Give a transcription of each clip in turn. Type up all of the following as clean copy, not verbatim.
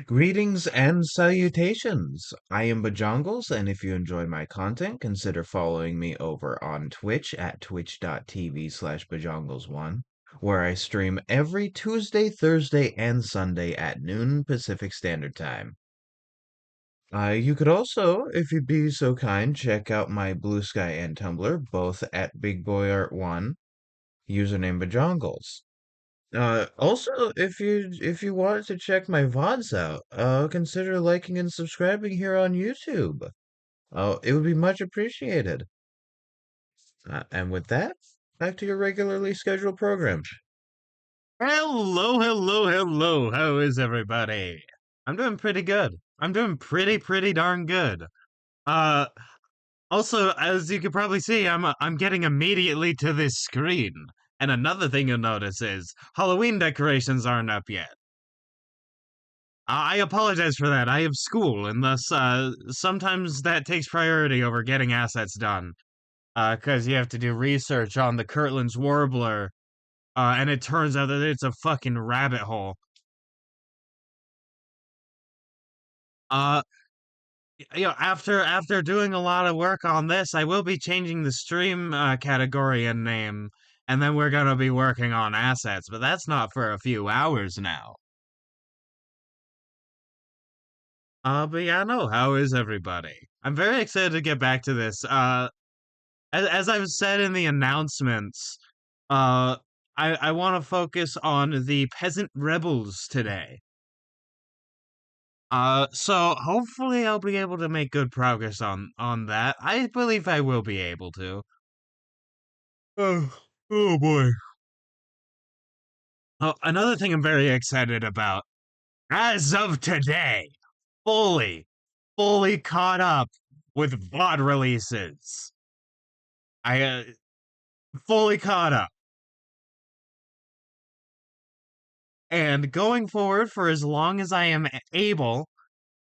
Greetings and salutations. I am Bajongles, and if you enjoy my content, consider following me over on Twitch at twitch.tv/Bajongles1, where I stream every Tuesday, Thursday, and Sunday at noon Pacific Standard Time. You could also, if you'd be so kind, check out my Bluesky and Tumblr, both at BigBoyArt1, username Bajongles. Also, if you wanted to check my VODs out, consider liking and subscribing here on YouTube. It would be much appreciated. And with that, back to your regularly scheduled program. Hello, hello, hello. How is everybody? I'm doing pretty good. I'm doing pretty darn good. Uh, Also, as you can probably see, I'm getting immediately to this screen. And another thing you'll notice is Halloween decorations aren't up yet. I apologize for that. I have school, and thus sometimes that takes priority over getting assets done. Because you have to do research on the Kirtland's Warbler, and it turns out that it's a fucking rabbit hole. Uh, after doing a lot of work on this, I will be changing the stream category and name, and then we're gonna be working on assets, but that's not for a few hours now. But yeah, no, how is everybody? I'm very excited to get back to this. As I've said in the announcements, uh, I want to focus on the peasant rebels today. So hopefully I'll be able to make good progress on that. I believe I will be able to. Oh boy. Oh, another thing I'm very excited about. As of today, fully, fully caught up with VOD releases. I fully caught up. And going forward for as long as I am able,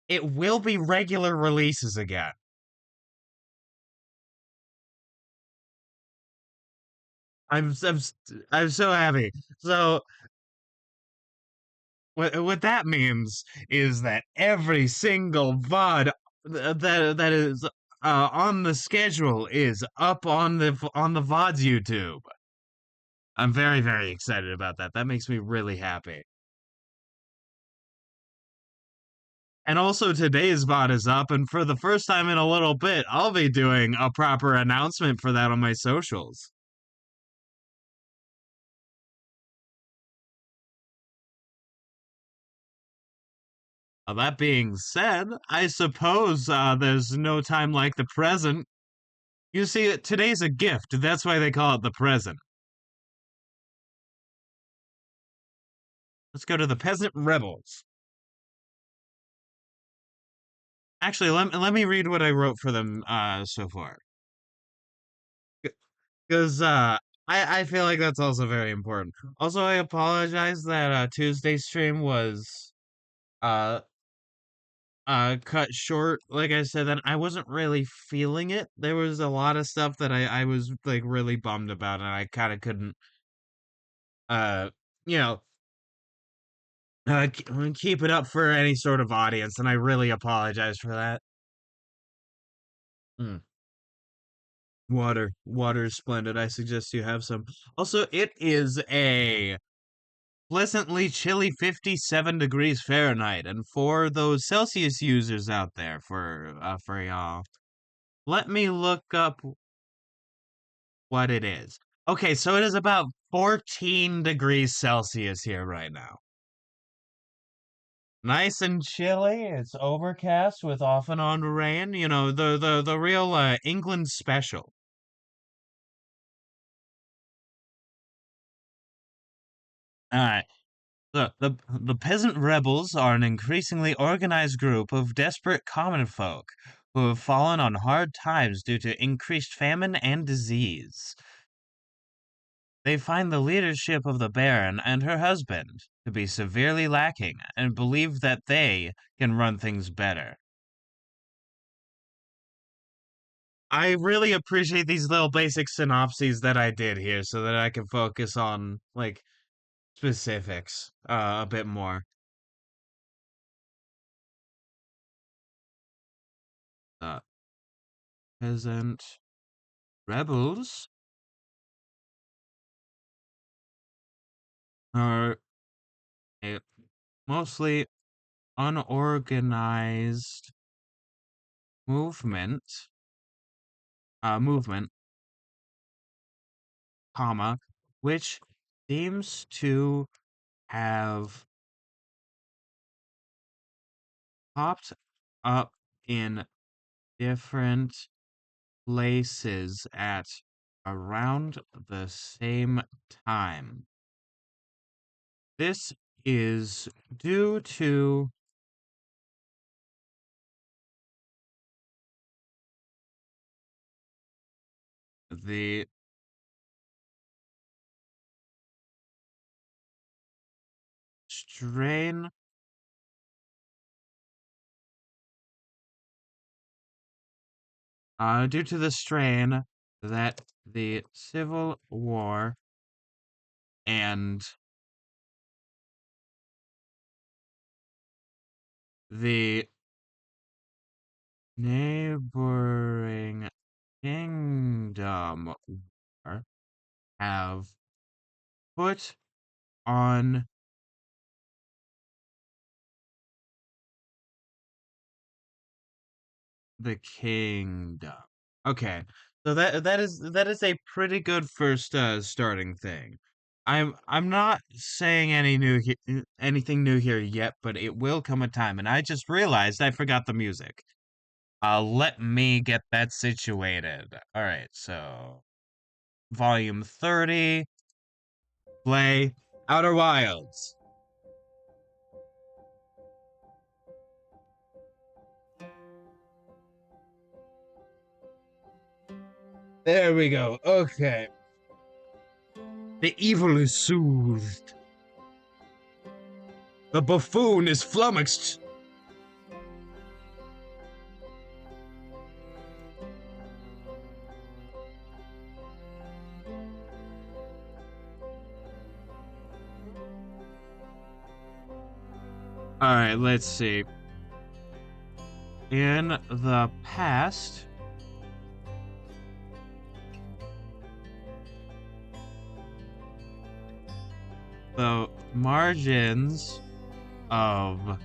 it will be regular releases again. I'm so happy. So what that means is that every single VOD that is on the schedule is up on the VOD's YouTube. I'm very excited about that. That makes me really happy. And also today's VOD is up, and for the first time in a little bit, I'll be doing a proper announcement for that on my socials. That being said, I suppose there's no time like the present. You see, today's a gift. That's why they call it the present. Let's go to the peasant rebels. Actually, let me read what I wrote for them so far. Because I feel like that's also very important. Also, I apologize that Tuesday's stream was uh cut short. Like I said, that I wasn't really feeling it. There was a lot of stuff that I was like really bummed about, and I kind of couldn't uh you know keep it up for any sort of audience, and I really apologize for that. Mm. Water is splendid. I suggest you have some. Also, it is a pleasantly chilly 57 degrees Fahrenheit, and for those Celsius users out there, for y'all, let me look up what it is. Okay, so it is about 14 degrees Celsius here right now. Nice and chilly. It's overcast with off and on rain. You know, the real England special. All right. The peasant rebels are an increasingly organized group of desperate common folk who have fallen on hard times due to increased famine and disease. They find the leadership of the Baron and her husband to be severely lacking and believe that they can run things better. I really appreciate these little basic synopses that I did here so that I can focus on like specifics a bit more. peasant rebels are a mostly unorganized movement, comma, which seems to have popped up in different places at around the same time. This is due to the strain that the Civil War and the neighboring kingdom war have put on the kingdom. Okay, so that is a pretty good first starting thing. I'm not saying anything new here yet, but it will come a time, and I just realized I forgot the music. Let me get that situated. All right, so volume 30, play Outer Wilds. There we go. Okay. The evil is soothed. The buffoon is flummoxed. Alright, let's see. In the past, the margins of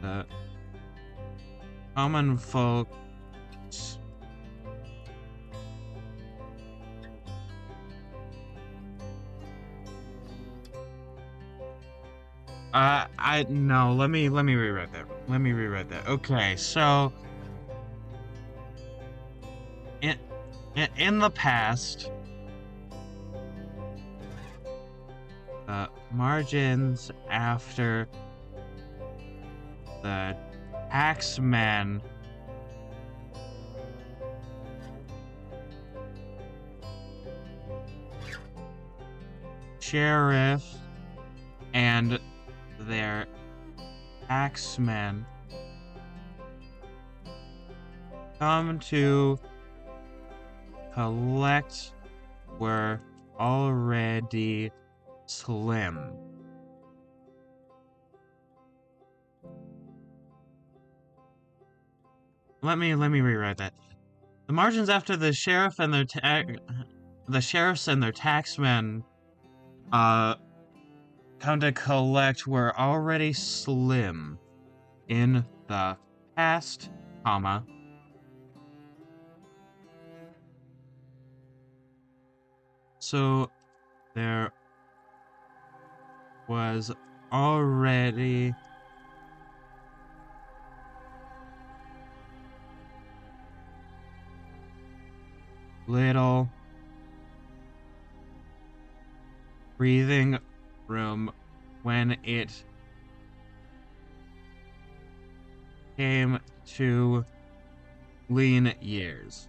the common folks no, let me rewrite that. Let me rewrite that. Okay, so in the past, the margins after the axemen sheriff and their axemen come to collect were already slim. Let me rewrite that. The margins after the sheriff and the sheriffs and their taxmen come to collect were already slim in the past, comma. So there was already little breathing room when it came to lean years.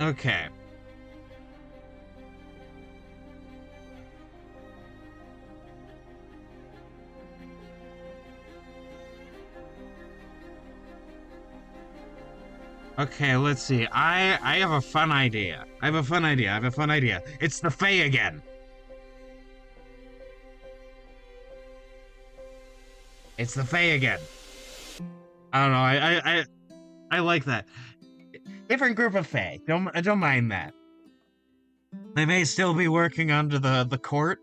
Okay. Okay, let's see. I have a fun idea. I have a fun idea. It's the Fae again. It's the Fae again. I don't know. I like that. Different group of Fae. I don't mind that. They may still be working under the court.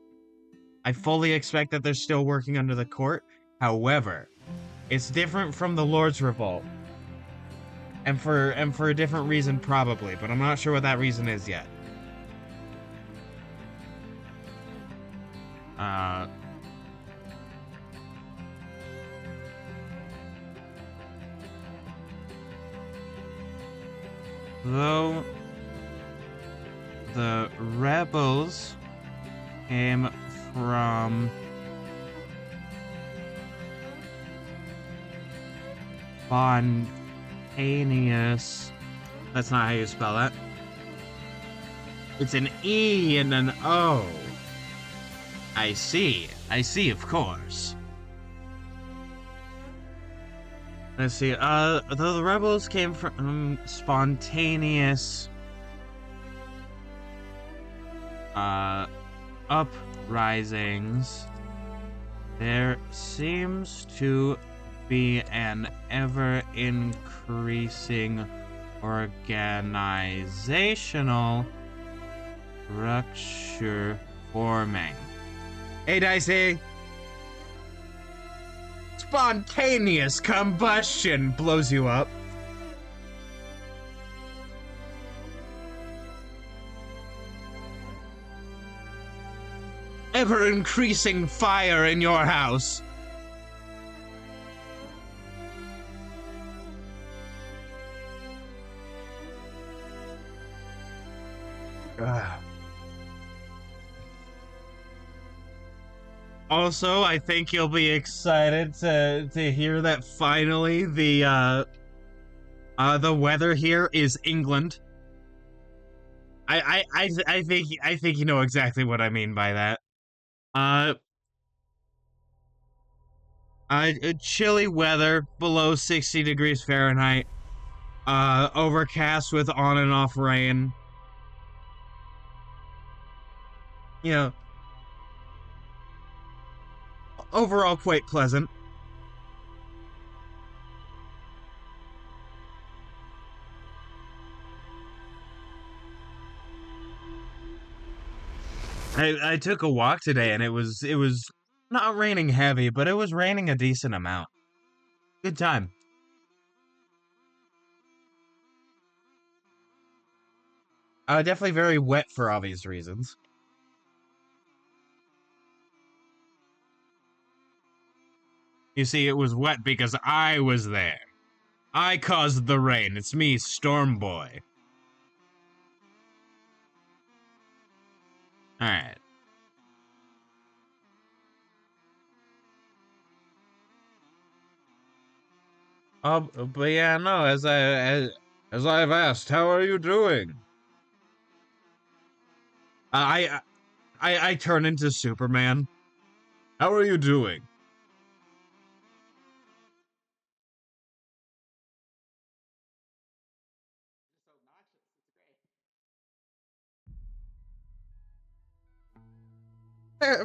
I fully expect that they're still working under the court. However, it's different from the Lord's Revolt. And for a different reason probably, but I'm not sure what that reason is yet. Though the rebels came from spontaneous. That's not how you spell that. It's an E and an O. I see, of course. Let's see, the rebels came from spontaneous uprisings. There seems to be an ever-increasing organizational structure forming. Hey, Dicey! Spontaneous combustion blows you up. Ever-increasing fire in your house. Also, I think you'll be excited to hear that finally the weather here is England. I think you know exactly what I mean by that. Chilly weather below 60 degrees Fahrenheit. Overcast with on and off rain. You know, overall quite pleasant. I took a walk today and it was not raining heavy, but it was raining a decent amount. Good time. Definitely very wet for obvious reasons. You see, it was wet because I was there. I caused the rain. It's me, Storm Boy. Alright. But yeah, no, as I've asked, how are you doing? I turn into Superman. How are you doing?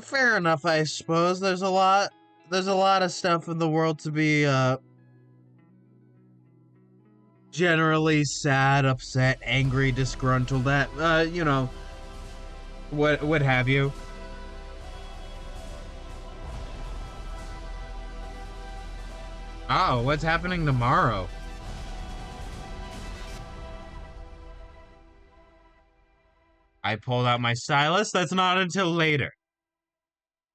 Fair enough, I suppose. There's a lot of stuff in the world to be generally sad, upset, angry, disgruntled at, you know, what have you. Oh, what's happening tomorrow? I pulled out my stylus. That's not until later.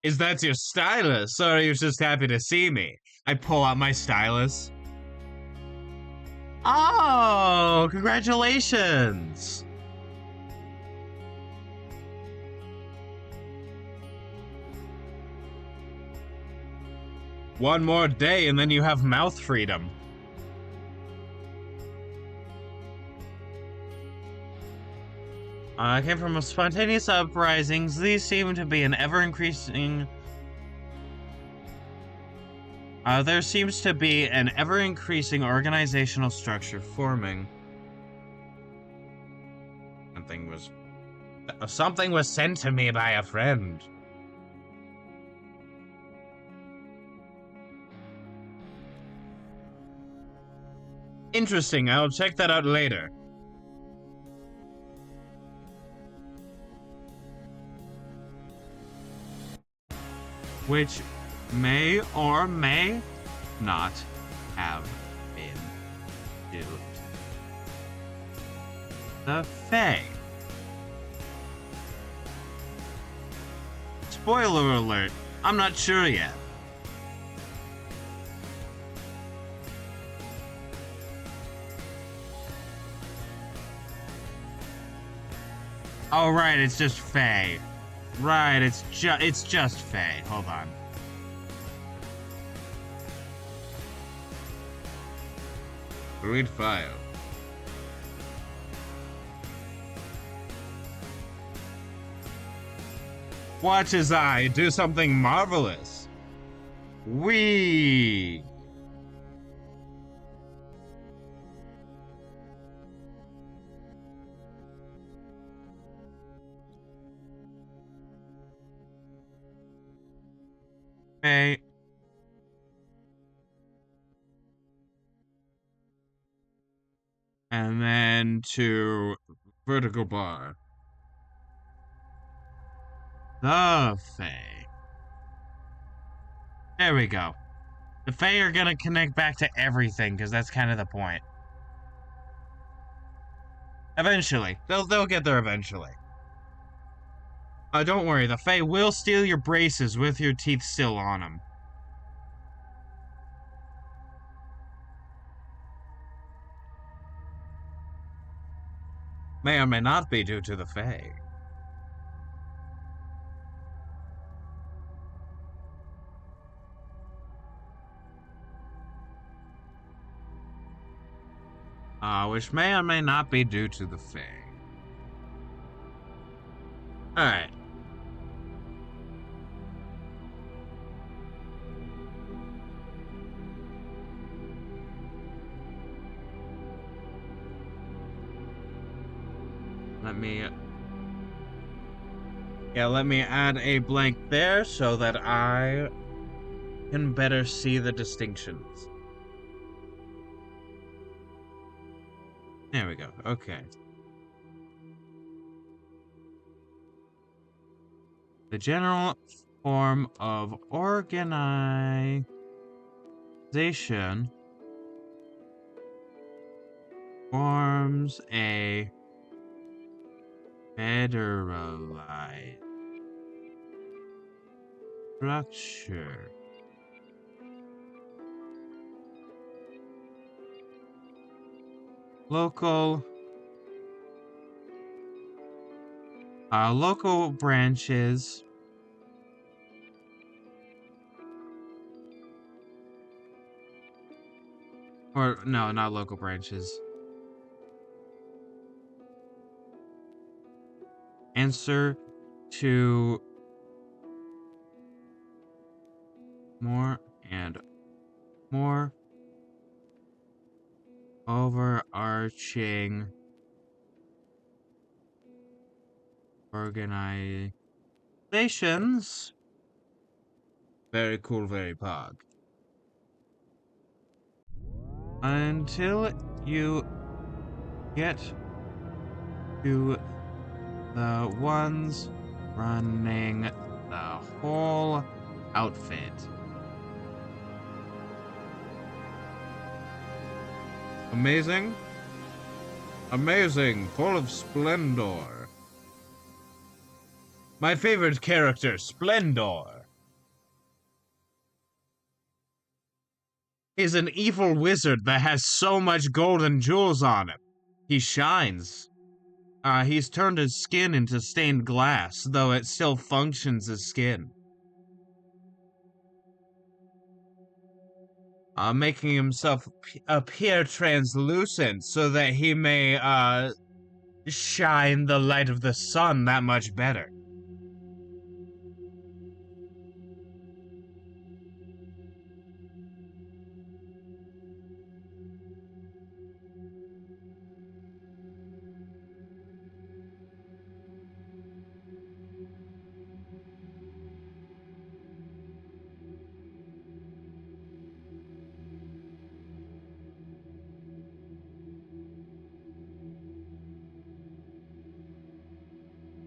Is that your stylus, or are you just happy to see me? I pull out my stylus. Oh, congratulations! One more day and then you have mouth freedom. I came from spontaneous uprisings. These seem to be an ever-increasing... there seems to be an ever-increasing organizational structure forming. Something was sent to me by a friend. Interesting, I'll check that out later. Which may or may not have been due to the Fae. Spoiler alert, I'm not sure yet. Oh right, it's just Fae. Right, it's just Fae. Hold on. Read file. Watch as I do something marvelous. Wee. Okay. And then to vertical bar. The Fae. There we go. The Fae are gonna connect back to everything, because that's kind of the point. Eventually. They'll get there eventually. Don't worry, the Fae will steal your braces with your teeth still on them. May or may not be due to the Fae. Which may or may not be due to the Fae. Alright. Let me add a blank there so that I can better see the distinctions. There we go. Okay. The general form of organization forms a federalized structure. Local branches or no, not local branches. Answer to more and more overarching organizations. Very cool, very pog. Until you get to the ones running the whole outfit. Amazing. Amazing, full of splendor. My favorite character, Splendor, is an evil wizard that has so much gold and jewels on him. He shines. He's turned his skin into stained glass, though it still functions as skin. Making himself appear translucent so that he may, shine the light of the sun that much better.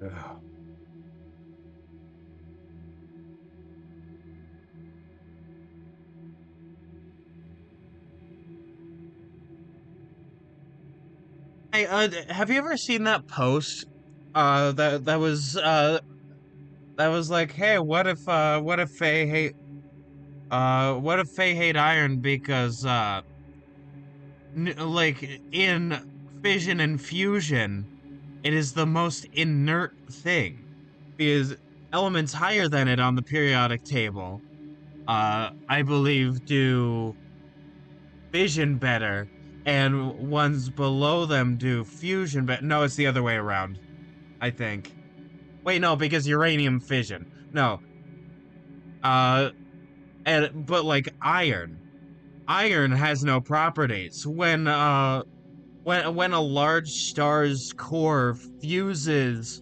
Ugh. Hey, have you ever seen that post? That was like, hey, what if Faye hate iron because like in fission and fusion, it is the most inert thing because elements higher than it on the periodic table, I believe, do fission better, and ones below them do fusion better. No, it's the other way around, I think. Wait, no, because uranium fission. No, uh, but like iron has no properties. When a large star's core fuses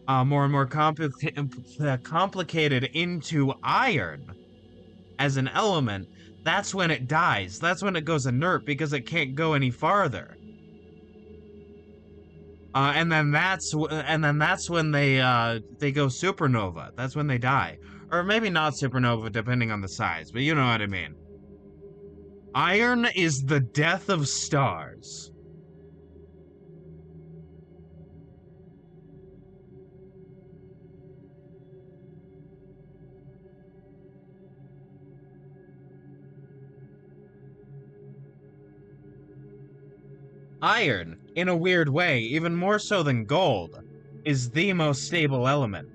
more and more complicated into iron as an element, that's when it dies. That's when it goes inert because it can't go any farther. And then that's when they go supernova. That's when they die, or maybe not supernova, depending on the size. But you know what I mean. Iron is the death of stars. Iron, in a weird way, even more so than gold, is the most stable element.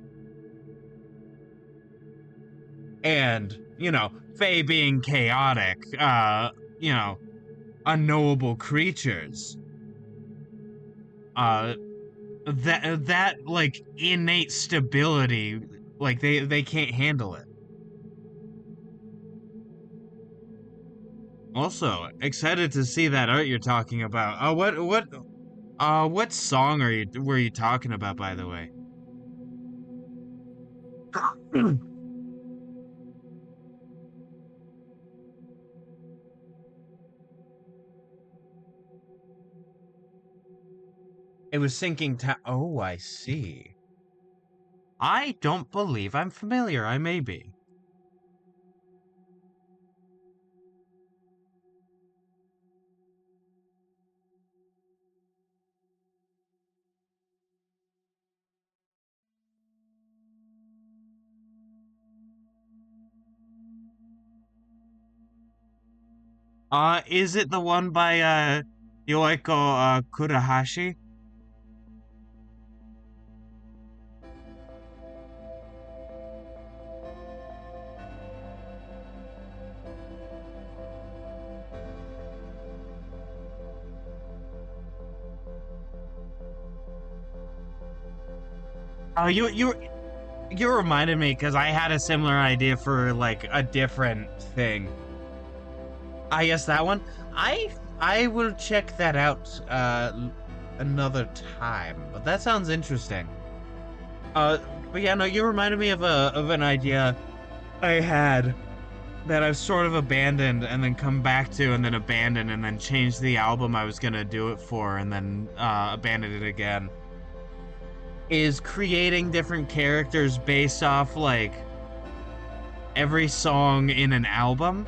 And, Fae being chaotic, unknowable creatures, uh, that like innate stability, like they can't handle it. Also, excited to see that art you're talking about. What song were you talking about, by the way? It was sinking to. Oh, I see. I don't believe I'm familiar. I may be. Is it the one by Yoeko Kurahashi? Oh, you reminded me because I had a similar idea for like a different thing. I guess that one. I will check that out another time. But that sounds interesting. Uh, but yeah, no, you reminded me of an idea I had that I've sort of abandoned and then come back to and then abandoned and then changed the album I was gonna do it for and then abandoned it again. Is creating different characters based off like every song in an album.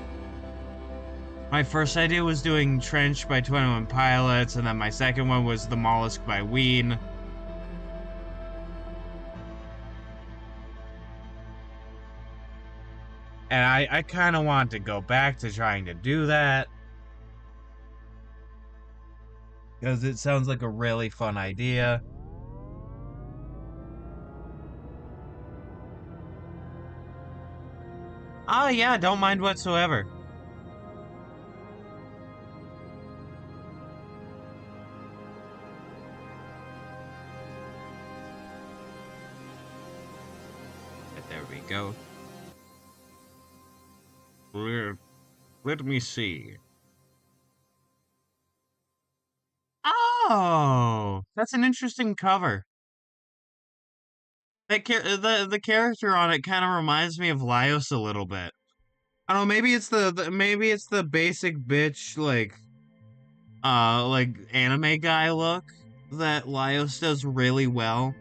My first idea was doing Trench by 21 Pilots, and then my second one was The Mollusk by Ween. And I kind of want to go back to trying to do that. Because it sounds like a really fun idea. Oh yeah, don't mind whatsoever. There we go. Let me see. Oh, that's an interesting cover. The character on it kind of reminds me of Laios a little bit. I don't know, maybe it's maybe it's the basic bitch like anime guy look that Laios does really well.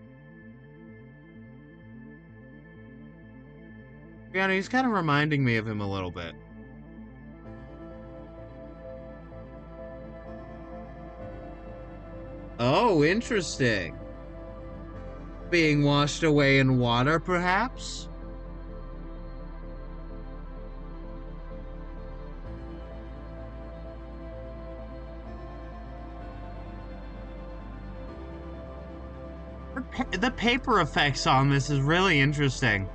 Yeah, he's kind of reminding me of him a little bit. Oh, interesting. Being washed away in water, perhaps? The paper effects on this is really interesting.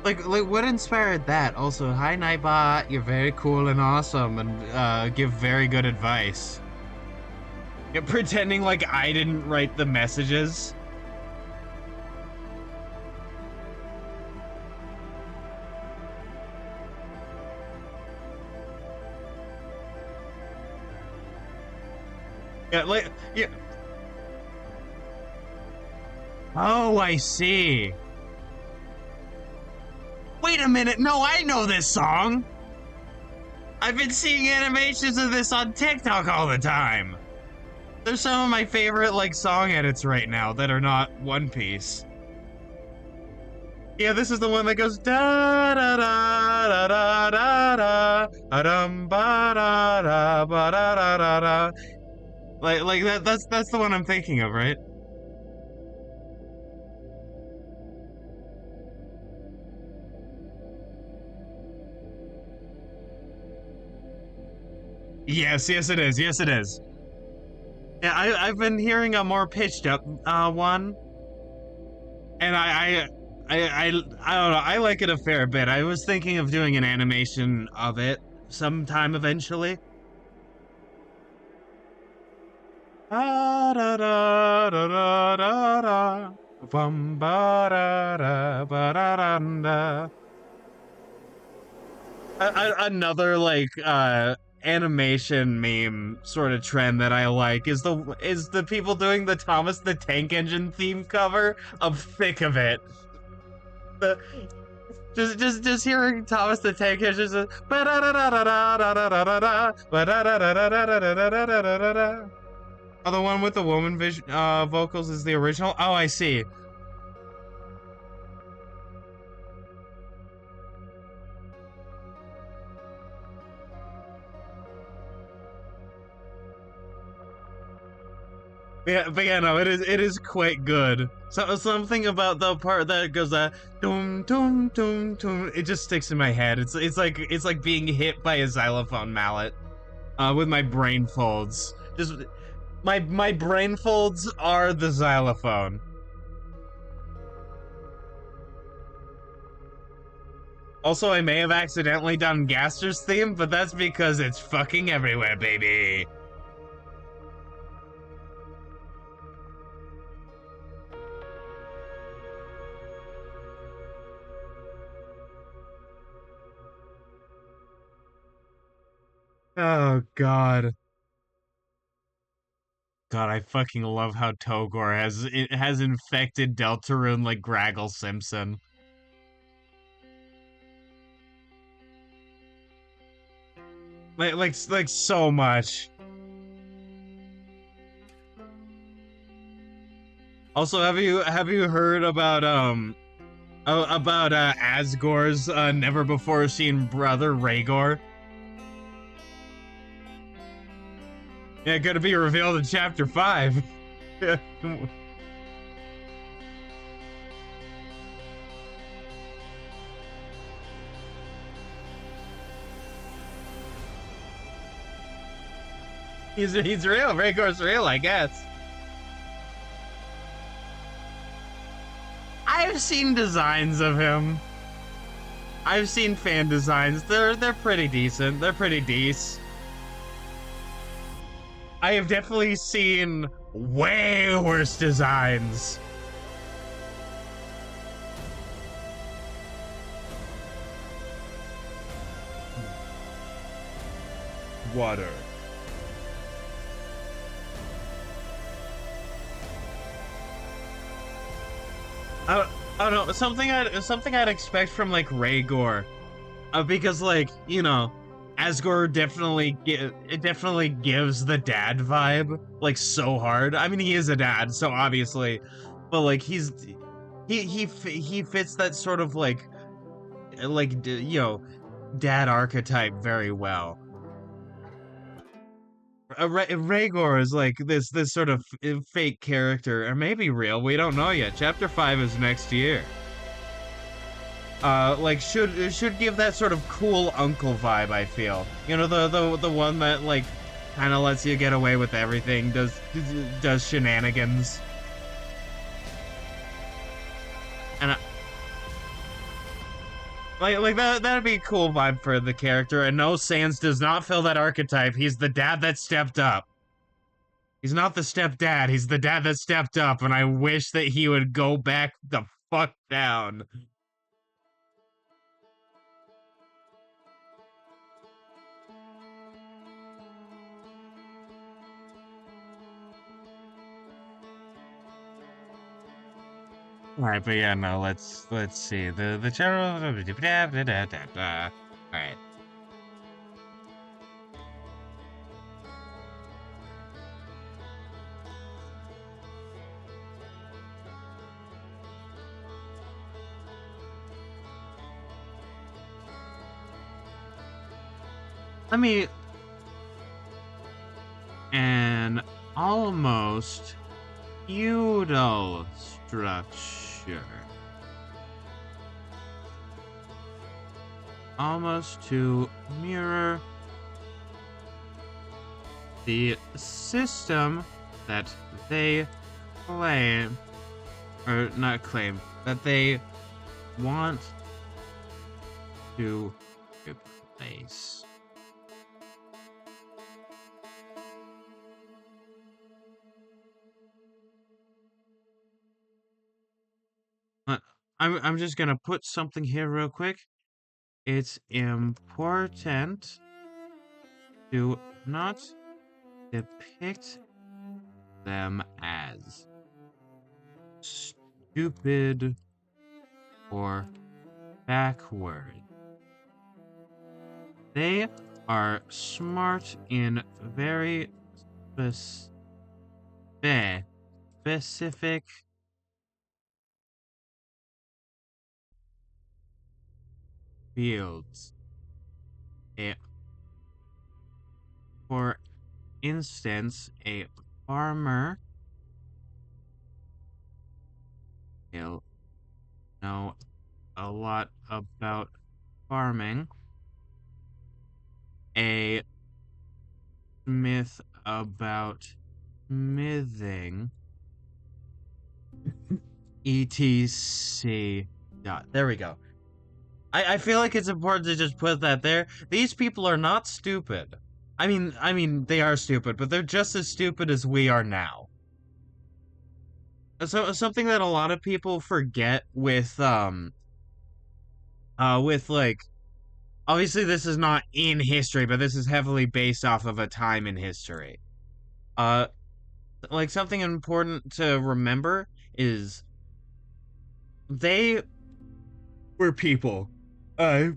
Like what inspired that? Also, hi Nightbot, you're very cool and awesome, and give very good advice. Yeah, pretending like I didn't write the messages. Yeah, like yeah. Oh, I see. Wait a minute, no, I know this song! I've been seeing animations of this on TikTok all the time! There's some of my favorite, like, song edits right now that are not One Piece. Yeah, this is the one that goes da da da da da da da dum ba da da ba da da da da. Like that's the one I'm thinking of, right? Yes, it is. Yes, it is. Yeah, I've been hearing a more pitched up one, and I don't know. I like it a fair bit. I was thinking of doing an animation of it sometime eventually. Da da da da da da da. Bum ba da da ba da da da. Another like animation meme sort of trend that I like is the people doing the Thomas the Tank Engine theme cover of Thick of It. The just hearing Thomas the Tank Engine just oh, the one with the woman vocals is the original. Oh, I see. Yeah, but yeah, no, it is quite good. So something about the part that goes dum dum dum dum. It just sticks in my head. It's like being hit by a xylophone mallet. With my brain folds. Just my brain folds are the xylophone. Also, I may have accidentally done Gaster's theme, but that's because it's fucking everywhere, baby. Oh god. God, I fucking love how Togor has infected Deltarune like Graggle Simpson. Like so much. Also, have you heard about Asgore's never before seen brother Rhaegor? Yeah, gonna be revealed in chapter 5. He's real. Rhaegor's real, I guess. I've seen designs of him. I've seen fan designs. They're pretty decent. They're pretty decent. I have definitely seen way worse designs. Water. Oh no, something I'd expect from like Rhaegor, because like Asgore it definitely gives the dad vibe like so hard. I mean, he is a dad, so obviously, but like he fits that sort of dad archetype very well. Rhaegor is like this sort of fake character, or maybe real. We don't know yet. Chapter 5 is next year. Like should give that sort of cool uncle vibe. I feel the one that like kind of lets you get away with everything, does shenanigans, and like that'd be a cool vibe for the character. And no, Sans does not fill that archetype. He's the dad that stepped up. He's not the stepdad. He's the dad that stepped up, and I wish that he would go back the fuck down. All right, but yeah, no. Let's see the channel. All right. Let me an almost feudal structure. Almost to mirror the system that they claim, or not claim, that they want to replace. Uh, I'm just gonna put something here real quick. It's important to not depict them as stupid or backward. They are smart in very specific fields. A, for instance, a farmer will know a lot about farming. A myth about smithing. etc. There we go. I feel like it's important to just put that there. These people are not stupid. I mean they are stupid, but they're just as stupid as we are now. So something that a lot of people forget with like, obviously this is not in history, but this is heavily based off of a time in history. Uh like something important to remember is they were people. Uh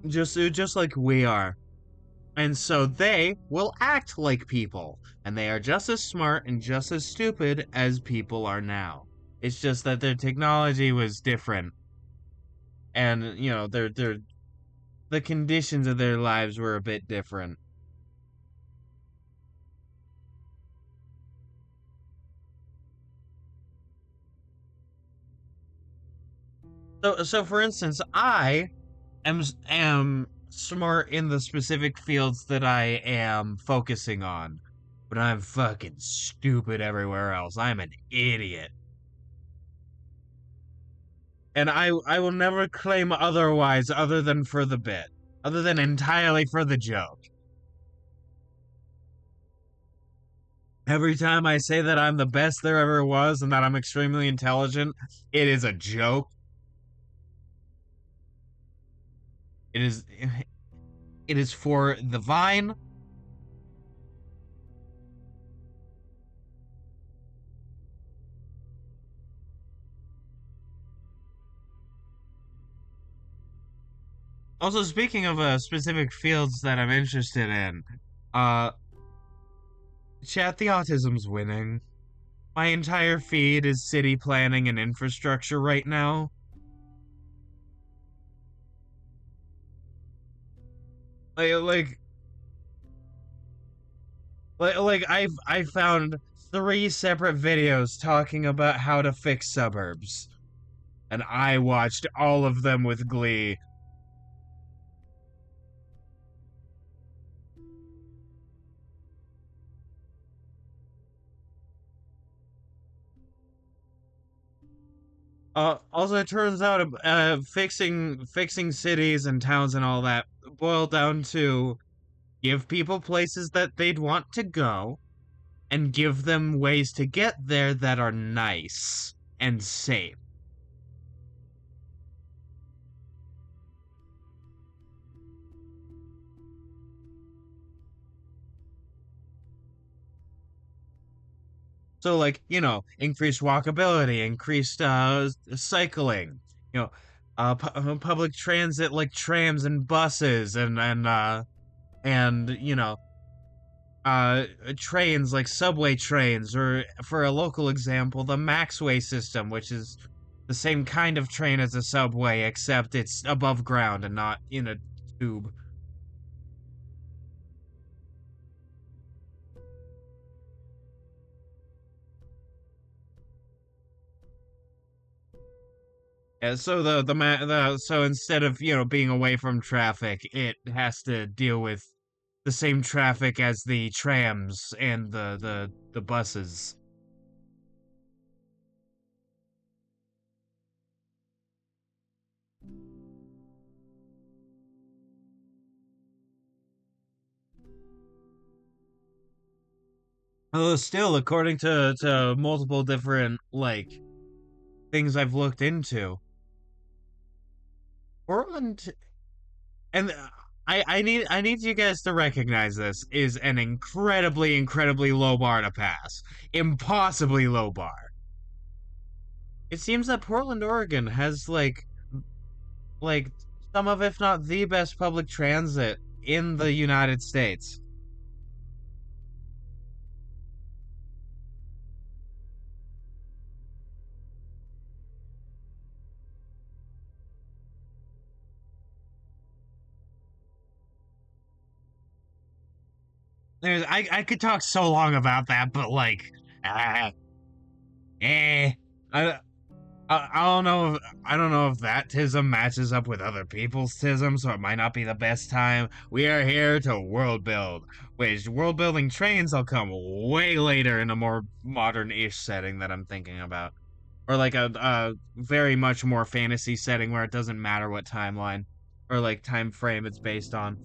just like we are. And so they will act like people, and they are just as smart and just as stupid as people are now. It's just that their technology was different, and their the conditions of their lives were a bit different. So for instance, I am smart in the specific fields that I am focusing on, but I'm fucking stupid everywhere else. I'm an idiot. And I will never claim otherwise, other than for the bit, other than entirely for the joke. Every time I say that I'm the best there ever was and that I'm extremely intelligent, it is a joke. It is it is for the vine. Also, speaking of specific fields that I'm interested in, uh, chat, the autism's winning. My entire feed is city planning and infrastructure right now. Like, like, I found 3 separate videos talking about how to fix suburbs, and I watched all of them with glee. Also, it turns out fixing cities and towns and all that boil down to give people places that they'd want to go and give them ways to get there that are nice and safe. So, like, increased walkability, increased cycling, you know, public transit like trams and buses and trains like subway trains, or for a local example, the Maxway system, which is the same kind of train as a subway, except it's above ground and not in a tube. Yeah, so so instead of being away from traffic, it has to deal with the same traffic as the trams and the buses. Although still, according to multiple different things I've looked into, Portland and I need you guys to recognize this is an incredibly low bar to pass. Impossibly low bar. It seems that Portland, Oregon has like some of, if not the best public transit in the United States. I could talk so long about that, but uh, eh, I I don't know. I don't know if that tism matches up with other people's tism, so it might not be the best time. We are here to world build, which world building trains will come way later in a more modern-ish setting that I'm thinking about, or like a very much more fantasy setting where it doesn't matter what timeline or time frame it's based on.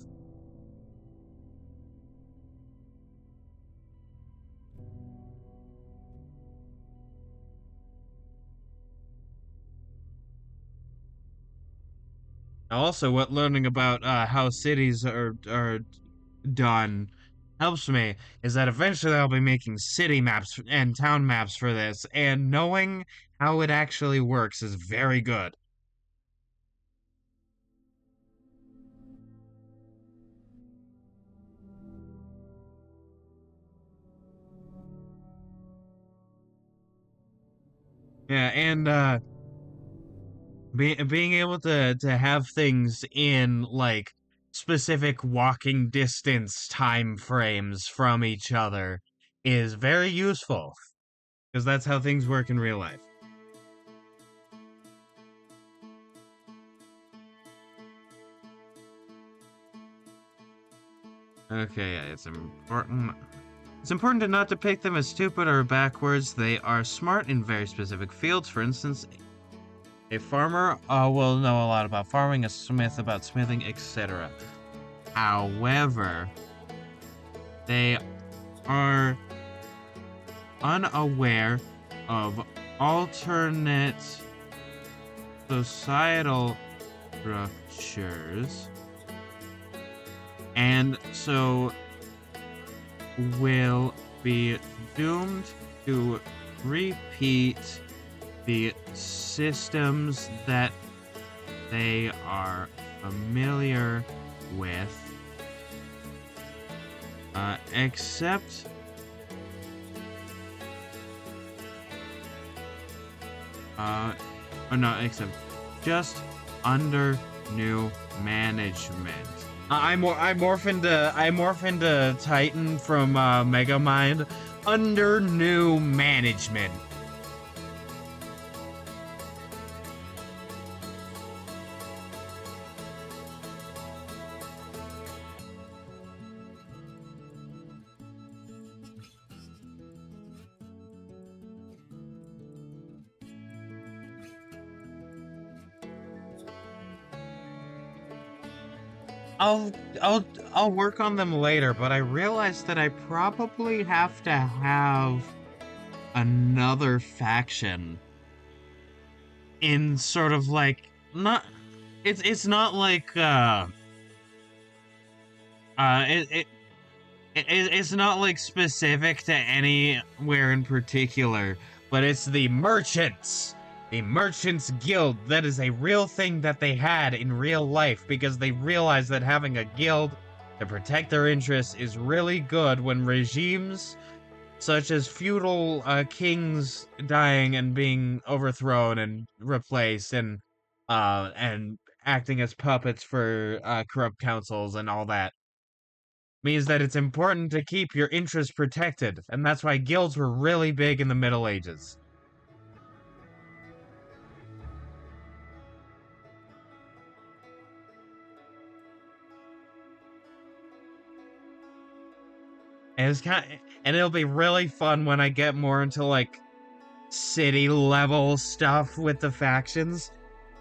Also, what learning about how cities are done helps me is that eventually I'll be making city maps and town maps for this, and knowing how it actually works is very good. Yeah, and being able to have things in specific walking distance time frames from each other is very useful because that's how things work in real life. Okay, yeah, it's important. It's important to not depict them as stupid or backwards. They are smart in very specific fields. For instance, a farmer will know a lot about farming, a smith about smithing, etc. However, they are unaware of alternate societal structures, and so will be doomed to repeat the systems that they are familiar with, except or not except just under new management. I morph into Titan from Megamind under new management. I'll I'll I'll work on them later, but I realized that I probably have to have another faction in sort of like not it's not like uh it, it it's not like specific to anywhere in particular, but it's the merchants. The Merchants Guild. That is a real thing that they had in real life because they realized that having a guild to protect their interests is really good when regimes such as feudal kings dying and being overthrown and replaced and acting as puppets for corrupt councils and all that means that it's important to keep your interests protected, and that's why guilds were really big in the Middle Ages. And and it'll be really fun when I get more into like city level stuff with the factions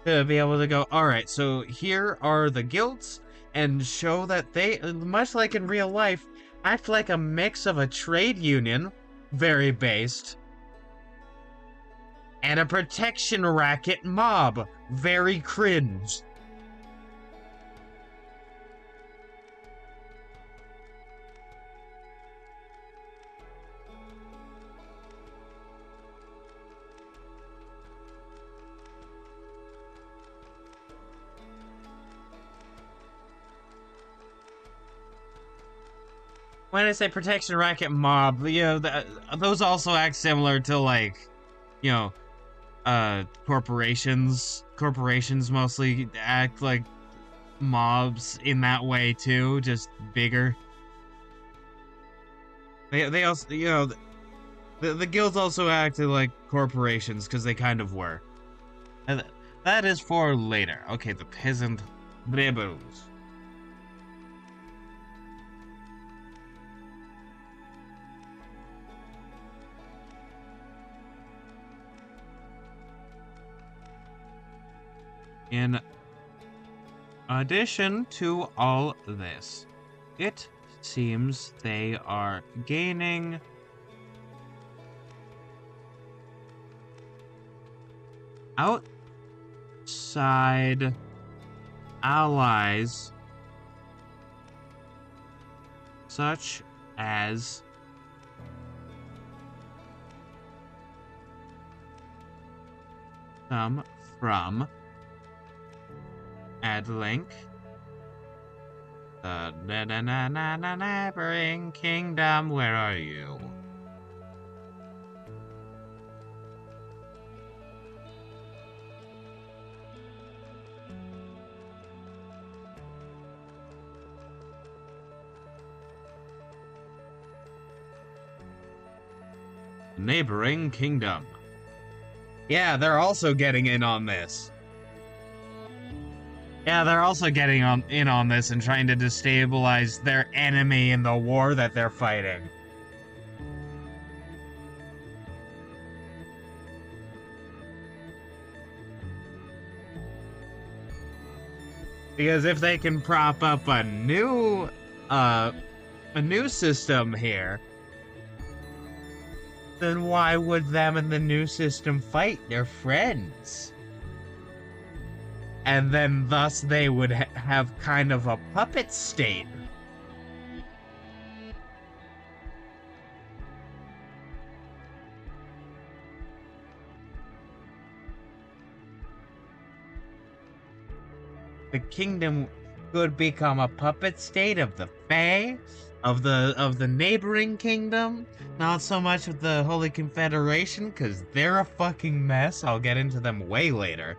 to be able to go, all right, so here are the guilds and show that they, much like in real life, act like a mix of a trade union, very based, and a protection racket mob, very cringe. When I say protection racket mob, you know, those also act similar to like, you know, corporations. Corporations mostly act like mobs in that way too, just bigger. They also, you know, the guilds also acted like corporations because they kind of were. And that is for later. Okay, the peasant rebels. In addition to all this, it seems they are gaining outside allies such as some from Adlink, the neighboring kingdom. Where are you? Neighboring kingdom. Yeah, they're also getting in on this. Yeah, they're also getting in on this and trying to destabilize their enemy in the war that they're fighting. Because if they can prop up a new system here, then why would them and the new system fight? They're friends. And then thus they would have kind of a puppet state. the kingdom could become a puppet state of the Fae, of the neighboring kingdom. Not so much of the Holy Confederation, because they're a fucking mess. I'll get into them way later.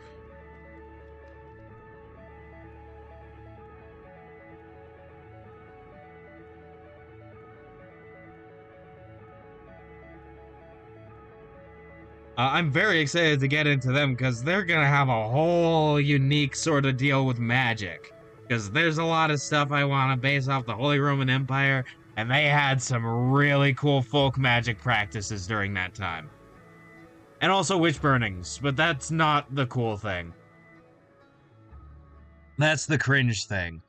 I'm very excited to get into them because they're gonna have a whole unique sort of deal with magic. Because there's a lot of stuff I want to base off the Holy Roman Empire, and they had some really cool folk magic practices during that time. And also witch burnings, but that's not the cool thing. That's the cringe thing.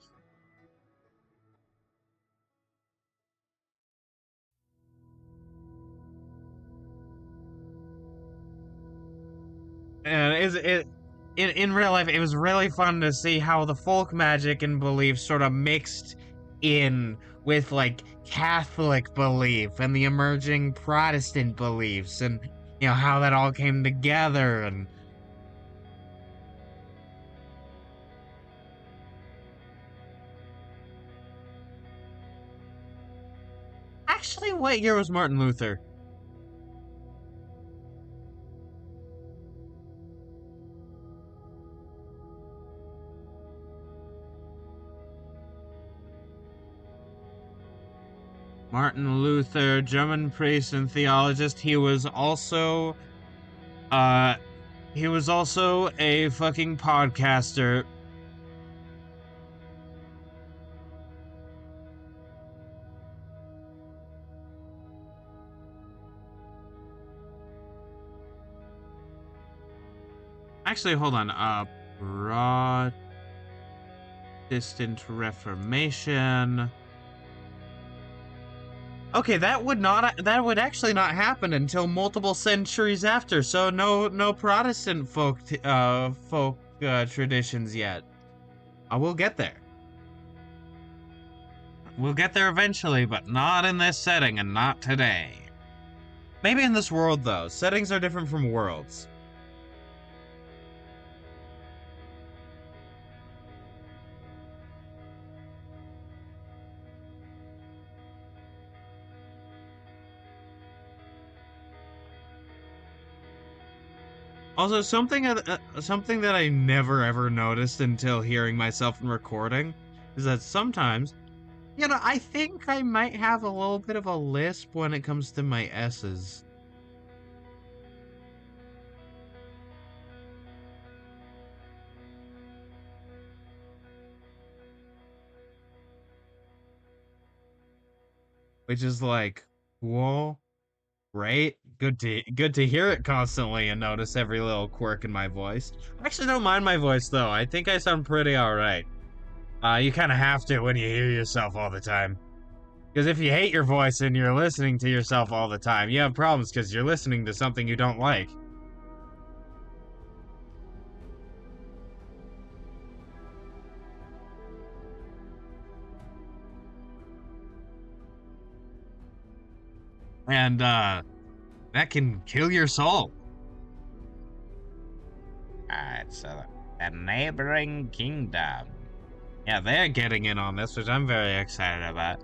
And in real life, it was really fun to see how the folk magic and beliefs sort of mixed in with like Catholic belief and the emerging Protestant beliefs, and how that all came together. And actually, what year was Martin Luther? Martin Luther, German priest and theologist. He was also a fucking podcaster. Actually, hold on. Protestant Reformation. Okay, that would actually not happen until multiple centuries after. So no Protestant folk traditions yet. We'll get there. We'll get there eventually, but not in this setting and not today. Maybe in this world though. Settings are different from worlds. Also, something that I never ever noticed until hearing myself in recording is that sometimes, I think I might have a little bit of a lisp when it comes to my S's. Which is like, whoa. Right? Good to hear it constantly and notice every little quirk in my voice. I actually don't mind my voice though. I think I sound pretty alright. You kind of have to when you hear yourself all the time. Because if you hate your voice and you're listening to yourself all the time, you have problems because you're listening to something you don't like. And that can kill your soul. Alright, so the neighboring kingdom. Yeah, they're getting in on this, which I'm very excited about.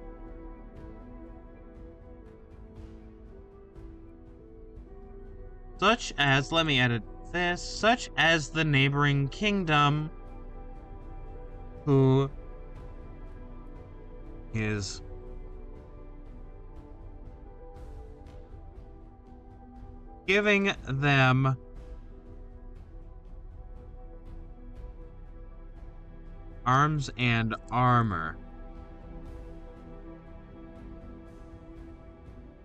Such as, let me edit this, such as the neighboring kingdom, who is giving them arms and armor.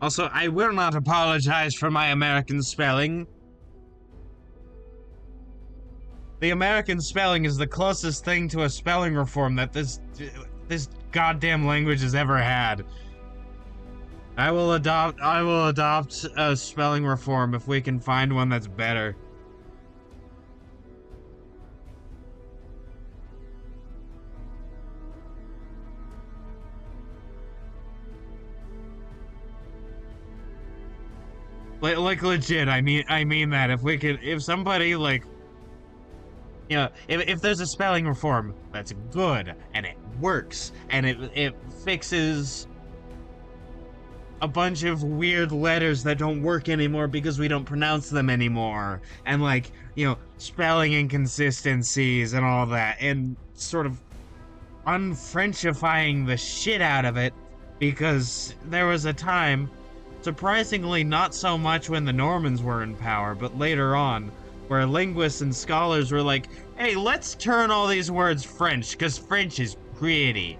Also, I will not apologize for my American spelling. The American spelling is the closest thing to a spelling reform that this goddamn language has ever had. I will adopt a spelling reform if we can find one that's better. Like legit, I mean that if somebody like, if there's a spelling reform that's good and it works and it fixes a bunch of weird letters that don't work anymore because we don't pronounce them anymore, and like, spelling inconsistencies and all that, and sort of unfrenchifying the shit out of it, because there was a time, surprisingly not so much when the Normans were in power, but later on, where linguists and scholars were like, hey, let's turn all these words French, because French is pretty.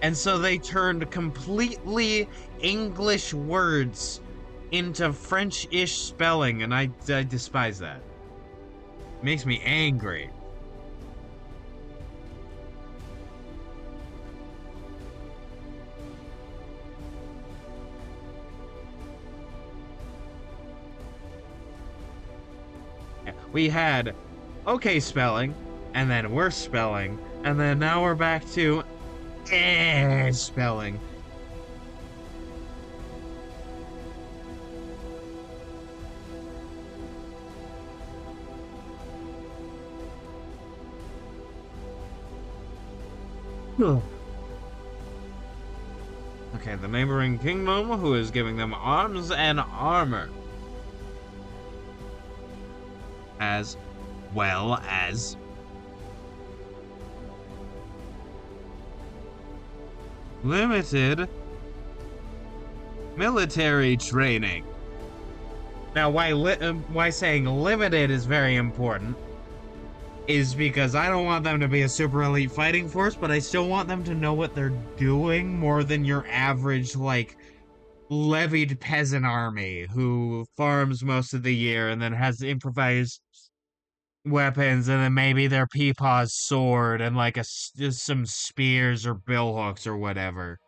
And so they turned completely English words into French-ish spelling, and I despise that. It makes me angry. We had okay spelling, and then worse spelling, and then now we're back to spelling. Okay, the neighboring kingdom, who is giving them arms and armor, as well as limited military training. Now, why saying limited is very important is because I don't want them to be a super elite fighting force, but I still want them to know what they're doing more than your average, like, levied peasant army who farms most of the year and then has improvised weapons and then maybe their peepaw's sword and like just some spears or billhooks or whatever.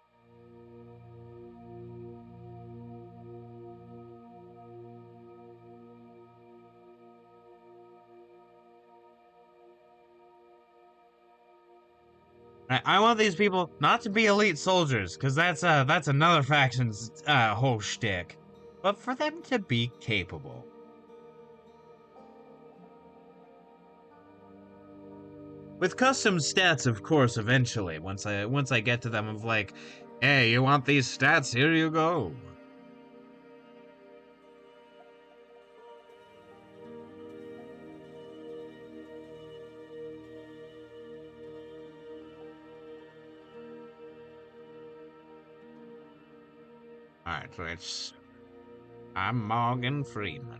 I want these people not to be elite soldiers, because that's another faction's whole shtick, but for them to be capable. With custom stats, of course, eventually, once I get to them of like, hey, you want these stats? Here you go. Alright, I'm Morgan Freeman.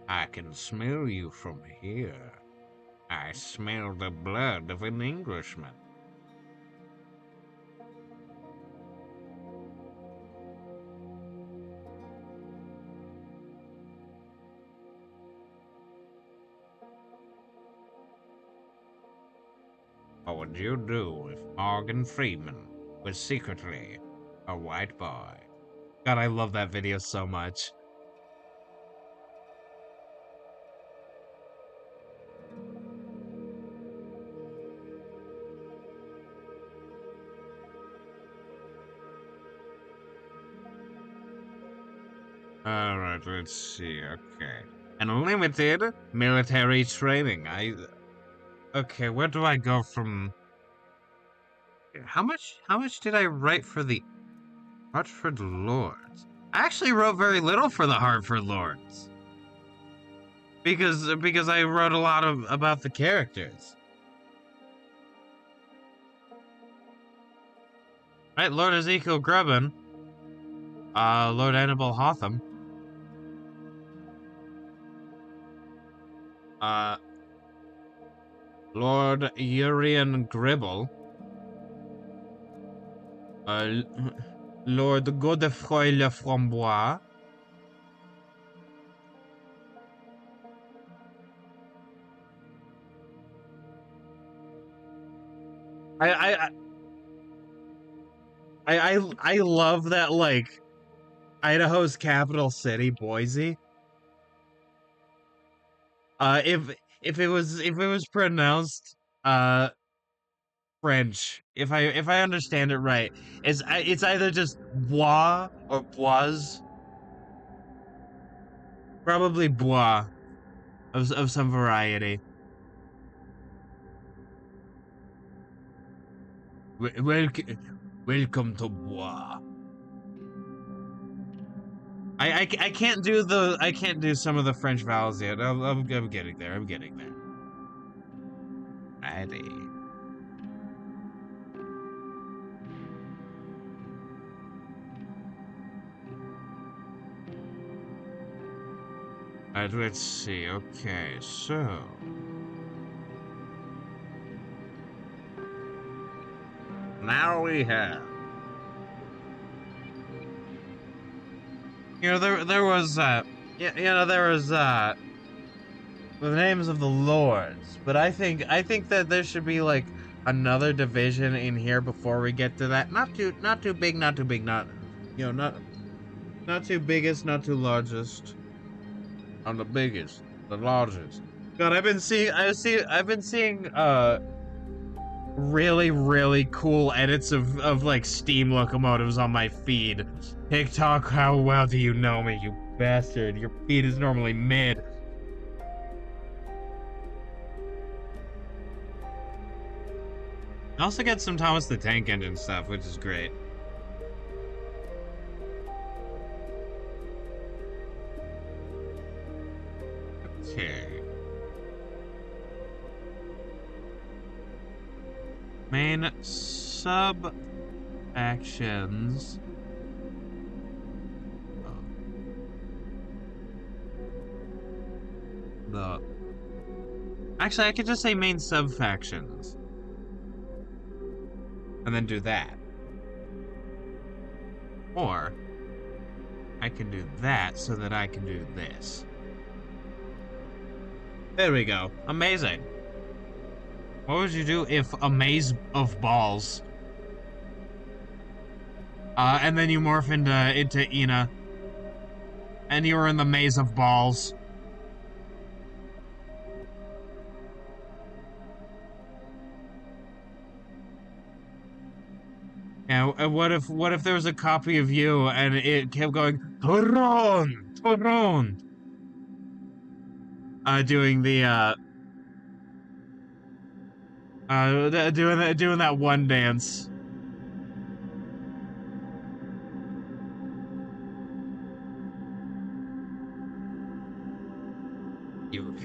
I can smell you from here. I smell the blood of an Englishman. What would you do if Morgan Freeman was secretly a white boy? God, I love that video so much. Alright, let's see, okay. Unlimited military training. Okay, where do I go from... How much did I write for the Hartford Lords? I actually wrote very little for the Hartford Lords. Because I wrote a lot about the characters. Right, Lord Ezekiel Grubbin. Lord Annabelle Hotham. Lord Urian Gribble. Lord Godefroy Leframbois. I love that, like, Idaho's capital city, Boise. If it was pronounced French, if I understand it right, it's either just bois or boise. Probably bois of some variety. Welcome to bois. I can't do some of the French vowels yet. I'm getting there. I'm getting there. Righty. Alright, let's see. Okay, so now we have. There was the names of the lords, but I think that there should be like another division in here before we get to that. Not too big, not too big, not not too biggest, not too largest. On the biggest, the largest. God, I've been seeing really cool edits of like steam locomotives on my feed. TikTok, how well do you know me, you bastard? Your feed is normally mid. I also get some Thomas the Tank Engine stuff, which is great. Okay. Main sub actions. Actually, I could just say main sub factions. And then do that. Or I can do that so that I can do this. There we go. Amazing. What would you do if a maze of balls? And then you morph into Ina. And you were in the maze of balls. And what if there was a copy of you and it kept going Toron, Toron, doing the doing that one dance.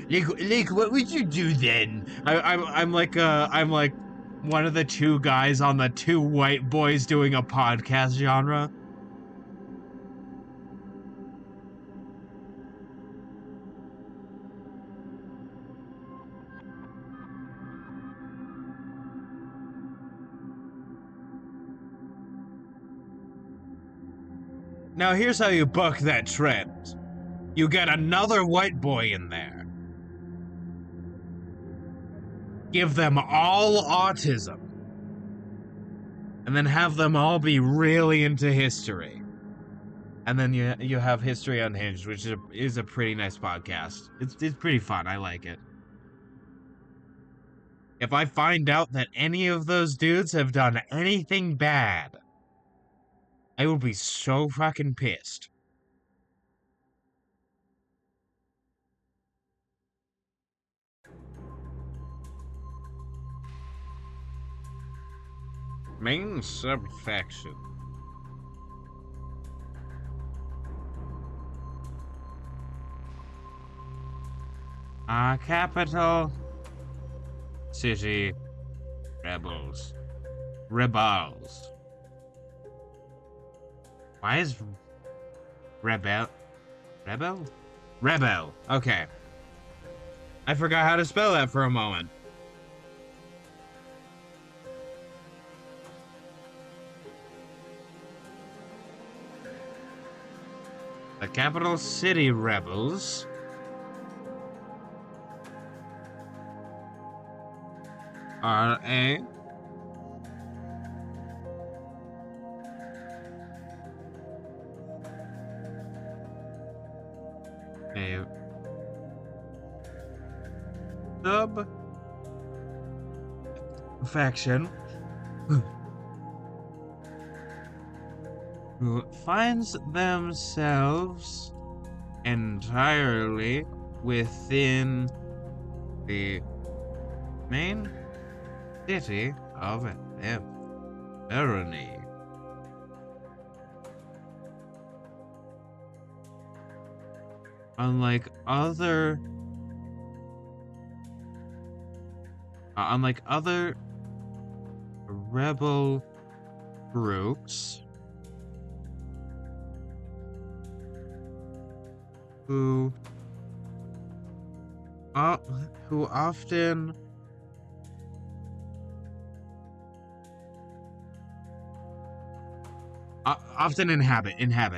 Like, what would you do then? I'm like one of the two guys on the two white boys doing a podcast genre. Now here's how you buck that trend. You get another white boy in there. Give them all autism. And then have them all be really into history. And then you have History Unhinged, which is a pretty nice podcast. It's pretty fun. I like it. If I find out that any of those dudes have done anything bad, I will be so fucking pissed. Main subfaction. Capital City Rebels. Rebels. Why is Rebel? Rebel. Okay. I forgot how to spell that for a moment. The capital city rebels are a sub faction who finds themselves entirely within the main city of Verony. Unlike other rebel groups who often inhabit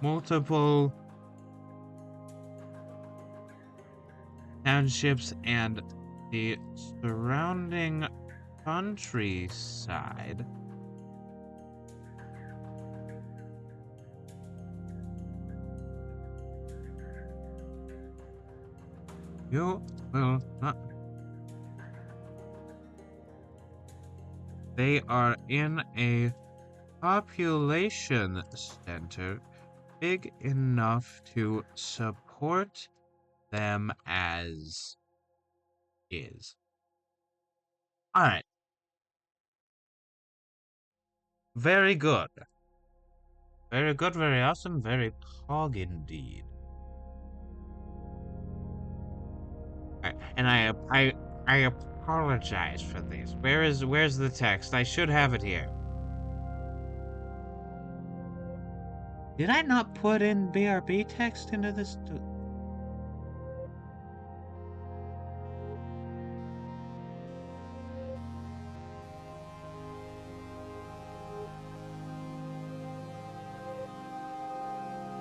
multiple townships and the surrounding countryside. You will not. They are in a population center big enough to support them as is. Alright. Very good. Very good, very awesome, very pog indeed. And I apologize for this. Where's the text? I should have it here. Did I not put in BRB text into this?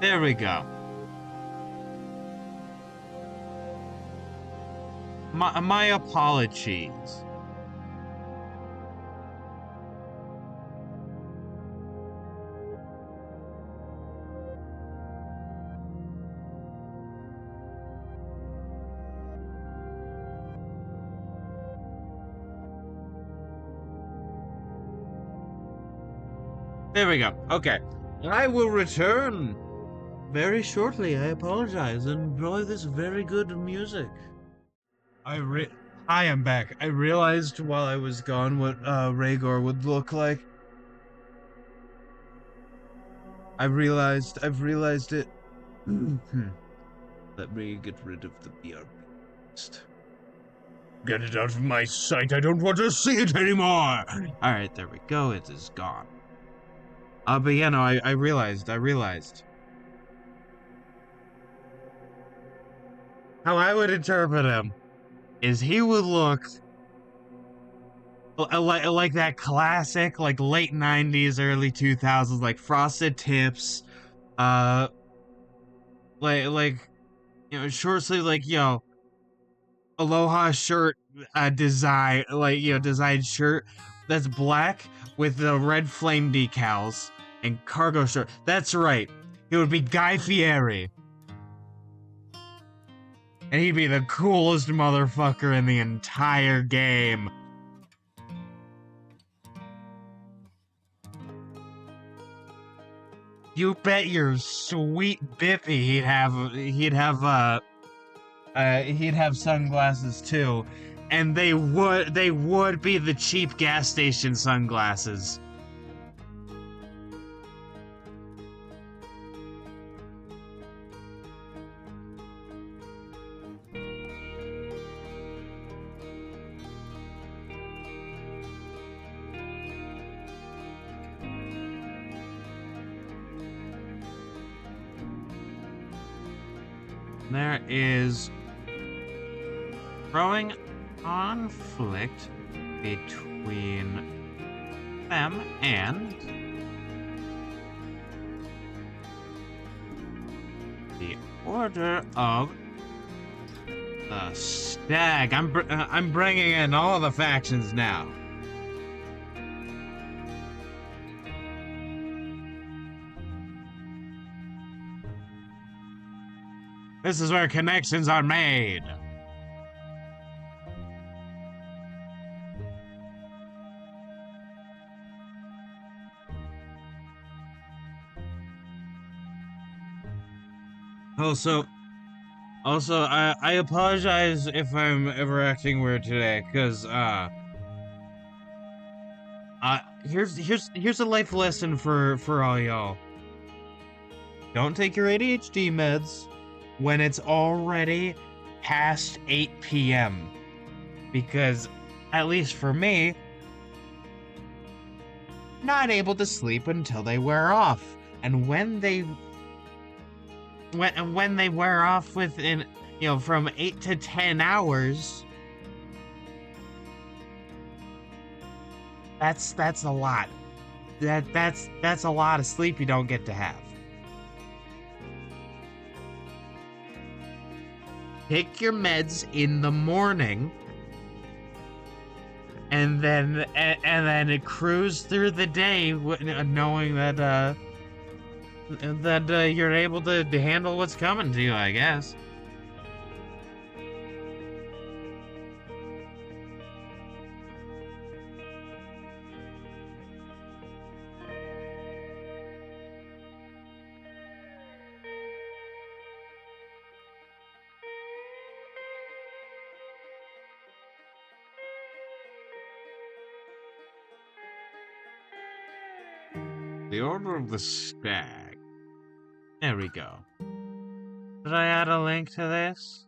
There we go. My apologies. There we go. Okay. I will return very shortly. I apologize. Enjoy this very good music. I am back. I realized while I was gone what Rhaegar would look like. I've realized it. Let me get rid of the BRB text. Get it out of my sight. I don't want to see it anymore. All right, there we go. It is gone. But yeah, no, I realized. How I would interpret him is he would look like that classic, like late 90s, early 2000s, like frosted tips, like you know, short sleeve, like, you know, aloha shirt design, like, you know, designed shirt that's black with the red flame decals and cargo shirt. That's right. It would be Guy Fieri. And he'd be the coolest motherfucker in the entire game. You bet your sweet bippy he'd have sunglasses too. And they would be the cheap gas station sunglasses. There is growing conflict between them and the Order of the Stag. I'm bringing in all the factions now. This is where connections are made. Also, I apologize if I'm ever acting weird today, cause here's a life lesson for all y'all. Don't take your ADHD meds when it's already past 8 p.m. Because, at least for me, not able to sleep until they wear off. And when they wear off within, from 8 to 10 hours, that's a lot. That's a lot of sleep you don't get to have. Take your meds in the morning, and then cruise through the day, knowing that you're able to handle what's coming to you, I guess. The Order of the Stag. There we go. Did I add a link to this?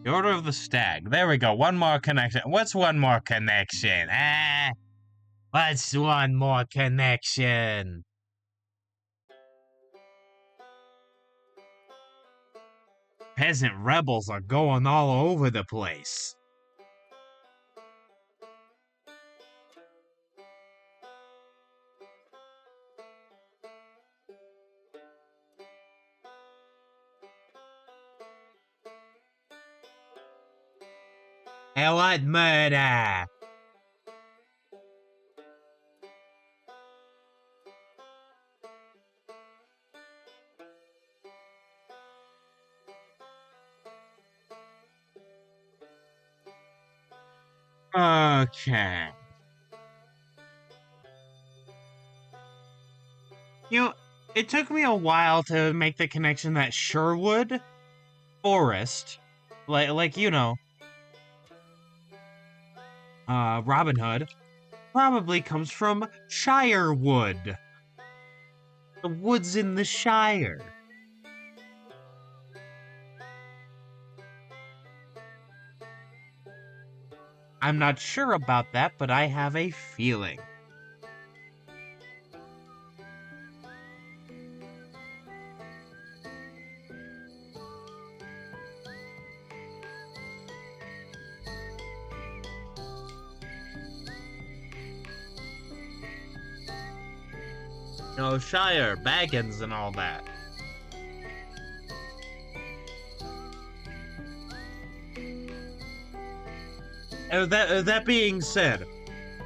The Order of the Stag. There we go. One more connection. What's one more connection? What's one more connection? Peasant rebels are going all over the place. I want murder. Okay. It took me a while to make the connection that Sherwood Forest, like Robin Hood, probably comes from Shirewood. The woods in the Shire. I'm not sure about that, but I have a feeling. Shire, Baggins, and all that. That being said,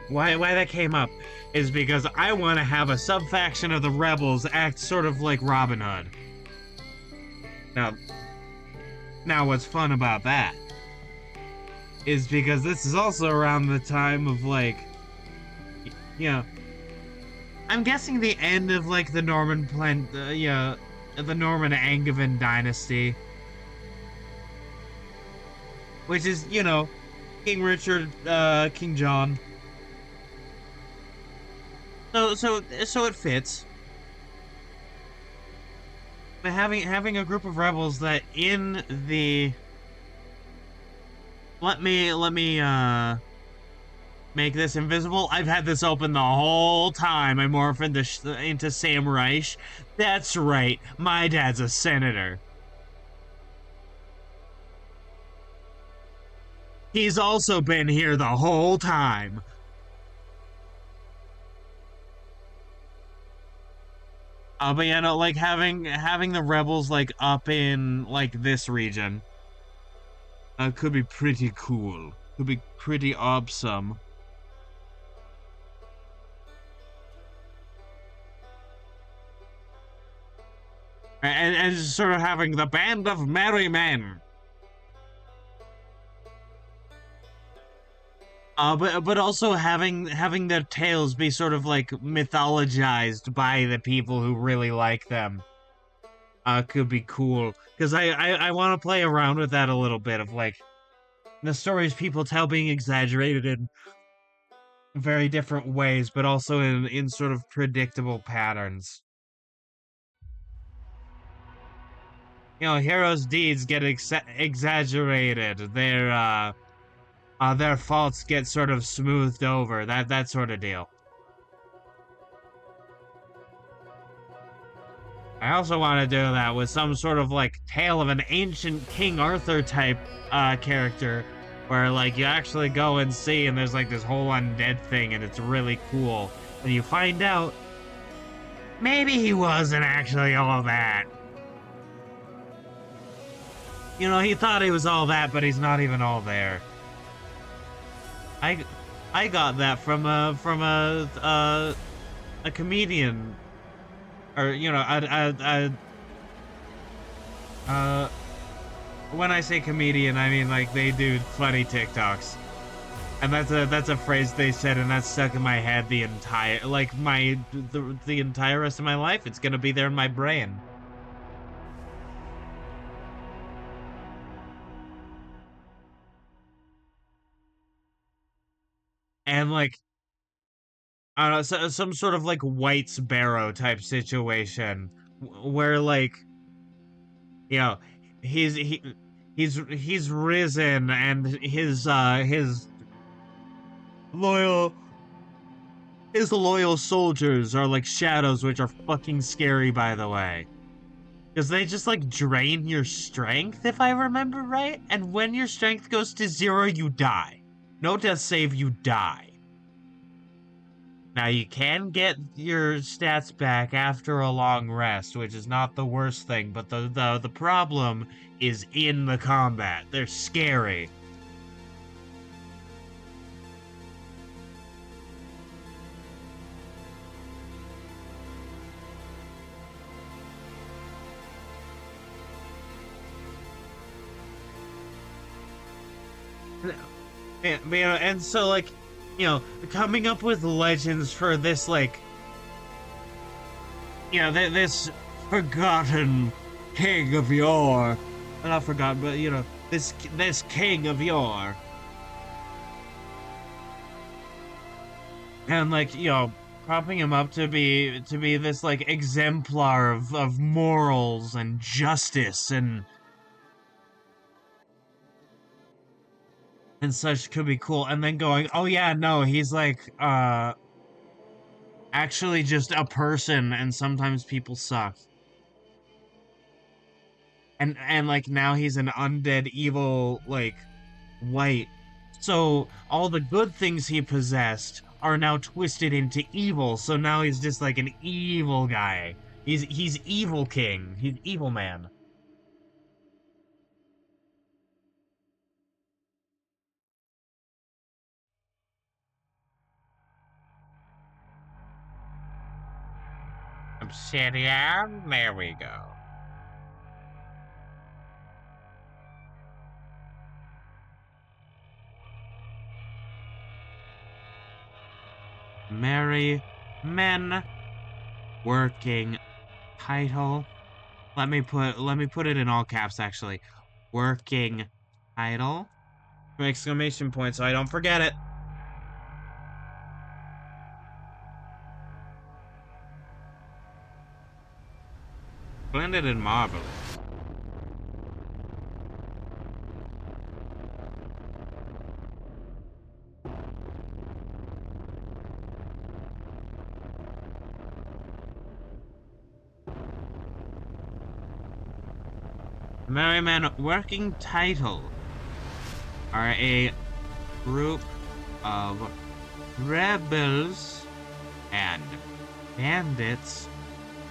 why that came up is because I want to have a sub-faction of the rebels act sort of like Robin Hood. Now what's fun about that is because this is also around the time of, I'm guessing the end of, the Norman the Norman Angevin dynasty. Which is, King Richard, King John. So it fits. But having a group of rebels that in the... Let me make this invisible. I've had this open the whole time I morph into Sam Reich. That's right, my dad's a senator. He's also been here the whole time. But having the rebels up in this region could be pretty cool. Could be pretty awesome. And just sort of having the band of merry men. But also having their tales be sort of like mythologized by the people who really like them could be cool. Because I want to play around with that a little bit of like the stories people tell being exaggerated in very different ways, but also in sort of predictable patterns. You know, heroes' deeds get exaggerated. Their faults get sort of smoothed over. That sort of deal. I also want to do that with some sort of like tale of an ancient King Arthur type character where like you actually go and see and there's like this whole undead thing and it's really cool. And you find out maybe he wasn't actually all that. You know, he thought he was all that, but he's not even all there. I I got that from a comedian or you know a when I say comedian, I mean like they do funny TikToks. And that's a phrase they said, and that's stuck in my head the entire like the entire rest of my life. It's gonna be there in my brain. And like I don't know, some sort of like White Sparrow type situation where like you know he's he's risen and loyal his loyal soldiers are like shadows, which are fucking scary, by the way. Because they just like drain your strength, if I remember right. And when your strength goes to 0, you die. No death save, you die. Now you can get your stats back after a long rest, which is not the worst thing, but the problem is in the combat. They're scary. And so like, you know, coming up with legends for this like, you know, this forgotten king of yore, not forgotten, but you know, this king of yore, and like you know, propping him up to be this like exemplar of morals and justice and such could be cool, and then going, oh yeah, no, he's like actually just a person, and sometimes people suck. And like now he's an undead evil like white. So all the good things he possessed are now twisted into evil. So now he's just like an evil guy. He's evil king. He's evil man. Obsidian, there we go. Merry men working title. Let me put it in all caps actually. Working title. Exclamation point so I don't forget it. Splendid and marvelous. Merry men working title are a group of rebels and bandits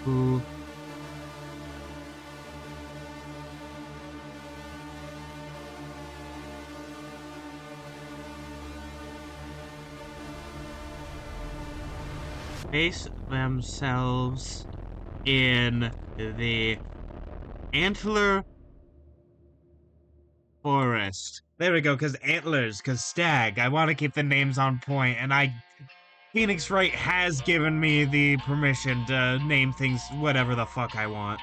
who base themselves in the Antler Forest. There we go, because antlers, because stag. I want to keep the names on point, and Phoenix Wright has given me the permission to name things whatever the fuck I want.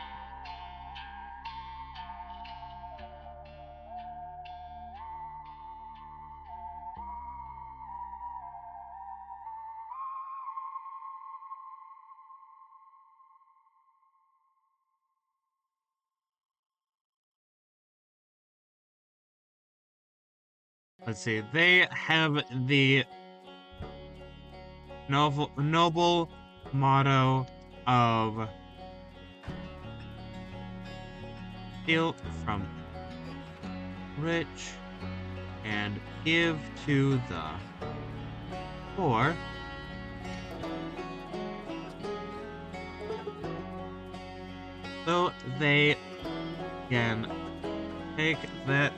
Let's see. They have the noble motto of steal from rich and give to the poor. So they can take that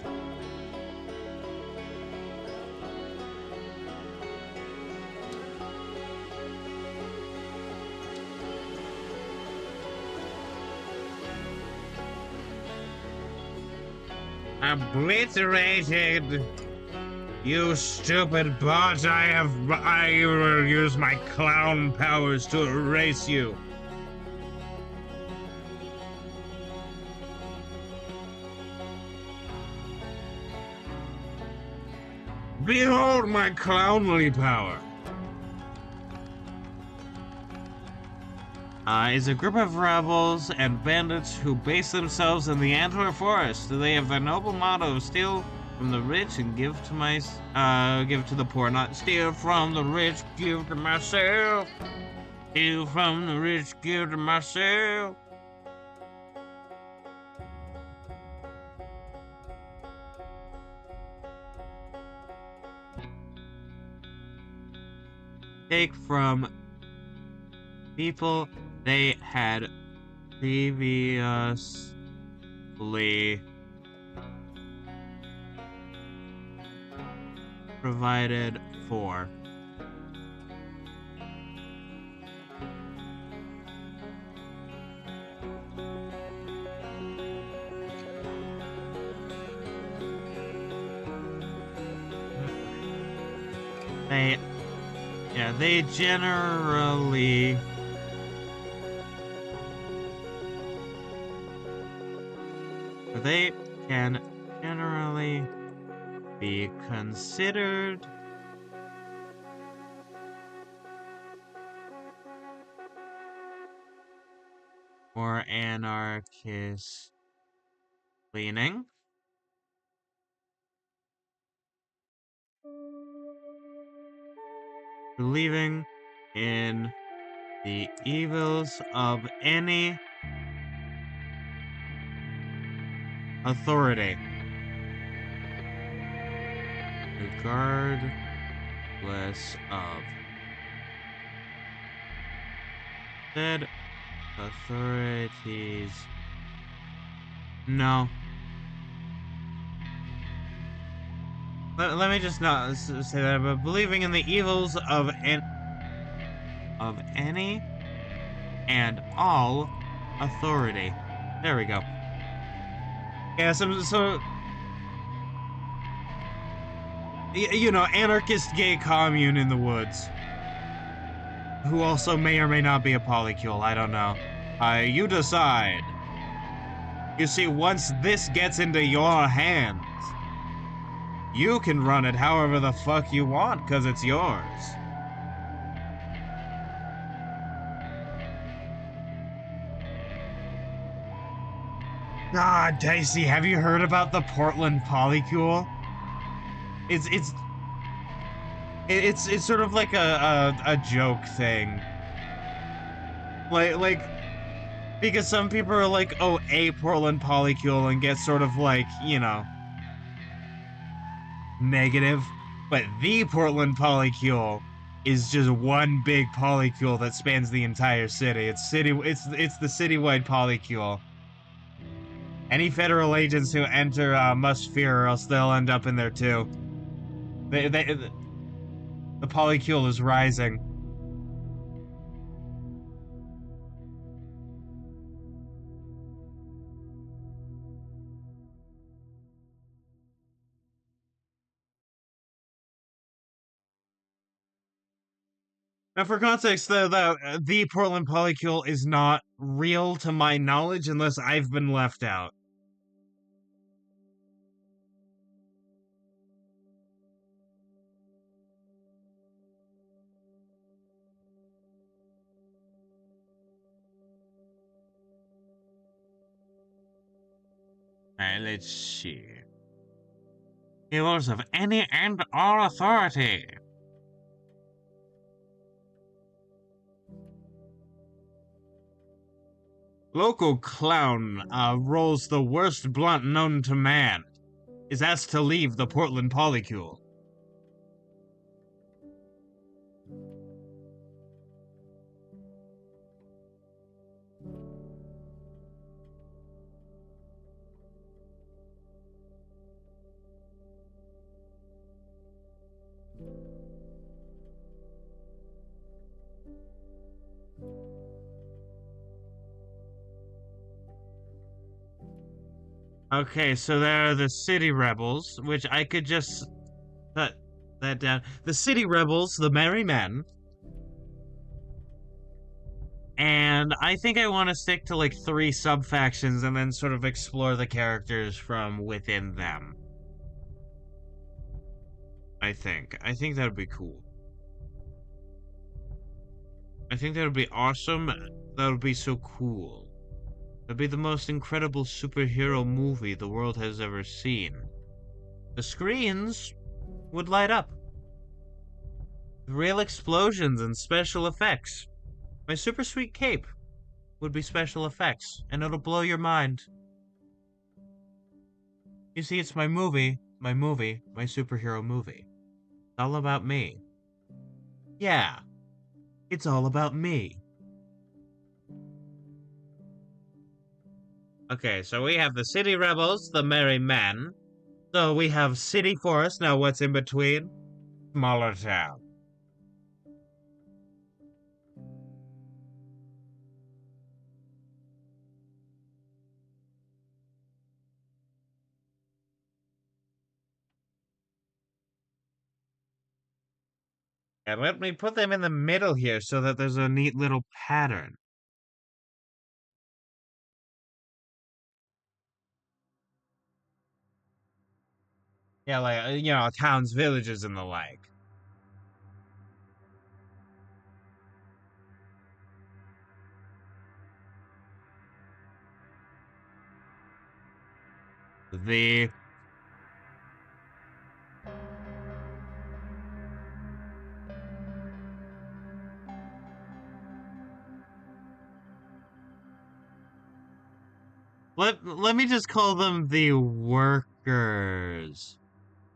obliterated. You stupid bot, I will use my clown powers to erase you. Behold my clownly power. Is a group of rebels and bandits who base themselves in the Antler Forest. They have the noble motto of steal from the rich and give to the poor. Not steal from the rich, give to myself. Steal from the rich, give to myself. Take from people they had previously provided for. They generally can generally be considered more anarchist leaning. Believing in the evils of any authority, regardless of said authorities. No. Let me just not say that, but believing in the evils of any and all authority. There we go. Yeah, so you know, anarchist gay commune in the woods, who also may or may not be a polycule. I don't know. You decide. You see, once this gets into your hands, you can run it however the fuck you want, because it's yours. Ah, Dicey, have you heard about the Portland Polycule? It's sort of like a joke thing. Like because some people are like, oh, a Portland Polycule, and get sort of like, you know, negative. But the Portland Polycule is just one big polycule that spans the entire city. It's the citywide polycule. Any federal agents who enter must fear, or else they'll end up in there too. The polycule is rising. Now, for context, the Portland Polycule is not real to my knowledge unless I've been left out. Alright, let's see. Heroes of any and all authority. Local clown rolls the worst blunt known to man. Is asked to leave the Portland Polycule. Okay, so there are the City Rebels, which I could just put that down. The City Rebels, the Merry Men. And I think I want to stick to like 3 sub-factions and then sort of explore the characters from within them. I think that would be cool. I think that would be awesome. That would be so cool. That'd be the most incredible superhero movie the world has ever seen. The screens would light up. Real explosions and special effects. My super sweet cape would be special effects, and it'll blow your mind. You see, it's my superhero movie. It's all about me. Yeah, it's all about me. Okay, so we have the City Rebels, the Merry Men. So we have City Forest. Now what's in between? Smaller town. And let me put them in the middle here so that there's a neat little pattern. Yeah, like, towns, villages, and the like. The let me just call them the Workers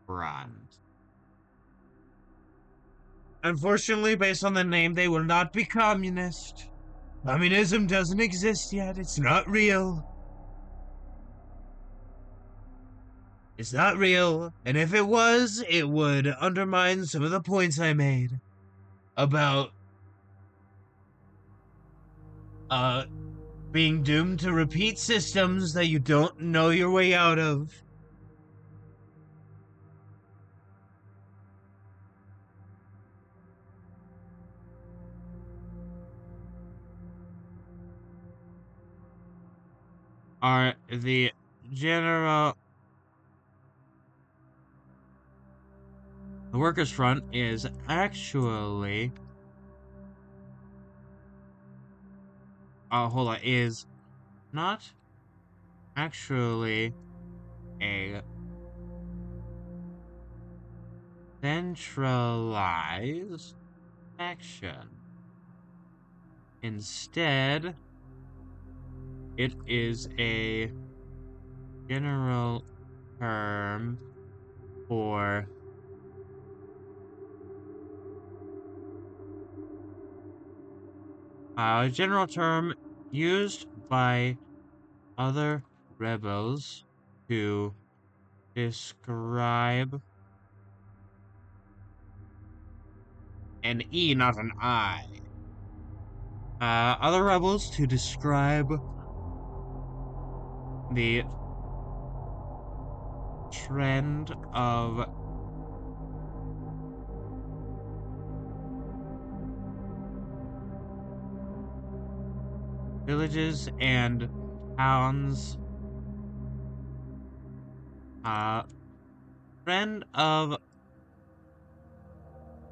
Front. Unfortunately, based on the name, they will not be communist. Communism doesn't exist yet. It's not real. It's not real. And if it was, it would undermine some of the points I made about being doomed to repeat systems that you don't know your way out of. Are the general... The Workers' Front is actually... hold on, is not actually a centralized action. Instead, it is a general term for a general term used by other rebels to describe an E, not an I. Other rebels to describe the trend of villages and towns. Friend of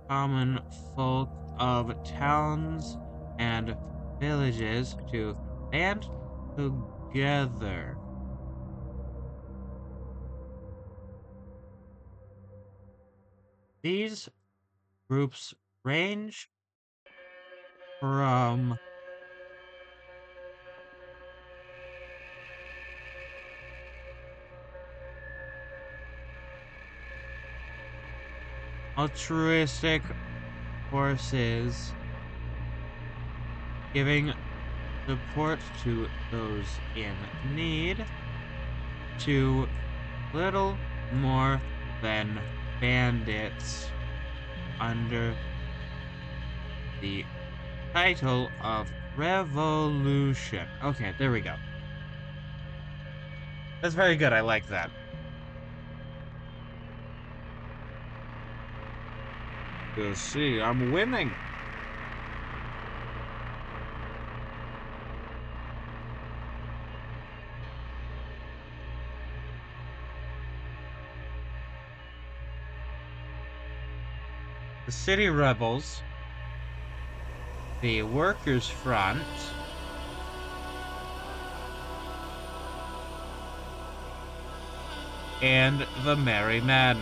common folk of towns and villages to band together. These groups range from altruistic forces giving support to those in need to little more than bandits under the title of revolution. Okay, there we go. That's very good. I like that. You see, I'm winning. The city rebels, the workers' front, and the merry men.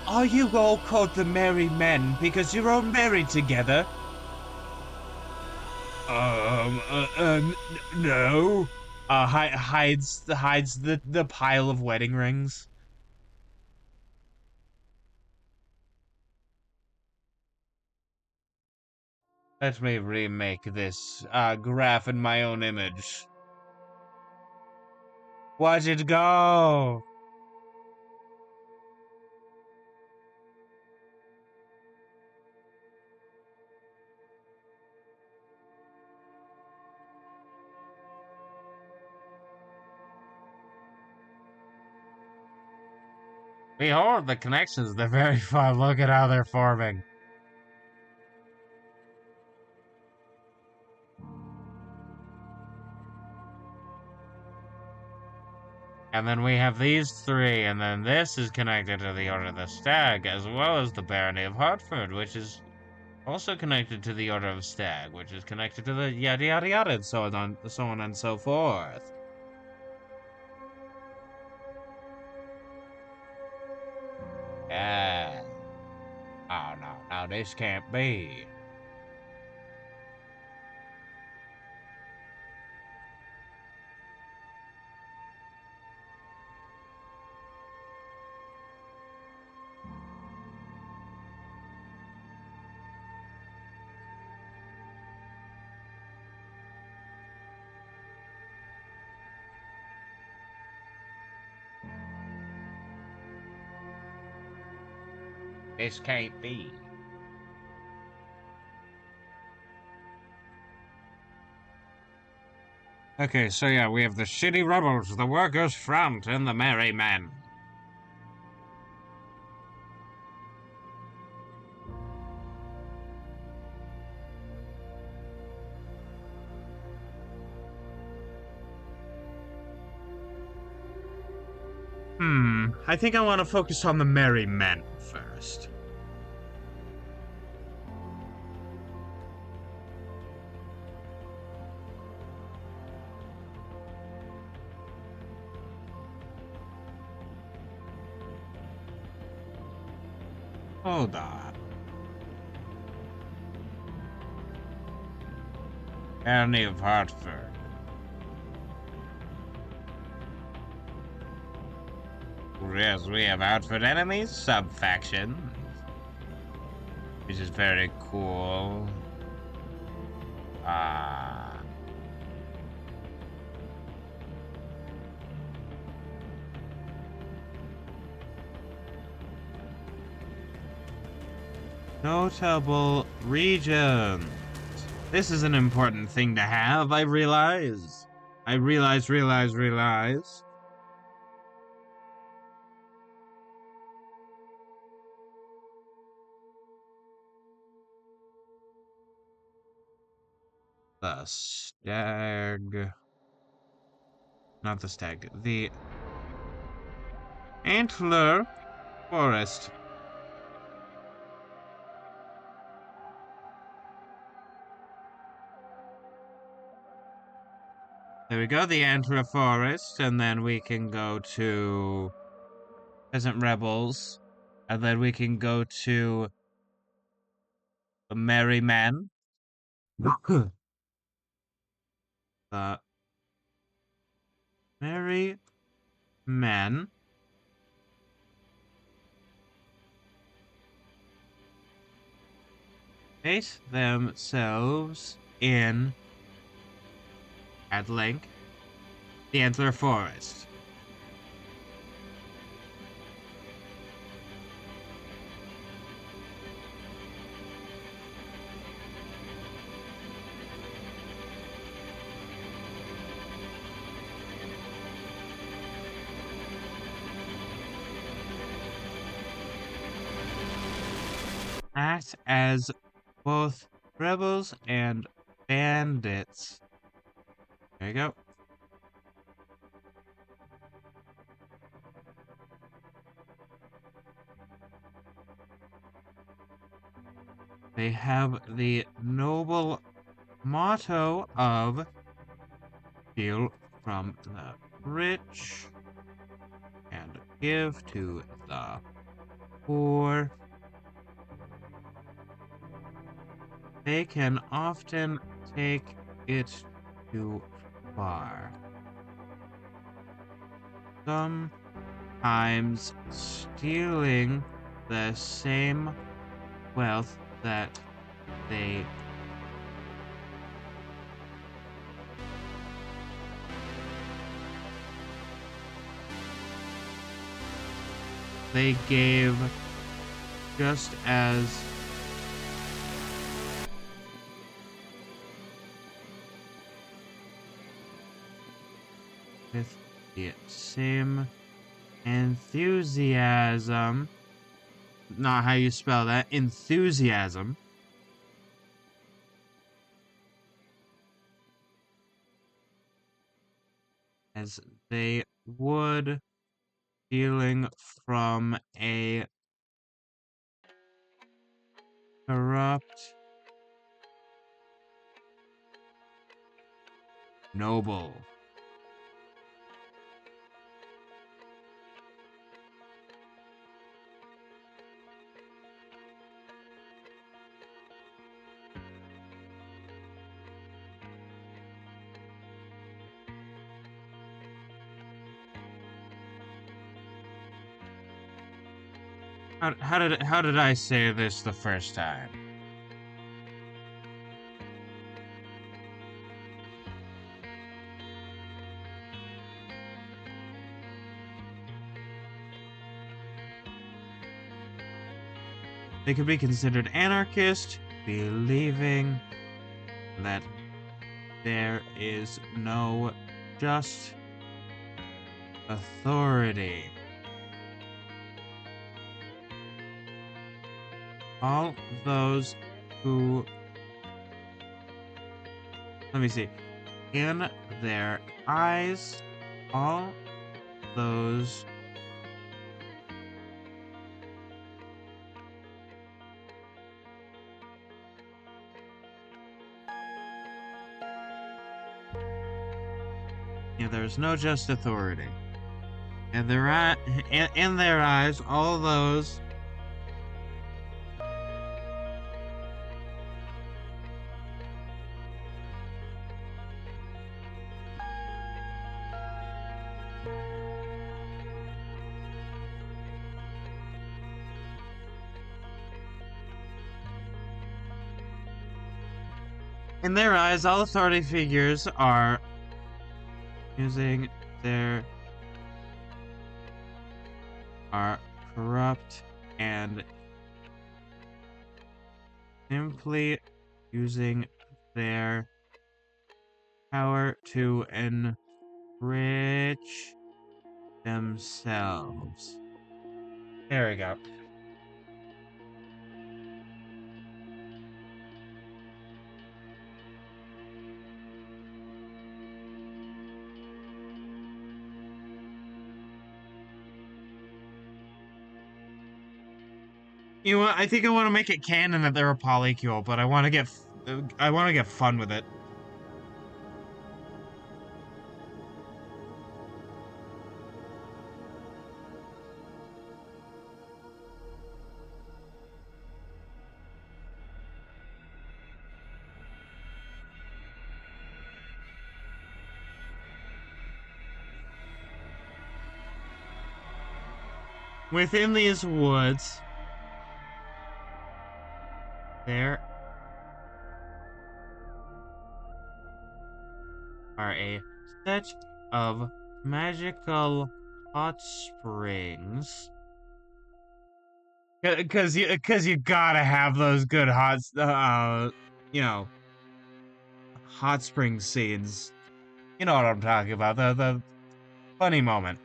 Are you all called the merry men because you're all married together? No. Hides the pile of wedding rings. Let me remake this graph in my own image. Watch it go! Behold the connections, they're very fun. Look at how they're forming. And then we have these three, and then this is connected to the Order of the Stag, as well as the Barony of Hartford, which is also connected to the Order of Stag, which is connected to the yada yada yada, and so on and so forth. Yeah. Oh no, this can't be. This can't be. Okay, so yeah, we have the shitty rebels, the workers' front, and the merry men. I think I want to focus on the merry men first. Hold on. Barony of Hartford. Yes, we have Hartford enemies, sub-factions. Which is very cool. Notable regions. This is an important thing to have, I realize. I realize. the stag. Not the stag. The antler forest. There we go, the antler forest, and then we can go to Peasant Rebels, and then we can go to the Merry Men. The Merry Men base themselves in, at length, the Antler Forest. Act as both rebels and bandits. There you go. They have the noble motto of steal from the rich and give to the poor. They can often take it too far. Sometimes stealing the same wealth that they gave, just as with the same enthusiasm, not how you spell that, enthusiasm, as they would stealing from a corrupt noble. How did I say this the first time? They could be considered anarchist, believing that there is no just authority. All those who, let me see, in their eyes, all those there's no just authority. In their eyes, all those in their eyes, all authority figures are using their are corrupt and simply using their power to enrich themselves. There we go. You know what? I think I want to make it canon that they're a polycule, but I want to get fun with it. Within these woods, there are a set of magical hot springs. Cause you gotta have those good you know, hot spring scenes. You know what I'm talking about, the funny moment.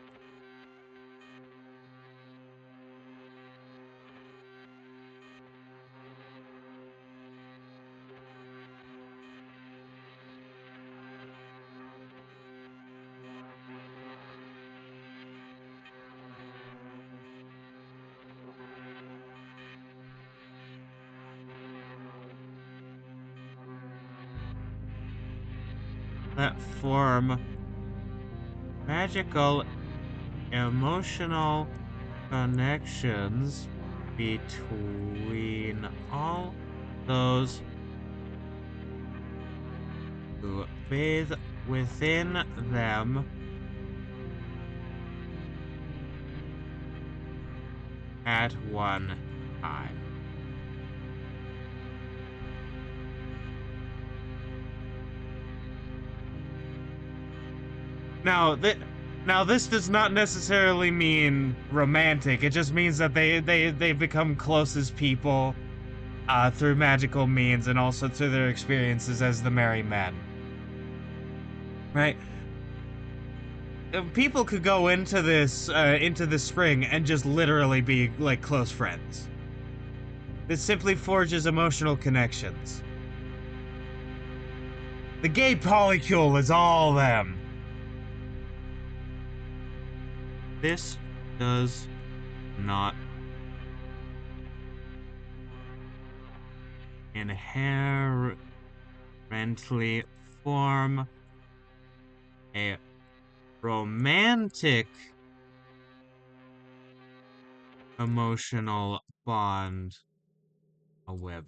That form magical emotional connections between all those who bathe within them at one time. Now this does not necessarily mean romantic. It just means that they become close as people through magical means and also through their experiences as the merry men. Right? People could go into this spring and just literally be like close friends. This simply forges emotional connections. The gay polycule is all them. This does not inherently form a romantic emotional bond, however.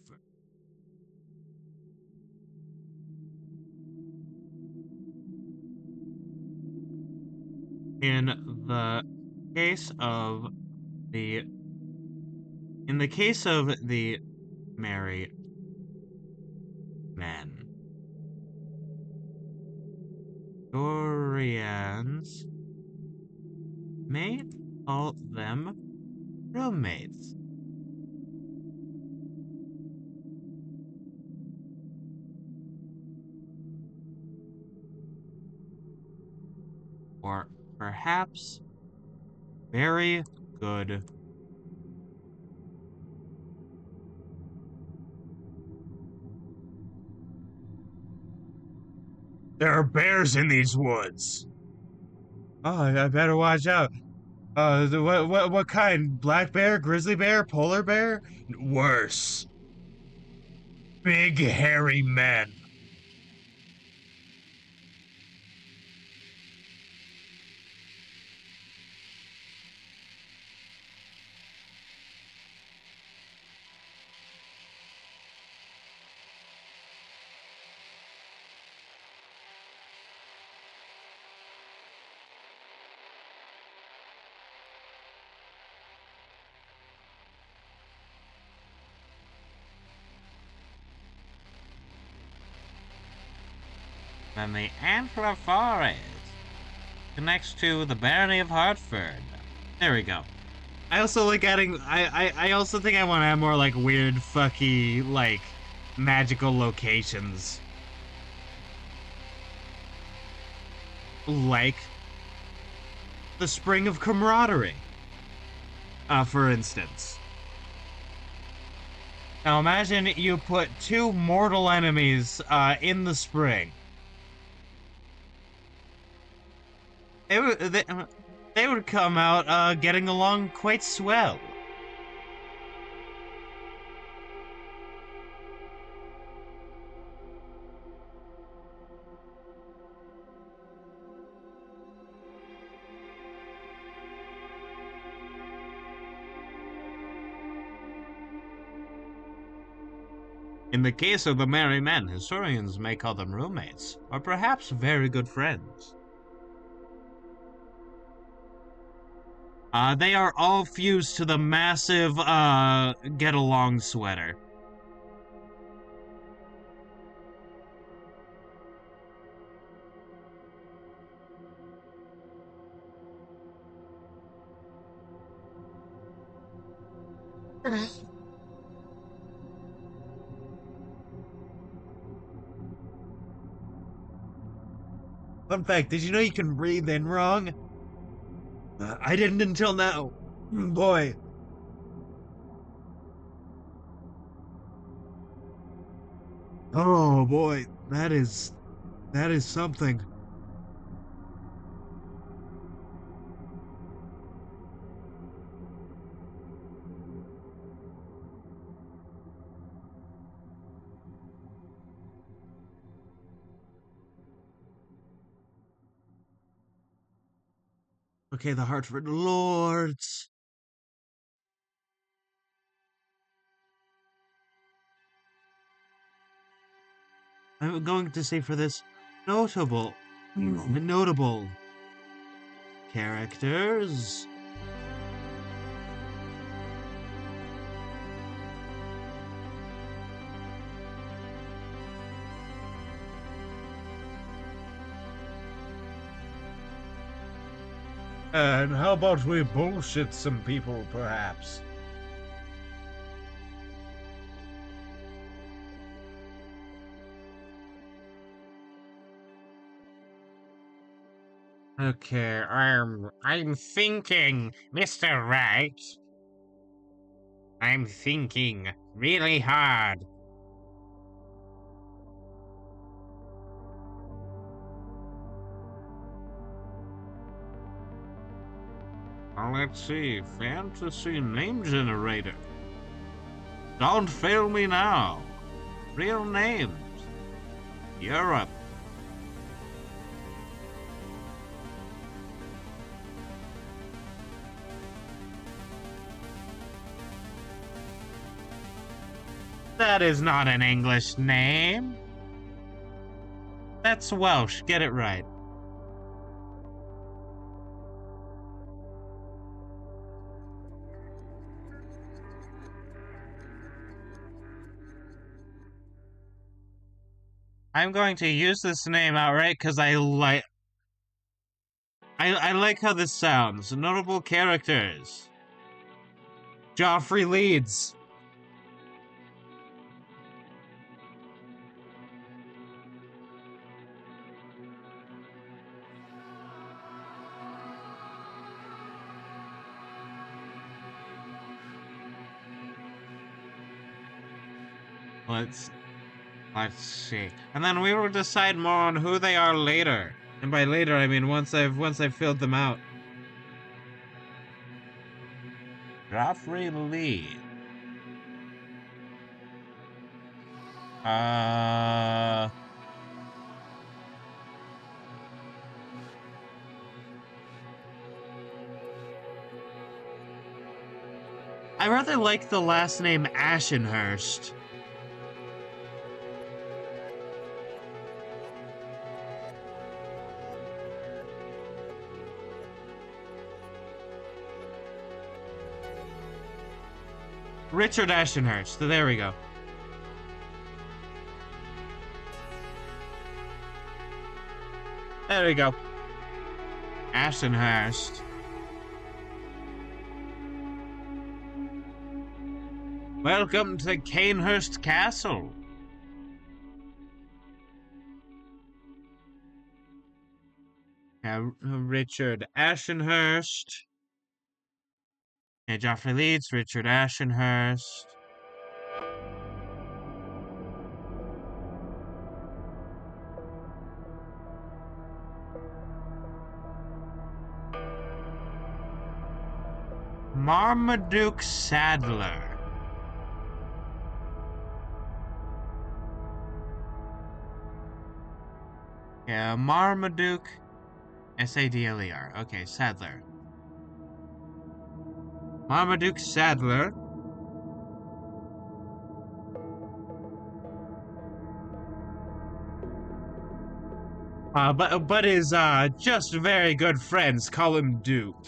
In the case of the married men, Dorians may call them roommates. Or perhaps very good. There are bears in these woods. Oh, I better watch out. What kind? Black bear, grizzly bear, polar bear? Worse. Big hairy men. Then the Antler Forest connects to the Barony of Hartford. There we go. I also like adding. I also think I want to add more like weird, fucky, like magical locations. Like the Spring of Camaraderie, for instance. Now imagine you put two mortal enemies in the spring. They would come out getting along quite swell. In the case of the merry men, historians may call them roommates, or perhaps very good friends. They are all fused to the massive, get-along sweater. Fun fact, did you know you can breathe in wrong? I didn't until now. Boy. Oh boy, that is something. Okay, the Hartford Lords. I'm going to say for this notable characters. And how about we bullshit some people, perhaps? Okay, I'm thinking, Mr. Right. I'm thinking really hard. Let's see, fantasy name generator. Don't fail me now. Real names. Europe. That is not an English name. That's Welsh, get it right. I'm going to use this name outright because I like how this sounds. Notable characters. Joffrey Leeds. Let's see. And then we will decide more on who they are later. And by later I mean once I've filled them out. Joffrey Lee. I rather like the last name Ashenhurst. Richard Ashenhurst. There we go. There we go. Ashenhurst. Welcome to Canehurst Castle. Richard Ashenhurst. Yeah, Joffrey Leeds, Richard Ashenhurst. Marmaduke Sadler. Yeah, Marmaduke Sadler. Okay, Sadler. Marmaduke Sadler. but his just very good friends call him Duke.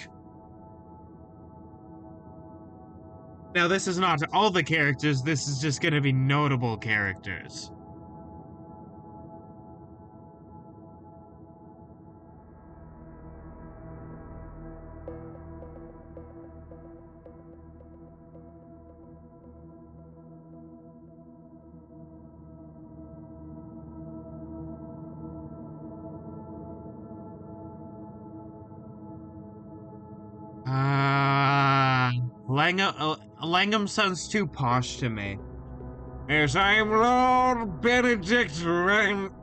Now, this is not all the characters, this is just gonna be notable characters. Langham sounds too posh to me. Yes, I'm Lord Benedict Langham.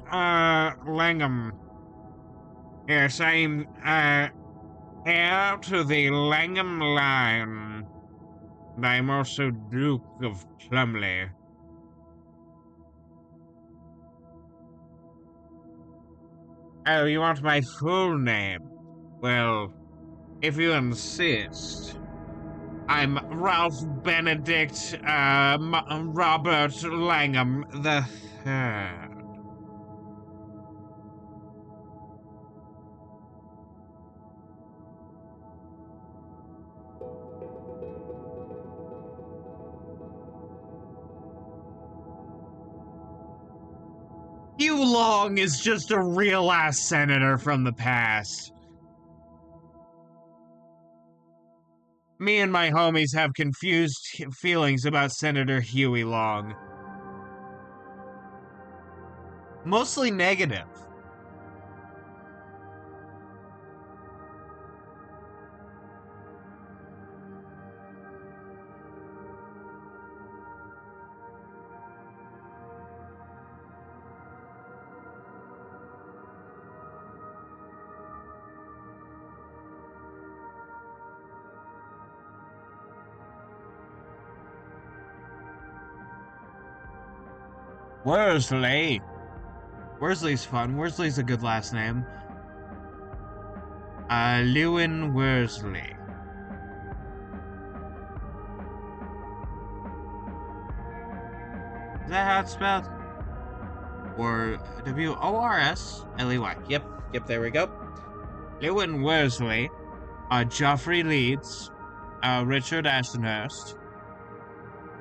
Yes, I'm, heir to the Langham line. And I'm also Duke of Plumley. Oh, you want my full name? Well, if you insist. I'm Ralph Benedict, Robert Langham the Third. Hugh Long is just a real-ass senator from the past. Me and my homies have confused feelings about Senator Huey Long. Mostly negative. Worsley. Worsley's fun. Worsley's a good last name. Lewin Worsley. Is that how it's spelled? Or Worsley. Yep, there we go. Lewin Worsley. Joffrey Leeds. Richard Ashtonhurst.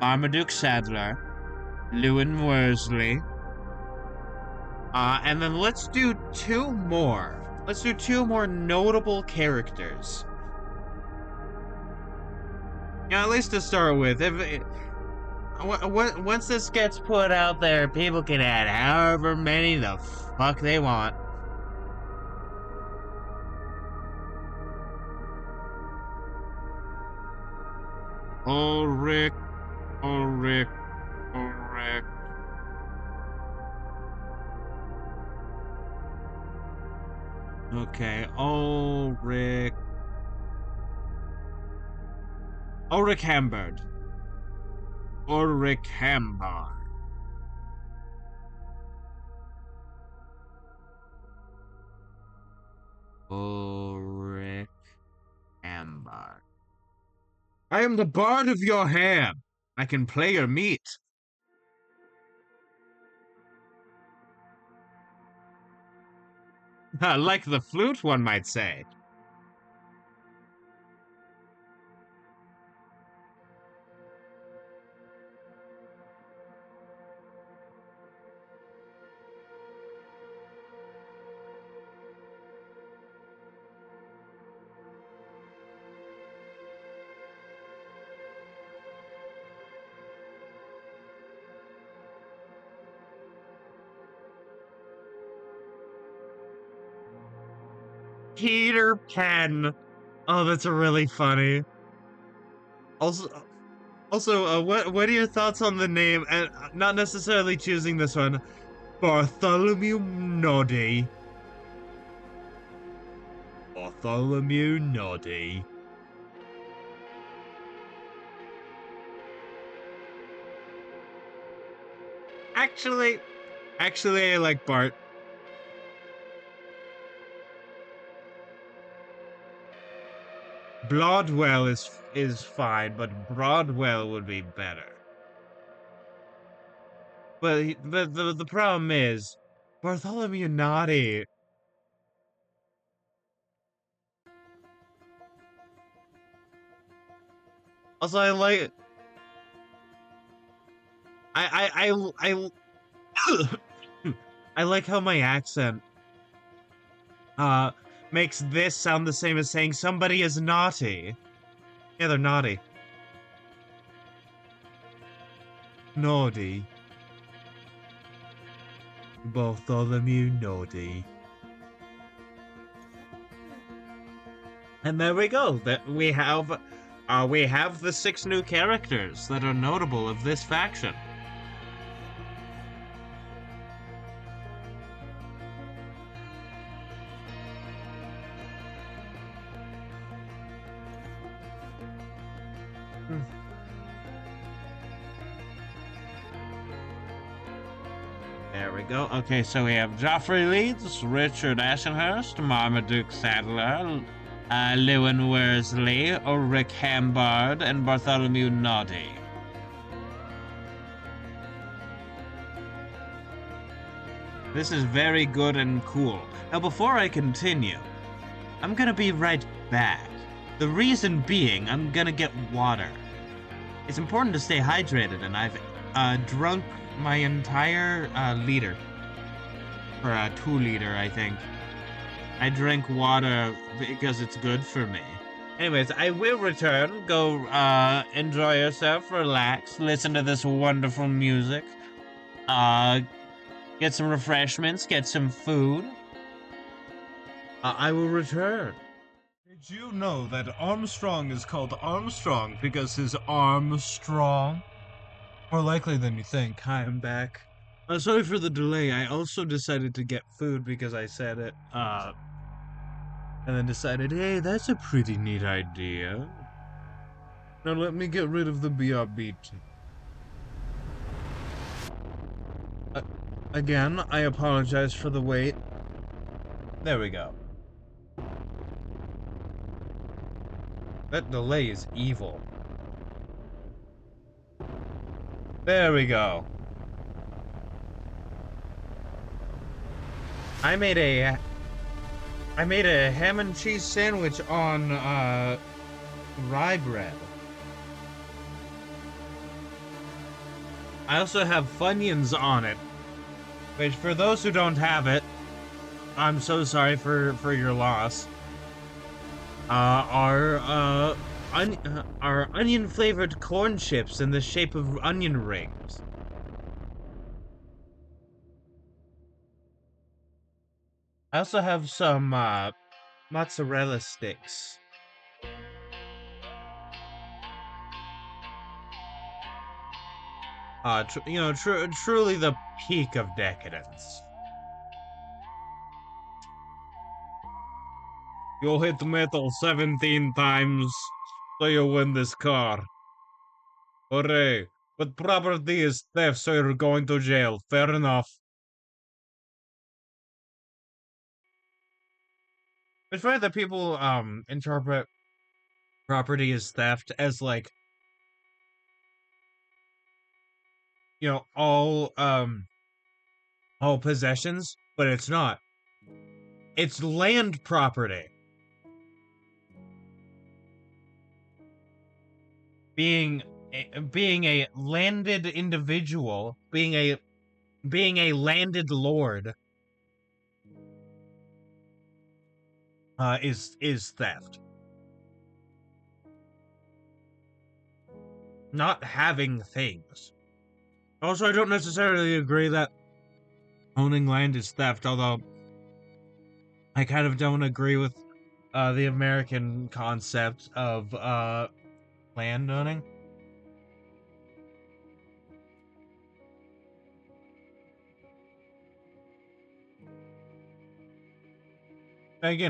Marmaduke Sadler. Lewin Worsley. And then let's do two more. Let's do two more notable characters. Yeah, at least to start with. Once this gets put out there, people can add however many the fuck they want. Ulrich. Okay, Ulrich Hambard. Ulrich Hambard. Ulrich Hambard. I am the bard of your ham. I can play your meat. Like the flute, one might say. Peter Pan. Oh, that's really funny. Also, what are your thoughts on the name? And not necessarily choosing this one. Bartholomew Noddy. Bartholomew Noddy. Actually, I like Bart. Broadwell is fine, but Broadwell would be better. But the problem is Bartholomew Noddy. Also, I like... I like how my accent makes this sound the same as saying somebody is naughty. Yeah, they're naughty. Naughty. Bartholomew naughty. And there we go. That we have the 6 new characters that are notable of this faction. There we go. Okay, so we have Joffrey Leeds, Richard Ashenhurst, Marmaduke Sadler, Lewin Worsley, Ulrich Hambard, and Bartholomew Noddy. This is very good and cool. Now, before I continue, I'm gonna be right back. The reason being, I'm gonna get water. It's important to stay hydrated, and I've drunk my entire liter. Or 2 liter, I think. I drink water because it's good for me. Anyways, I will return. Go enjoy yourself, relax, listen to this wonderful music. Get some refreshments, get some food. I will return. Did you know that Armstrong is called Armstrong because his arm's strong? More likely than you think. Hi, I'm back. Sorry for the delay. I also decided to get food because I said it, and then decided, hey, that's a pretty neat idea. Now let me get rid of the BRB. Again, I apologize for the wait. There we go. That delay is evil. There we go. I made a ham and cheese sandwich on rye bread. I also have Funyuns on it, which for those who don't have it, I'm so sorry for your loss. Are onion flavored corn chips in the shape of onion rings. I also have some mozzarella sticks. Truly the peak of decadence. You'll hit metal 17 times, so you win this car. Hooray! But property is theft, so you're going to jail. Fair enough. It's funny that people interpret property as theft as like, all possessions, but it's not. It's land property. Being a landed individual, being a landed lord, is theft. Not having things. Also, I don't necessarily agree that owning land is theft, although I kind of don't agree with the American concept of land owning. Like,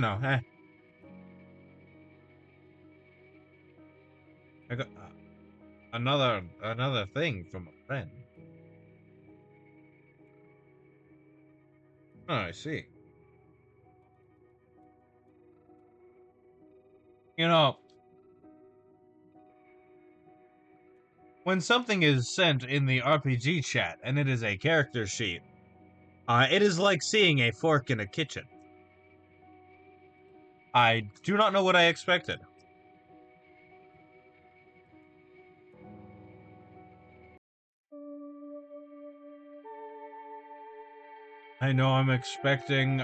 I got another thing from a friend. Oh, I see. When something is sent in the RPG chat and it is a character sheet, it is like seeing a fork in a kitchen. I do not know what I expected. I know I'm expecting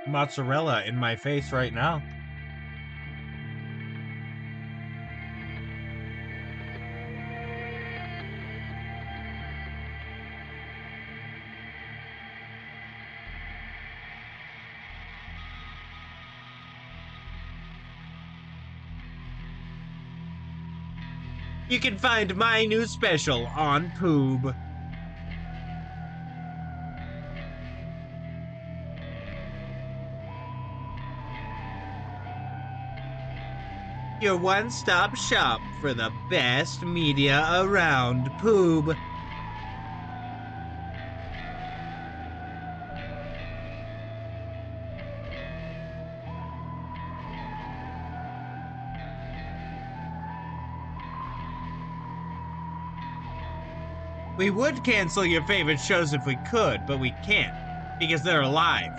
mozzarella in my face right now. You can find my new special on Poob. Your one-stop shop for the best media around, Poob. We would cancel your favorite shows if we could, but we can't, because they're alive.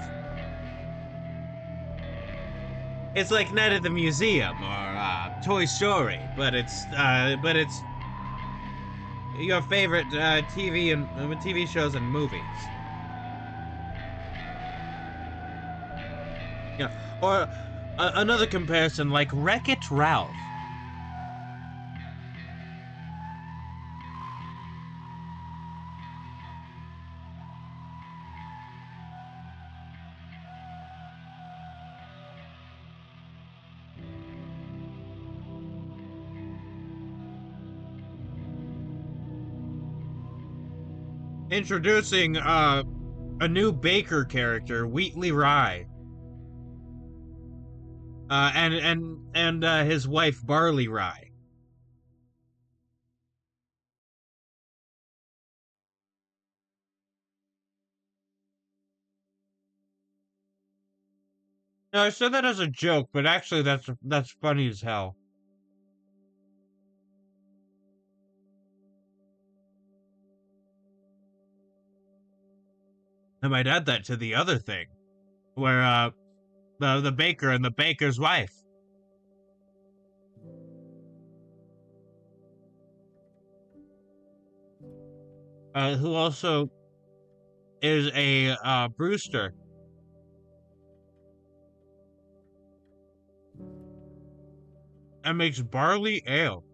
It's like Night at the Museum or Toy Story, but it's your favorite TV shows and movies. Yeah, or another comparison like Wreck-It Ralph. Introducing a new Baker character, Wheatley Rye, and his wife Barley Rye. No, I said that as a joke, but actually that's funny as hell. I might add that to the other thing, where the baker and the baker's wife, who also is a Brewster, and makes barley ale.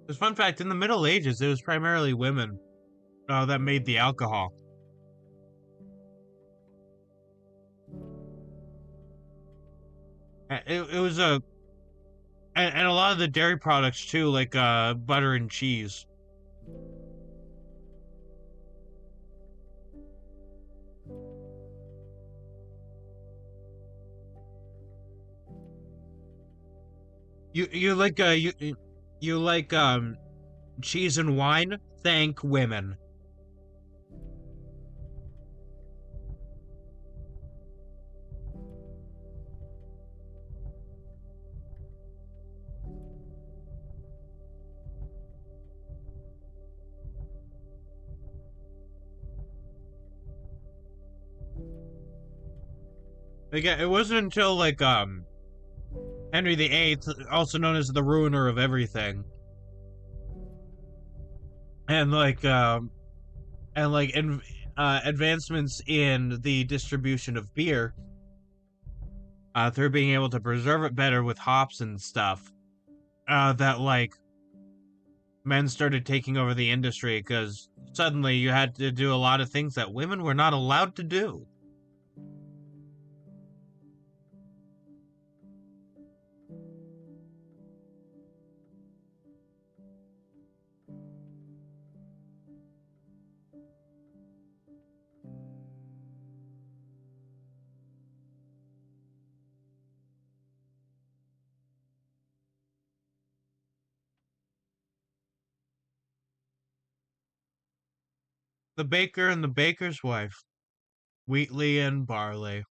This fun fact: in the Middle Ages, it was primarily women that made the alcohol. It was and a lot of the dairy products too, like butter and cheese. You like you like cheese and wine? Thank women. Like it wasn't until like Henry VIII, also known as the ruiner of everything, and advancements in the distribution of beer, through being able to preserve it better with hops and stuff, that like men started taking over the industry because suddenly you had to do a lot of things that women were not allowed to do. The baker and the baker's wife, Wheatley and Barley.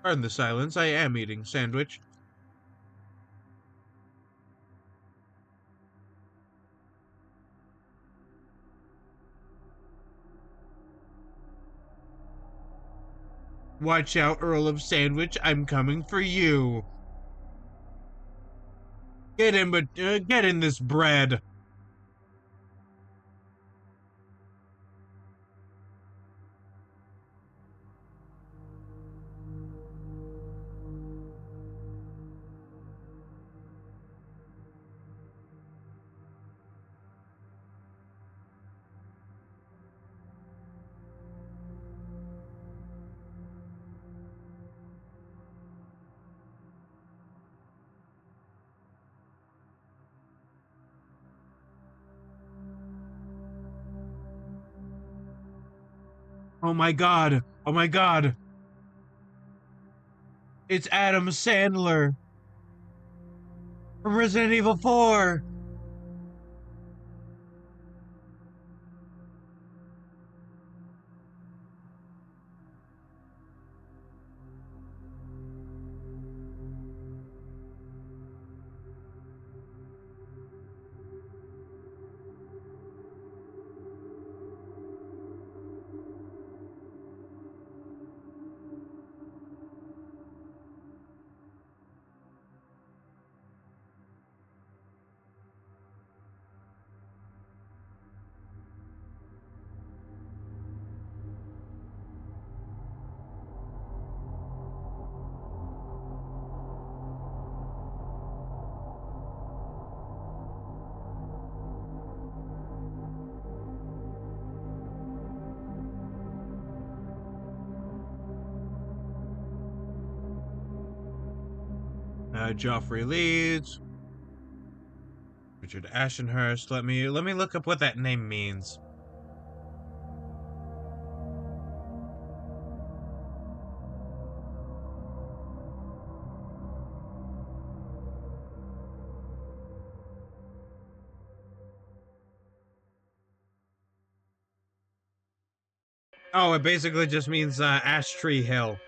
Pardon the silence, I am eating sandwich. Watch out, Earl of Sandwich, I'm coming for you. Get in this bread. Oh my god. Oh my god. It's Adam Sandler from Resident Evil 4. Joffrey leads. Richard Ashenhurst. Let me look up what that name means. Oh, it basically just means Ash Tree Hill.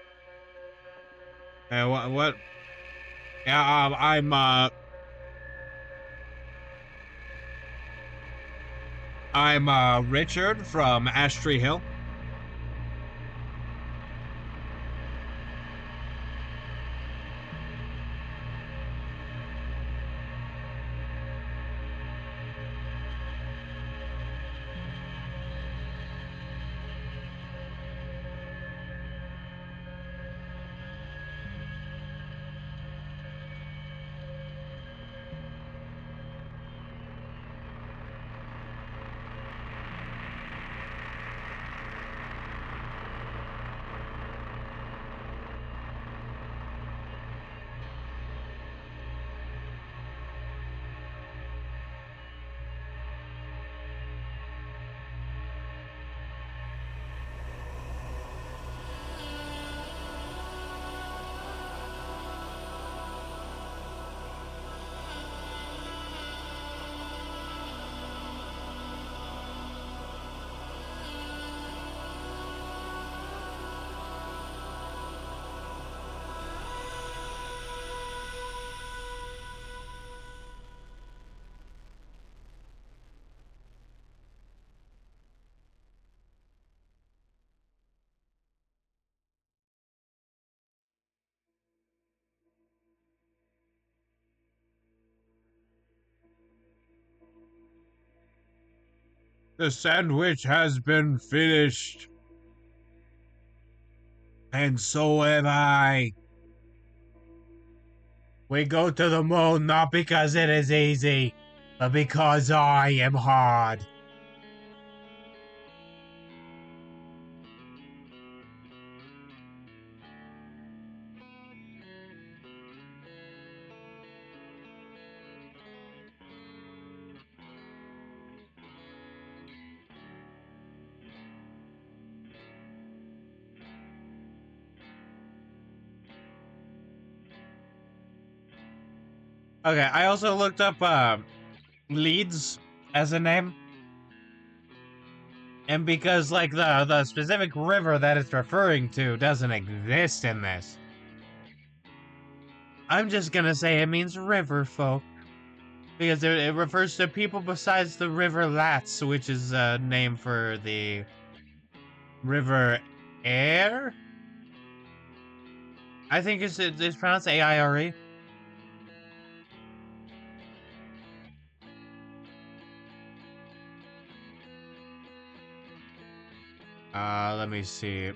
What? Yeah, I'm Richard from Ash Tree Hill. The sandwich has been finished. And so have I. We go to the moon not because it is easy, but because I am hard. Okay, I also looked up Leeds as a name. And because like the specific river that it's referring to doesn't exist in this. I'm just gonna say it means river folk. Because it refers to people besides the river Lats, which is a name for the river Aire? I think it's pronounced A-I-R-E. Let me see.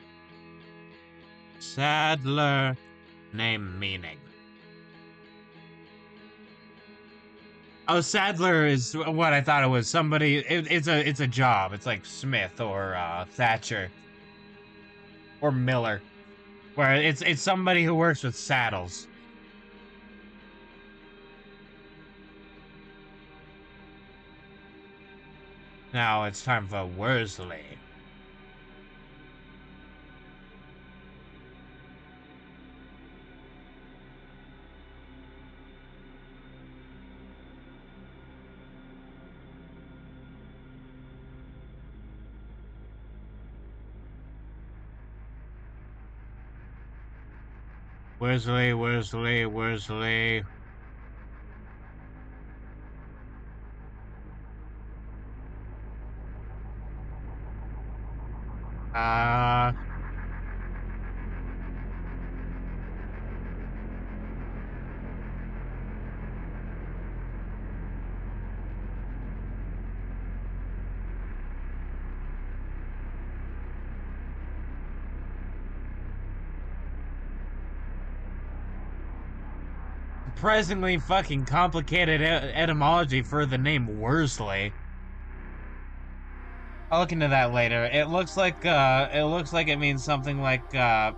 Sadler name meaning. Oh, Sadler is what I thought it was. Somebody. It's a job. It's like Smith or Thatcher or Miller, where it's somebody who works with saddles. Now it's time for Worsley. Worsley, Worsley, Worsley. Uh, Surprisingly fucking complicated etymology for the name Worsley. I'll look into that later. It looks like it means something like uh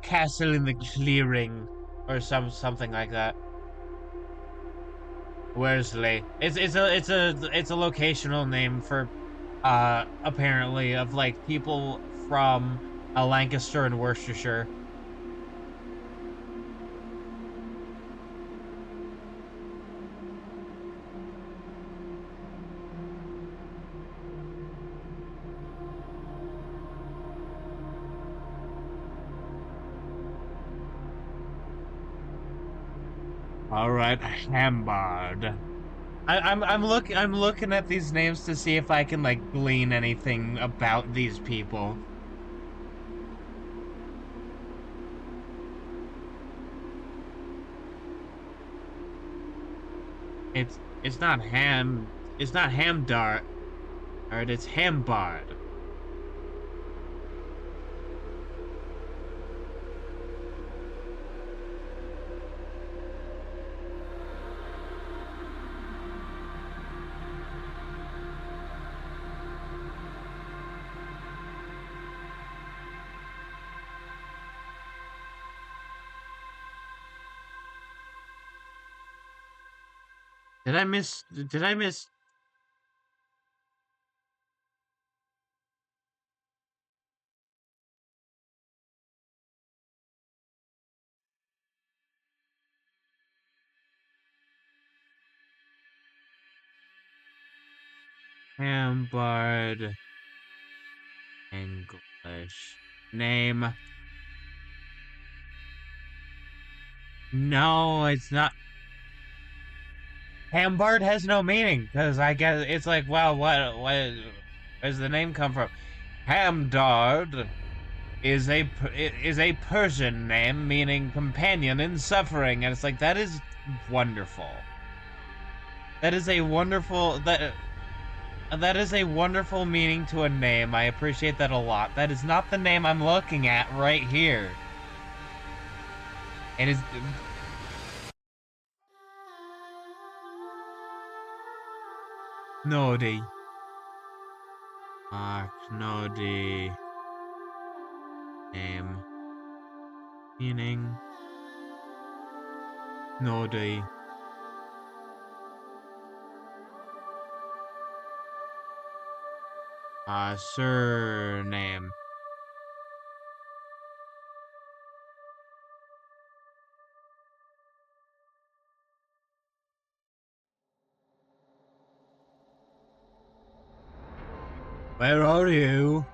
castle in the clearing or something like that. Worsley. It's a locational name for apparently of like people from Lancaster and Worcestershire. All right, Hambard. I'm looking at these names to see if I can like glean anything about these people. It's not it's not Hamdart, or it's Hambard. Did I miss Hambard English name? No, it's not. Hambard has no meaning because I guess it's like, well, what where's the name come from? Hamdard is a Persian name meaning companion in suffering, and it's like that is wonderful. That is a wonderful that is a wonderful meaning to a name. I appreciate that a lot. That is not the name I'm looking at right here. It is Nodi. Nodi name meaning Nodi. Surname. Where are you?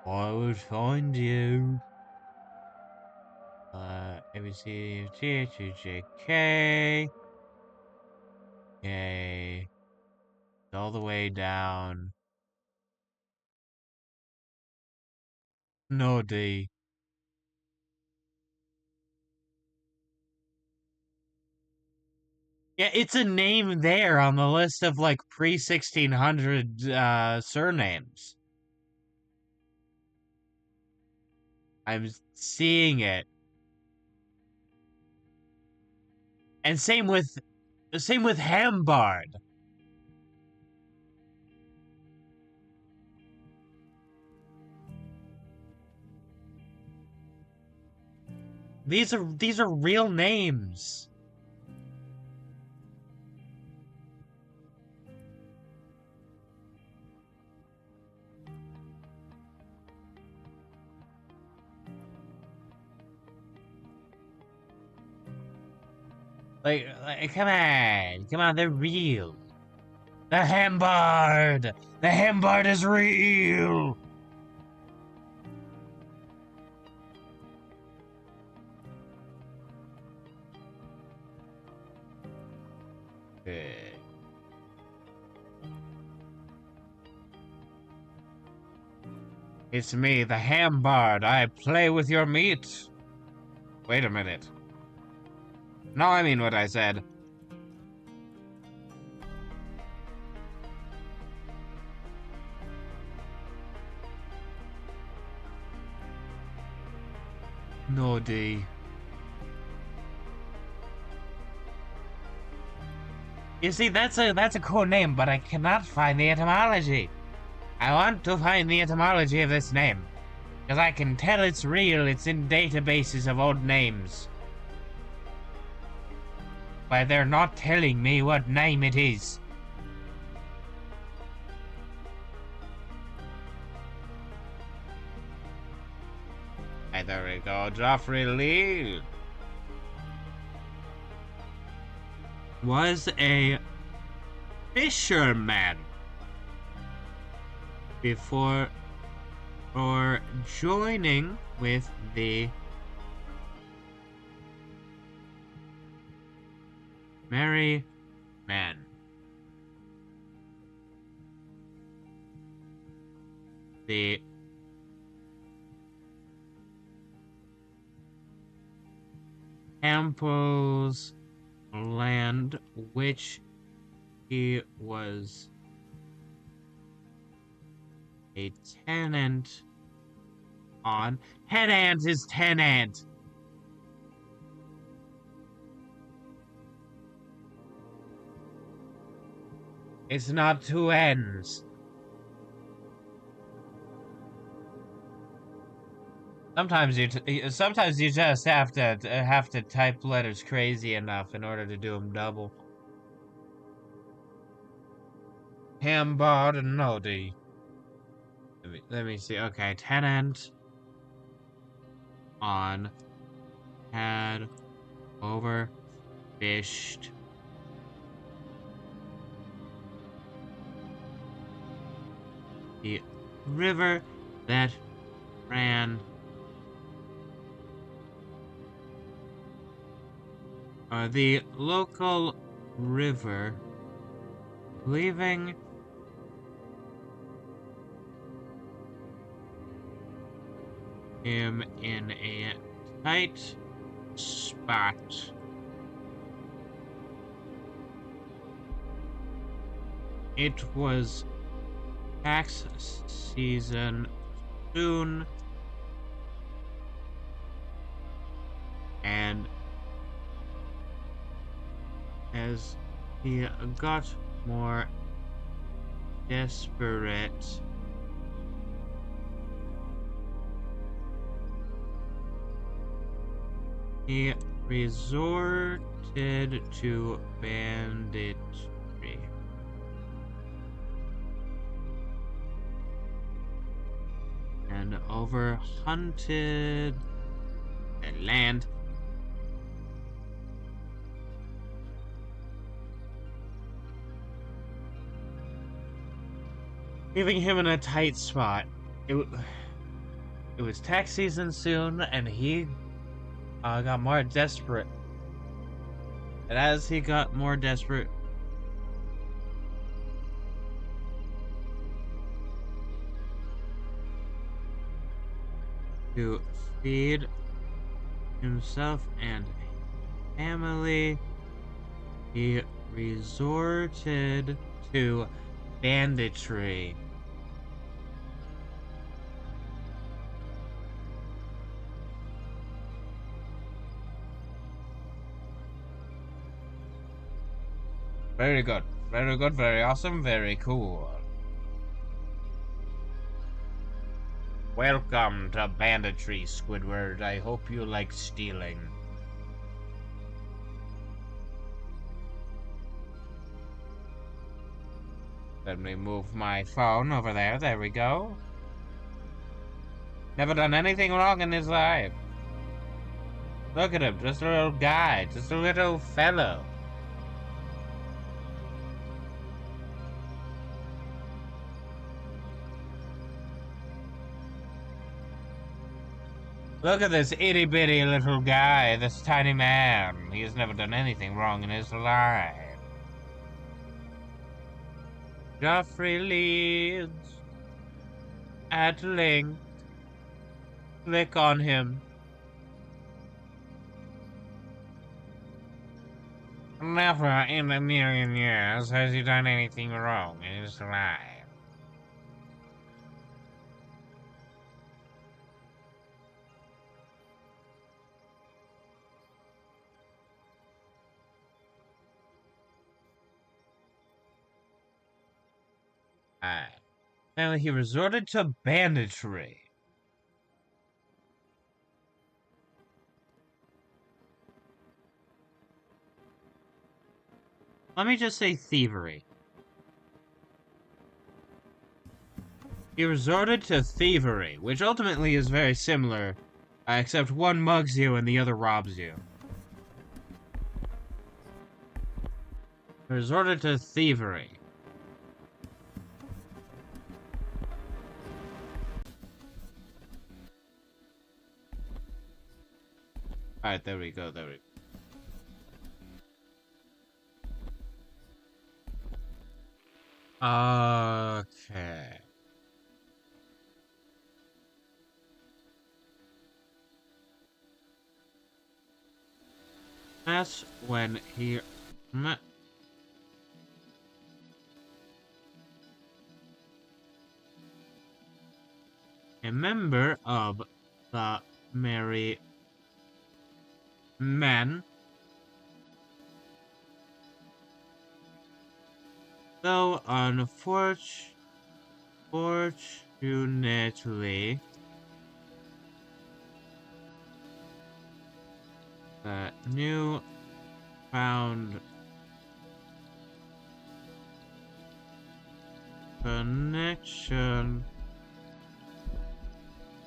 I will find you. A B C D H I J K. K. All the way down. No D. Yeah, it's a name there on the list of like pre-1600 surnames. I'm seeing it. And same with Hambard. These are real names. Like come on, they're real. The Hambard! The Hambard is real! It's me, the Hambard. I play with your meat. Wait a minute. No, I mean what I said. No, D. You see, that's a cool name, but I cannot find the etymology. I want to find the etymology of this name. Because I can tell it's real, it's in databases of old names. But they're not telling me what name it is. Hey, there we go, Joffrey Lee was a fisherman before or joining with the Merry Men. The Campos land which he was a tenant on. Tenant is tenant. It's not two ends. Sometimes you just have to type letters crazy enough in order to do them double. Hambard and Nodi. Let me see. Okay, tenant on had overfished the river that ran the local river, leaving him in a tight spot. It was tax season soon, and as he got more desperate, he resorted to banditry. And overhunted the land. Leaving him in a tight spot. it was tax season soon, and he got more desperate. And as he got more desperate, to feed himself and family, he resorted to banditry. Very good. Very good, very awesome, very cool. Welcome to banditry, Squidward. I hope you like stealing. Let me move my phone over there. There we go. Never done anything wrong in his life. Look at him, just a little guy, just a little fellow. Look at this itty bitty little guy, this tiny man. He has never done anything wrong in his life. Joffrey leads. At length. Click on him. Never in a million years has he done anything wrong in his life. Now he resorted to banditry. Let me just say thievery. He resorted to thievery, which ultimately is very similar, except one mugs you and the other robs you. He resorted to thievery. Alright, there we go, there we go. Okay. That's when he met a member of the Merry Men. Though unfortunately, the new found connection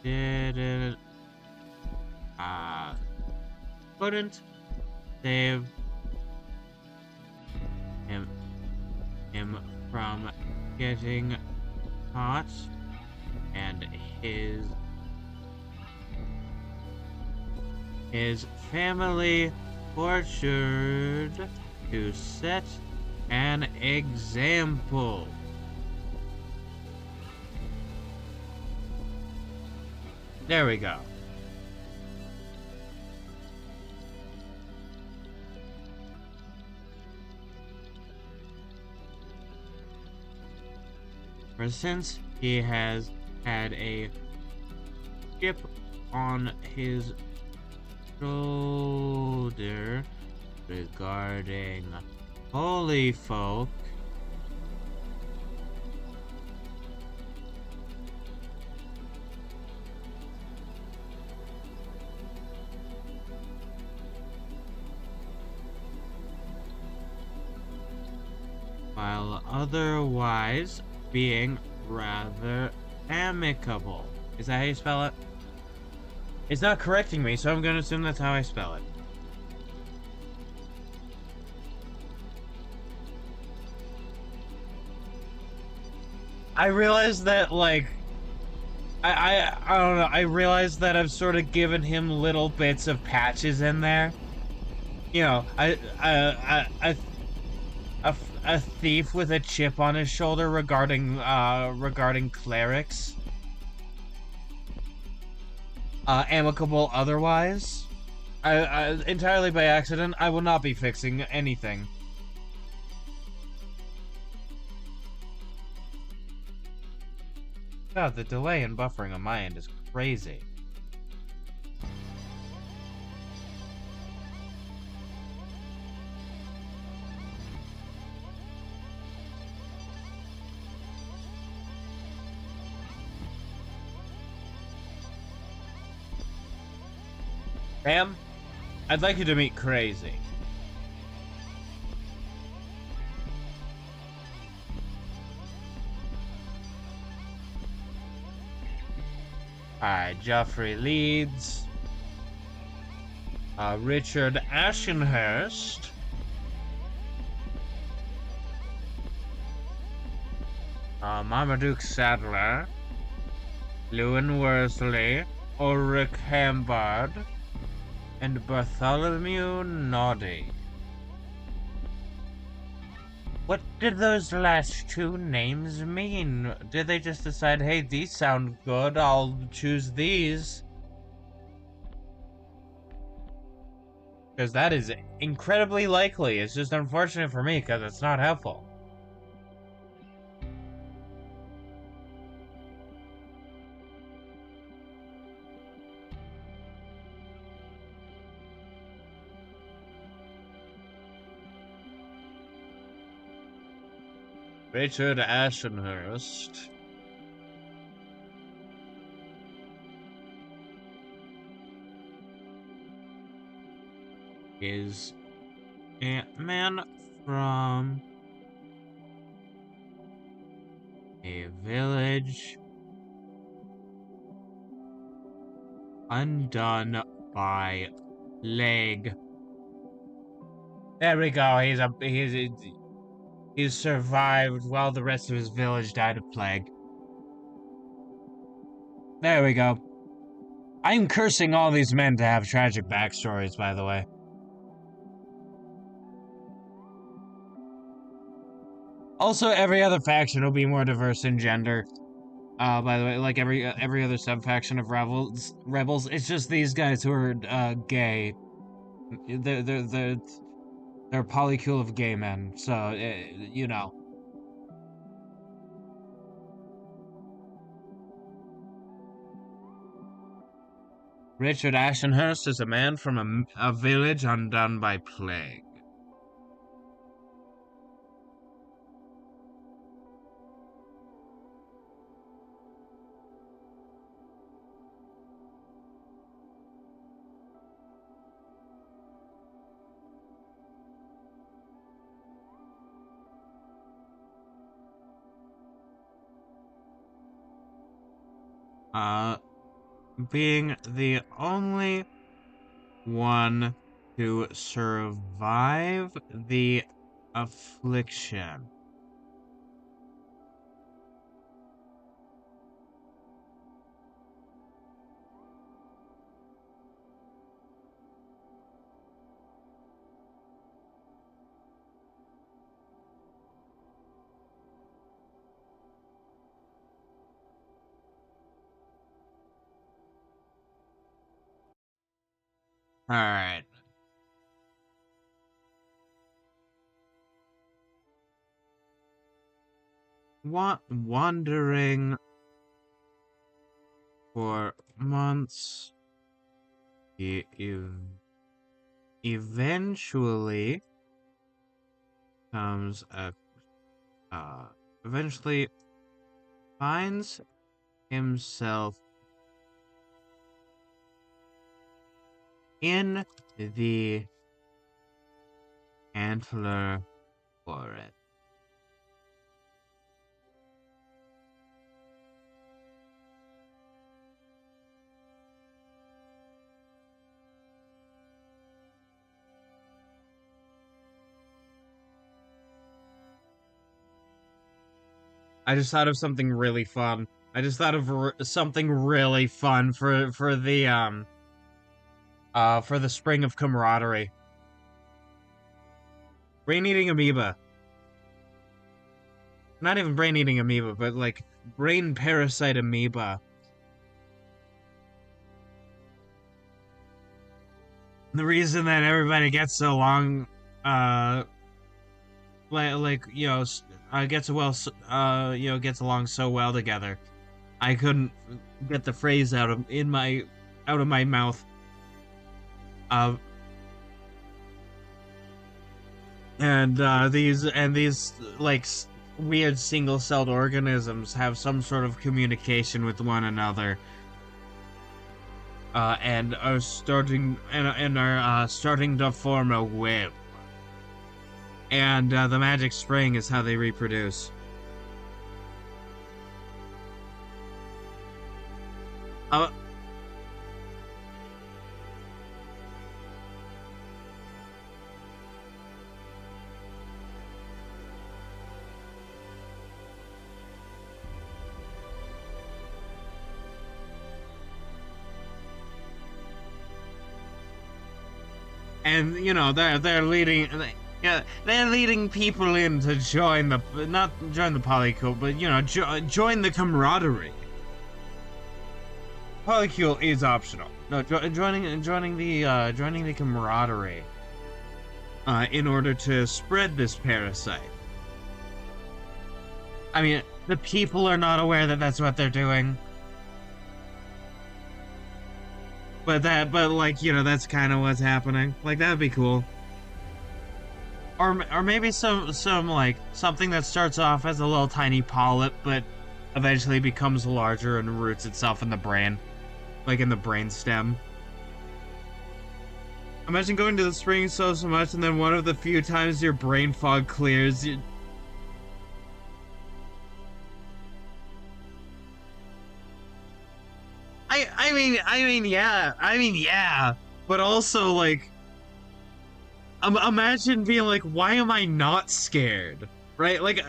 didn't couldn't save him from getting caught, and his family tortured to set an example. There we go. For since he has had a chip on his shoulder regarding holy folk, while otherwise being rather amicable. Is that how you spell it? It's not correcting me, so I'm gonna assume that's how I spell it. I realized that, like, I don't know. I realized that I've sort of given him little bits of patches in there. You know, a thief with a chip on his shoulder regarding clerics. Amicable otherwise. I entirely by accident. I will not be fixing anything. God, the delay in buffering on my end is crazy. Ma'am, I'd like you to meet Crazy. Alright, Joffrey Leeds. Richard Ashenhurst. Marmaduke Sadler. Lewin Worsley. Ulrich Hambard. And Bartholomew Noddy. What did those last two names mean? Did they just decide, hey, these sound good, I'll choose these? Because that is incredibly likely. It's just unfortunate for me because it's not helpful. Richard Ashenhurst. Is a man from a village undone by plague. There we go. He's survived while the rest of his village died of plague. There we go. I'm cursing all these men to have tragic backstories, by the way. Also, every other faction will be more diverse in gender. By the way, like every other sub-faction of rebels, it's just these guys who are gay. They're a polycule of gay men. So you know. Richard Ashenhurst is a man from a village undone by plague. Being the only one to survive the affliction. Alright. Wandering for months, he eventually comes eventually finds himself in the antler forest. I just thought of something really fun. I just thought of something really fun for the spring of camaraderie. Brain-eating amoeba. Not even brain-eating amoeba, but like brain parasite amoeba. The reason that everybody gets so long, gets gets along so well together. I couldn't get the phrase out of my mouth. Uh, these like weird single-celled organisms have some sort of communication with one another, and are starting to form a web. And the magic spring is how they reproduce. Uh, and you know they're leading people in to join the not join the polycule, but you know join the camaraderie. Polycule is optional. No, joining the camaraderie in order to spread this parasite. I mean, the people are not aware that that's what they're doing. But like, you know, that's kind of what's happening. Like, that would be cool. Or maybe some like something that starts off as a little tiny polyp, but eventually becomes larger and roots itself in the brain, like in the brain stem. Imagine going to the spring so much, and then one of the few times your brain fog clears, I mean, yeah, but also like, imagine being like, why am I not scared? Right? Like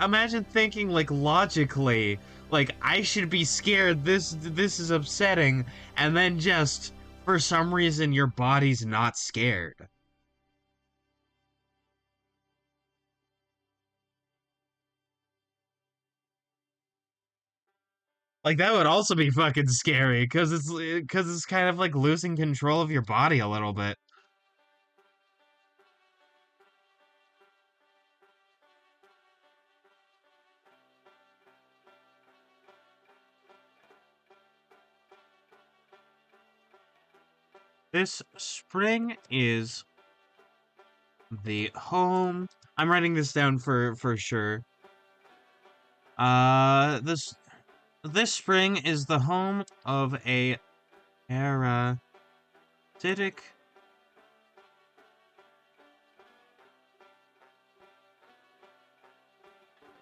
imagine thinking like logically, like I should be scared. This is upsetting, and then just for some reason your body's not scared. Like that would also be fucking scary because it's kind of like losing control of your body a little bit. This spring is the home. I'm writing this down for sure. This spring is the home of a parasitic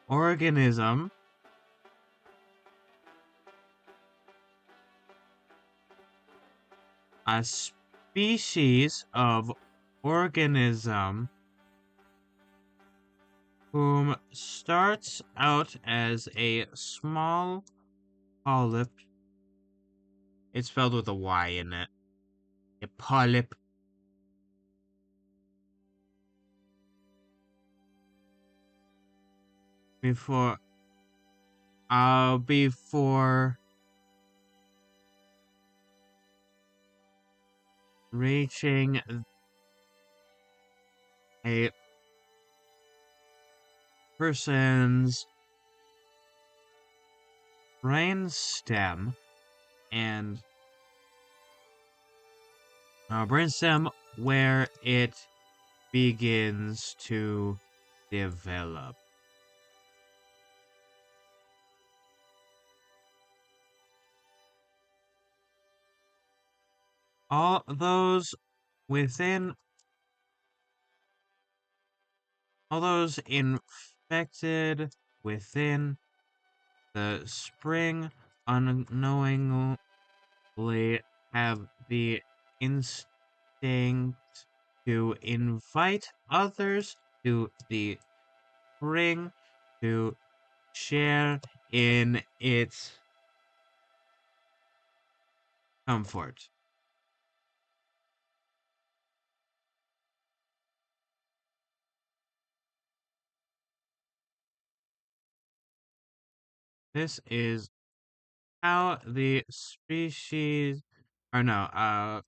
organism a species of organism whom starts out as a small polyp. It's spelled with a Y in it. A polyp. Before reaching a person's brainstem and brainstem where it begins to develop. All those within all those infected within the spring unknowingly have the instinct to invite others to the spring to share in its comfort. This is how the species, or no,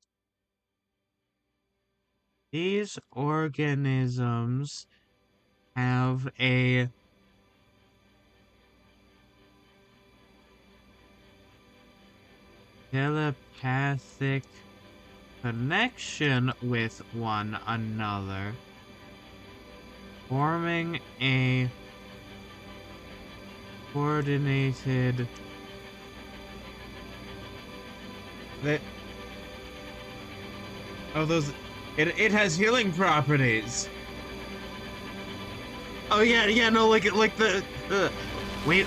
these organisms have a telepathic connection with one another, forming a coordinated. That those. It has healing properties. Oh yeah, no, like the wait,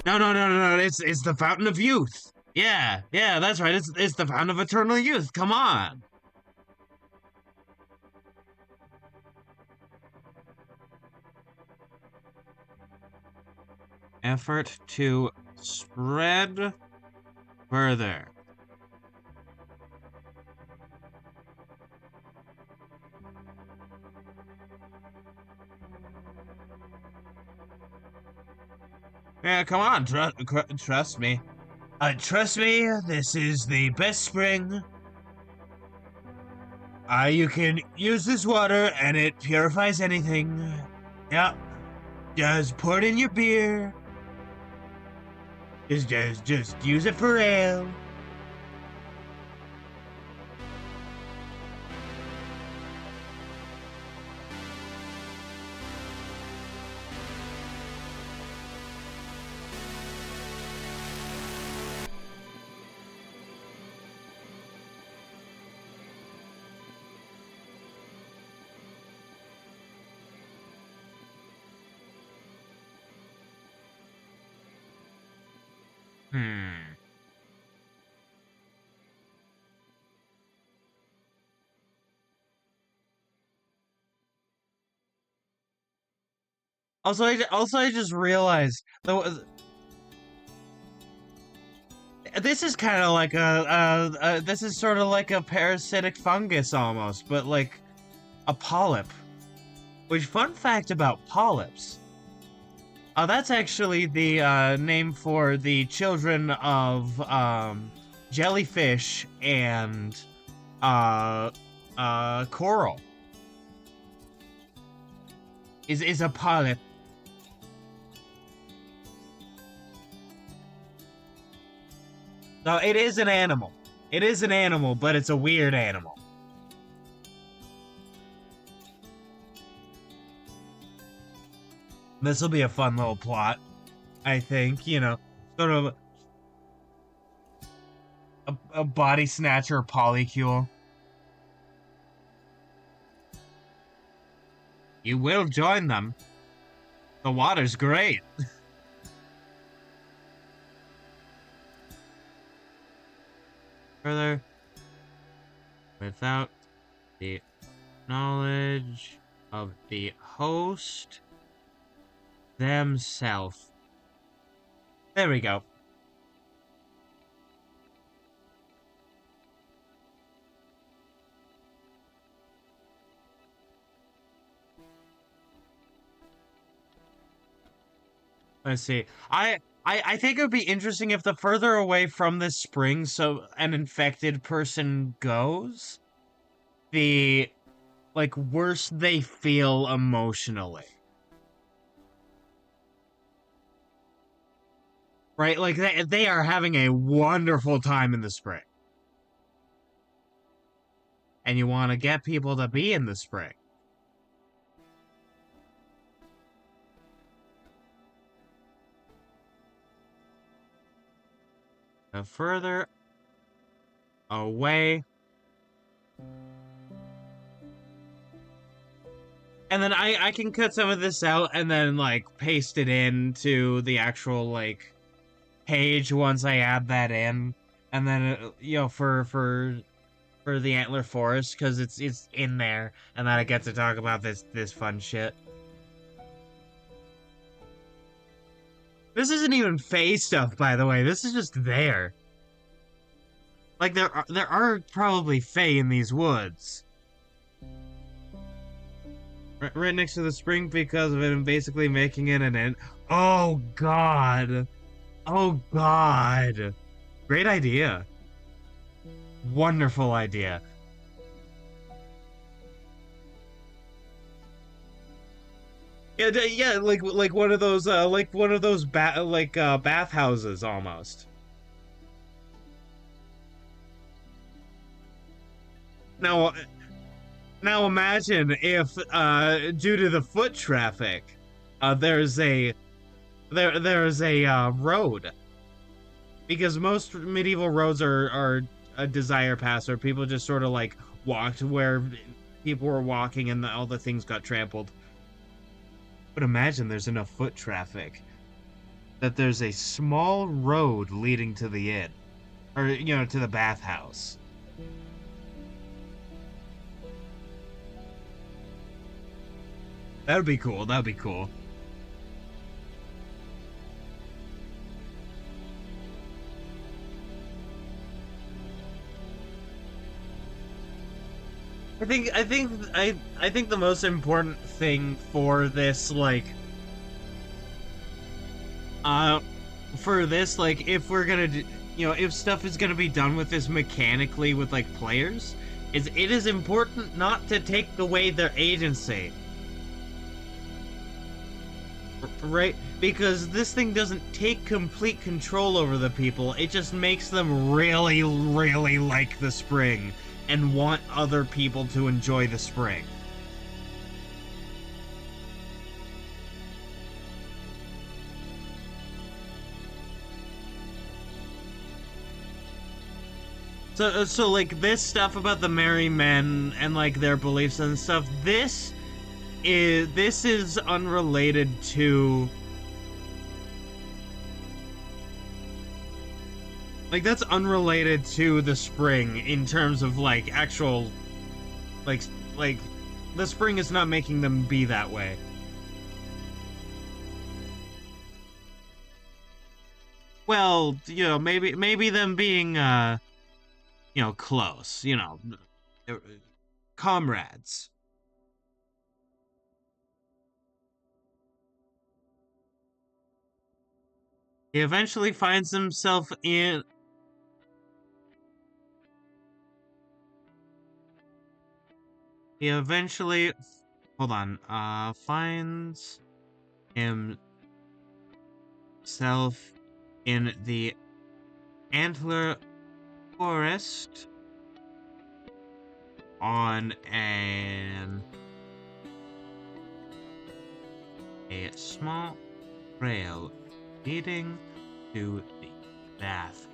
no, it's the fountain of youth. Yeah, that's right. It's the fountain of eternal youth. Come on. Effort to spread further. Yeah, come on, trust me. Trust me, this is the best spring. You can use this water and it purifies anything. Yep. Just pour it in your beer. Just use it for ale. Also, I just realized this is kind of like this is sort of like a parasitic fungus almost, but like a polyp. Which, fun fact about polyps, that's actually the name for the children of jellyfish and coral. Is a polyp. No, it is an animal. It is an animal, but it's a weird animal. This will be a fun little plot, I think. You know, sort of a body snatcher polycule. You will join them. The water's great. Further, without the knowledge of the host themselves. There we go. Let's see. I think it would be interesting if the further away from this spring so an infected person goes, the like worse they feel emotionally. Right? Like they are having a wonderful time in the spring. And you want to get people to be in the spring. The further away. And then I can cut some of this out and then like paste it into the actual like page once I add that in. And then you know for the Antler Forest because it's in there and then I get to talk about this fun shit. This isn't even Fae stuff, by the way. This is just there. Like there are probably fae in these woods. Right next to the spring because of it and basically making it an end. Oh god. Oh god. Great idea. Wonderful idea. Yeah, yeah, like one of those bathhouses almost. Now now imagine if due to the foot traffic, there's a road, because most medieval roads are a desire pass where people just sort of like walked where people were walking and all the things got trampled. But imagine there's enough foot traffic that there's a small road leading to the inn, or to the bathhouse. That would be cool. That would be cool. I think the most important thing for this, uh if we're gonna do, if stuff is gonna be done with this mechanically with like players, is it is important not to take away their agency. Right? Because this thing doesn't take complete control over the people. It just makes them really, really like the spring and want other people to enjoy the spring. So like this stuff about the merry men and like their beliefs and stuff, this is unrelated to, like, that's unrelated to the spring in terms of like actual, like like the spring is not making them be that way. Well, maybe them being close, uh, comrades. He eventually finds himself in he eventually hold on, finds himself in the antler forest on a small trail leading to the baths.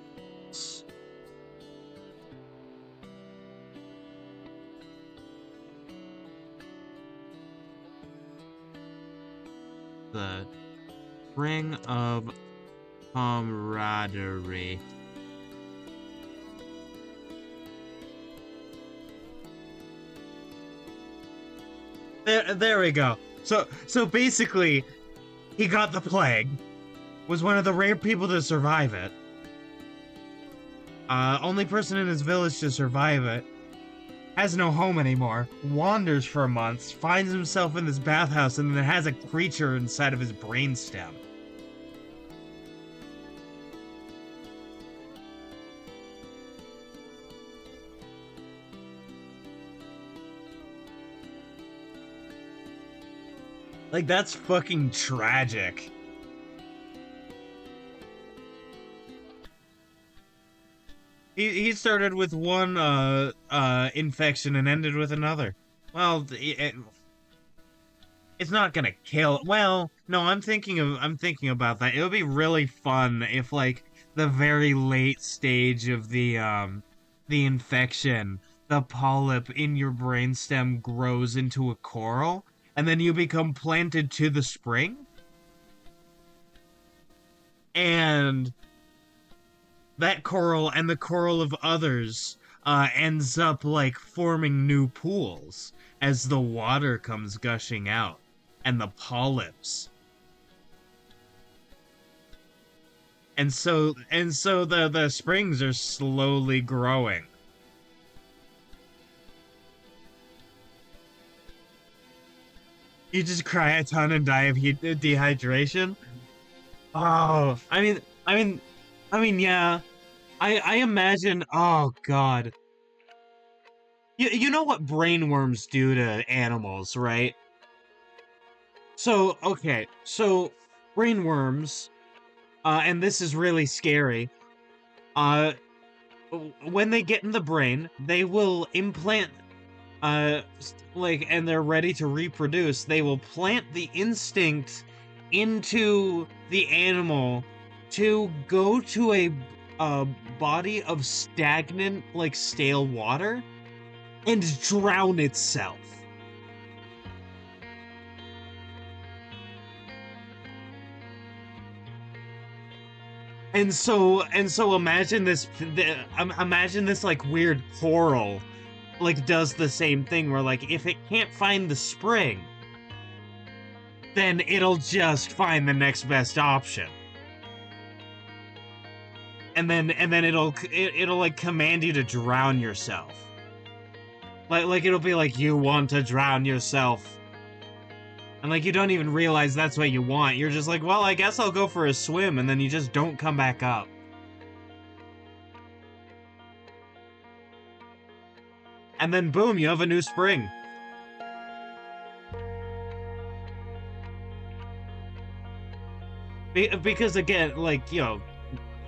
The ring of camaraderie. There we go. So basically, he got the plague, was one of the rare people to survive it. Only person in his village to survive it. Has no home anymore. Wanders for months. Finds himself in this bathhouse, and then has a creature inside of his brainstem. Like, that's fucking tragic. He started with one infection and ended with another. Well, it's not gonna kill. Well, no, I'm thinking about that. It would be really fun if like the very late stage of the infection, the polyp in your brainstem grows into a coral, and then you become planted to the spring, and that coral and the coral of others ends up like forming new pools as the water comes gushing out, and the polyps. and so the springs are slowly growing. You just cry a ton and die of dehydration. Oh, yeah. I imagine. Oh God. You know what brainworms do to animals, right? So okay, so brainworms, and this is really scary. Uh, when they get in the brain, they will implant, and they're ready to reproduce. They will plant the instinct into the animal to go to a body of stagnant, like stale water, and drown itself. And so imagine this like weird coral like does the same thing where like if it can't find the spring, then it'll just find the next best option. And then it'll like command you to drown yourself. Like it'll be like, you want to drown yourself. And like you don't even realize that's what you want. You're just like, well, I guess I'll go for a swim, and then you just don't come back up. And then boom, you have a new spring. Because again, like,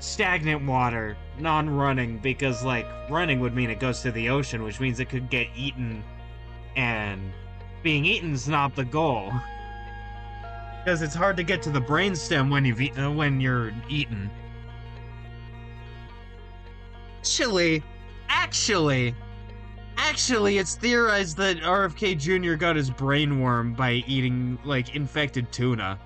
stagnant water, non-running, because like running would mean it goes to the ocean, which means it could get eaten, and being eaten's not the goal. Because it's hard to get to the brainstem when you're eaten. Actually, it's theorized that RFK Jr. got his brainworm by eating like infected tuna.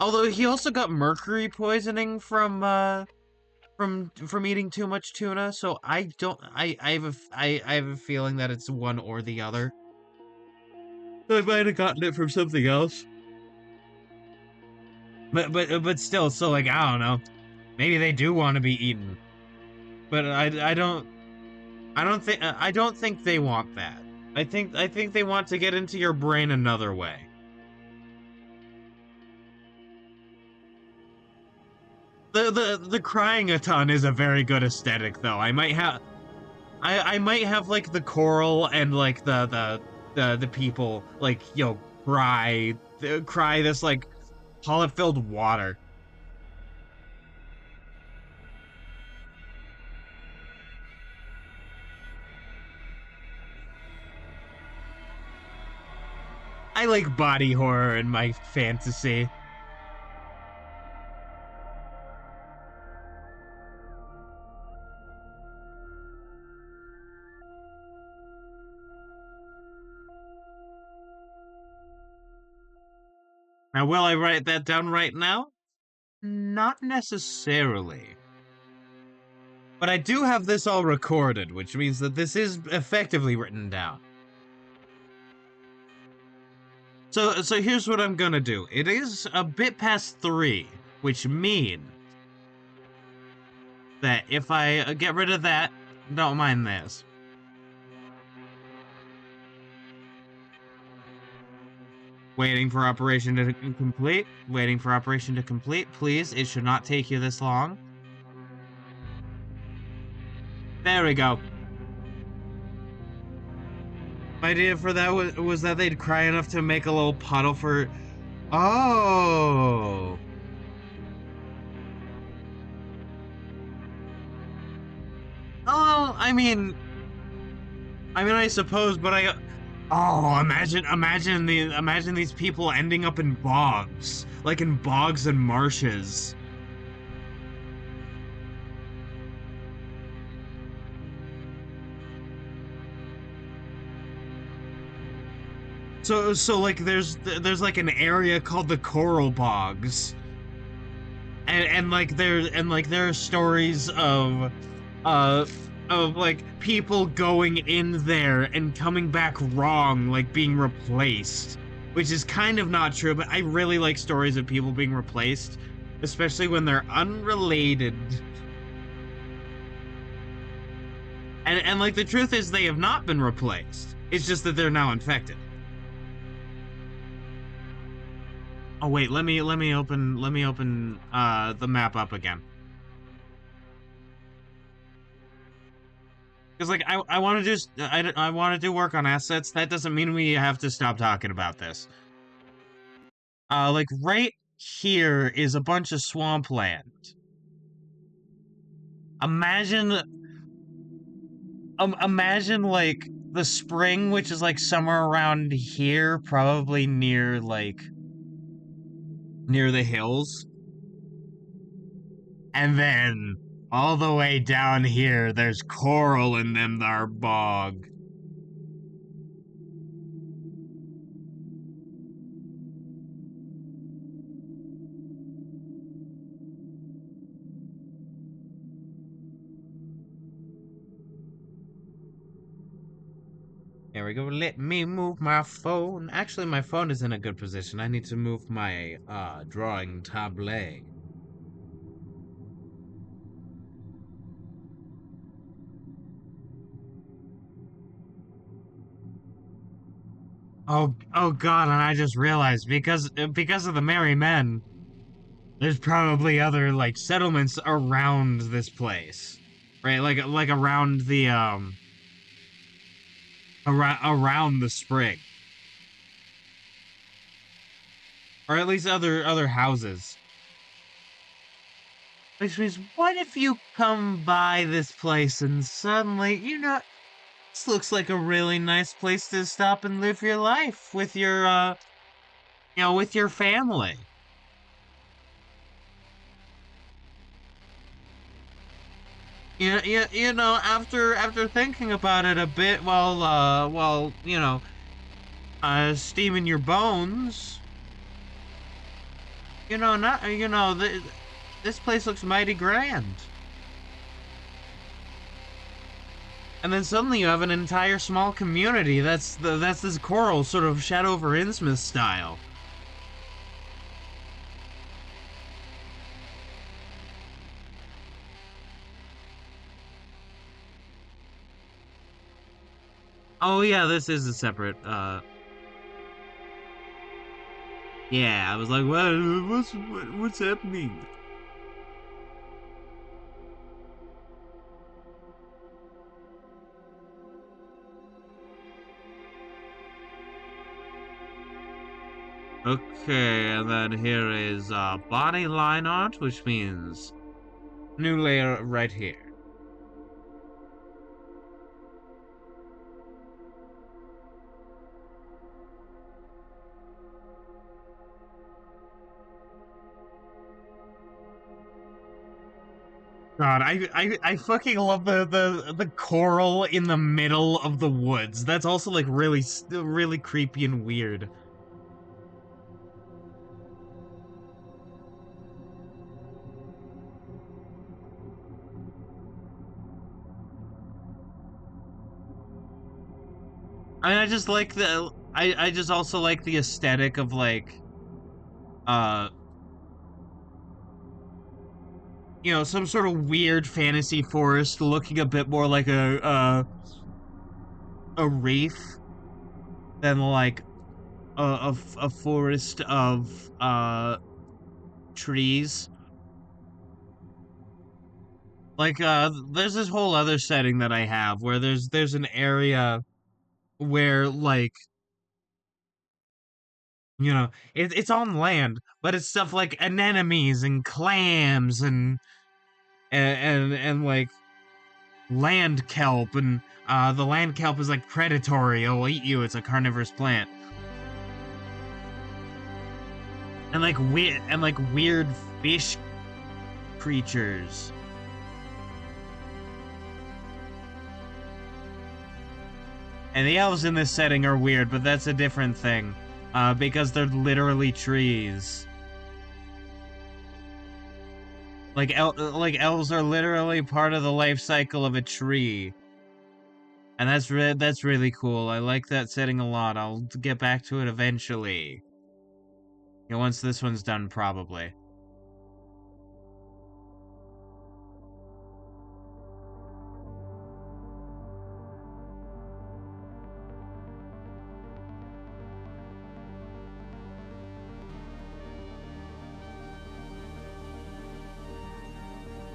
Although he also got mercury poisoning from eating too much tuna, so I have a feeling that it's one or the other. I might have gotten it from something else. But still, so like I don't know. Maybe they do want to be eaten. But I don't think they want that. I think they want to get into your brain another way. The crying a ton is a very good aesthetic, though. I might have like the coral and like the people like cry this like polyp-filled water. I like body horror in my fantasy. Now, will I write that down right now? Not necessarily. But I do have this all recorded, which means that this is effectively written down. So here's what I'm gonna do. It is a bit past 3, which means that if I get rid of that, don't mind this. Waiting for operation to complete. Waiting for operation to complete. Please, it should not take you this long. There we go. My idea for that was that they'd cry enough to make a little puddle for... Oh! Oh, I mean, I suppose, but oh, imagine these people ending up in bogs, like in bogs and marshes. So like there's like an area called the coral bogs, and there are stories of like people going in there and coming back wrong, like being replaced which is kind of not true, but I really like stories of people being replaced, especially when they're unrelated. And like the truth is they have not been replaced. It's just that they're now infected. Oh wait, let me open the map up again. Because like I want to do I want to do work on assets. That doesn't mean we have to stop talking about this. Like right here is a bunch of swampland. Imagine like the spring, which is like somewhere around here, probably near the hills. And then all the way down here, there's coral in them thar bog. There we go. Let me move my phone. Actually, my phone is in a good position. I need to move my drawing tablet. Oh God! And I just realized because of the merry men, there's probably other like settlements around this place, right? Like around the around the spring, or at least other houses. Which means, what if you come by this place and suddenly, this looks like a really nice place to stop and live your life with your, with your family. After thinking about it a bit while steaming your bones, this place looks mighty grand. And then suddenly you have an entire small community that's this coral sort of Shadow over Innsmouth style. Oh yeah, this is a separate yeah, I was like, what's happening? Okay, and then here is body line art, which means new layer right here. God, I fucking love the coral in the middle of the woods. That's also like really creepy and weird. I mean, I just like I just also like the aesthetic of like uh some sort of weird fantasy forest looking a bit more like a reef than like a forest of trees. Like there's this whole other setting that I have where there's an area where like it's on land, but it's stuff like anemones and clams and like land kelp, and the land kelp is like predatory. It'll eat you. It's a carnivorous plant. And like weird fish creatures. And the elves in this setting are weird, but that's a different thing. Because they're literally trees. Like elves are literally part of the life cycle of a tree. And that's really cool. I like that setting a lot. I'll get back to it eventually. You know, once this one's done, probably.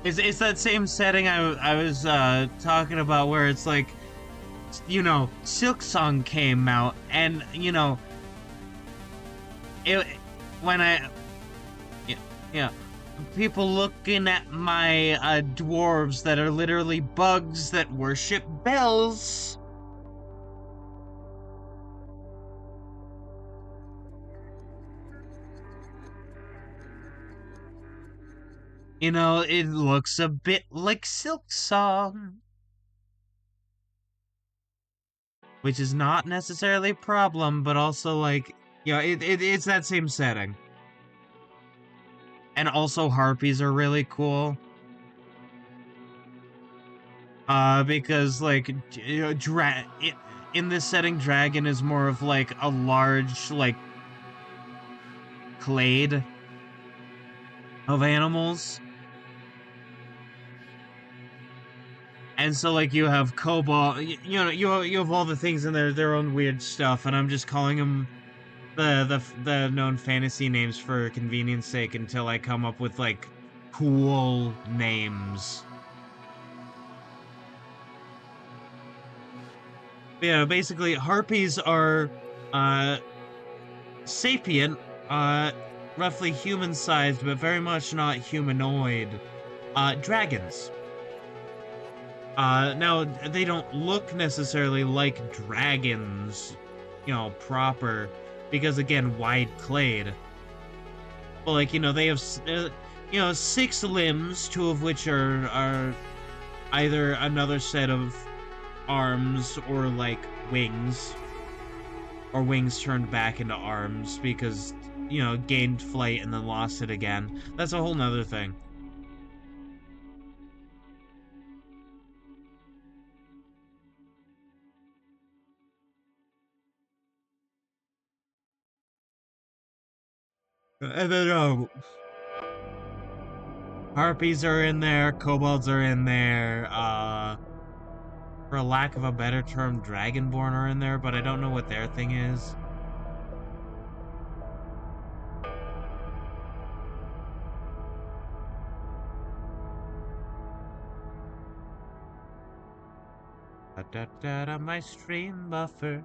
It's that same setting I was talking about where it's like, you know, Silk Song came out, and you know, it when I yeah, people looking at my dwarves that are literally bugs that worship bells. You know, it looks a bit like Silk Song, which is not necessarily a problem, but also like, you know, it's that same setting. And also harpies are really cool. Because like you know, in this setting, dragon is more of like a large like clade of animals. And so like you have cobalt, you know, you have all the things in their own weird stuff, and I'm just calling them the known fantasy names for convenience sake until I come up with like cool names. But yeah, basically harpies are uh sapient, roughly human-sized but very much not humanoid dragons. Now they don't look necessarily like dragons, you know, proper, because again, wide clade. But like, you know, they have you know, 6 limbs, 2 of which are either another set of arms or like wings, or wings turned back into arms because, you know, gained flight and then lost it again. That's a whole nother thing. And then harpies are in there, kobolds are in there, for a lack of a better term, dragonborn are in there, but I don't know what their thing is. Da da da, my stream buffer.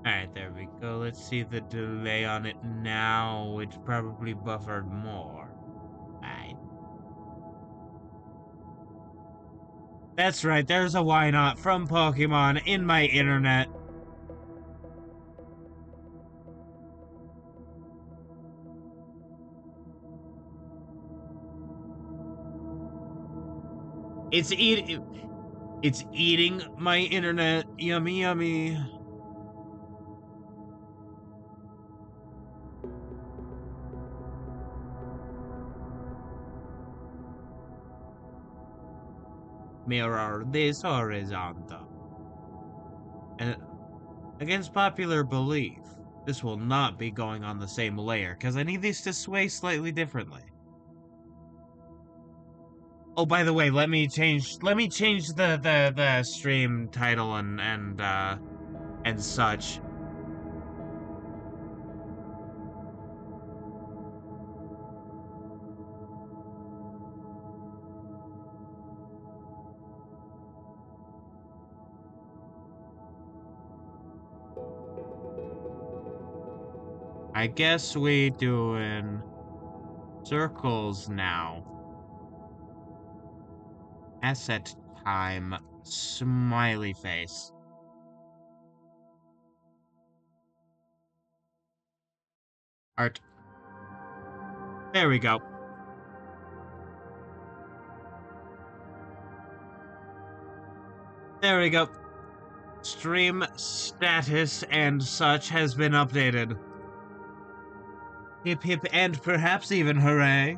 Alright, there we go. Let's see the delay on it now, which probably buffered more. Alright. That's right, there's a why not from Pokemon in my internet. It's eating my internet. Yummy yummy. Mirror this horizontal. And against popular belief, this will not be going on the same layer, because I need these to sway slightly differently. Oh, by the way, let me change the stream title and such. I guess we doing circles now. Asset time. Smiley face. Art. There we go. There we go. Stream status and such has been updated. Hip hip and perhaps even hooray.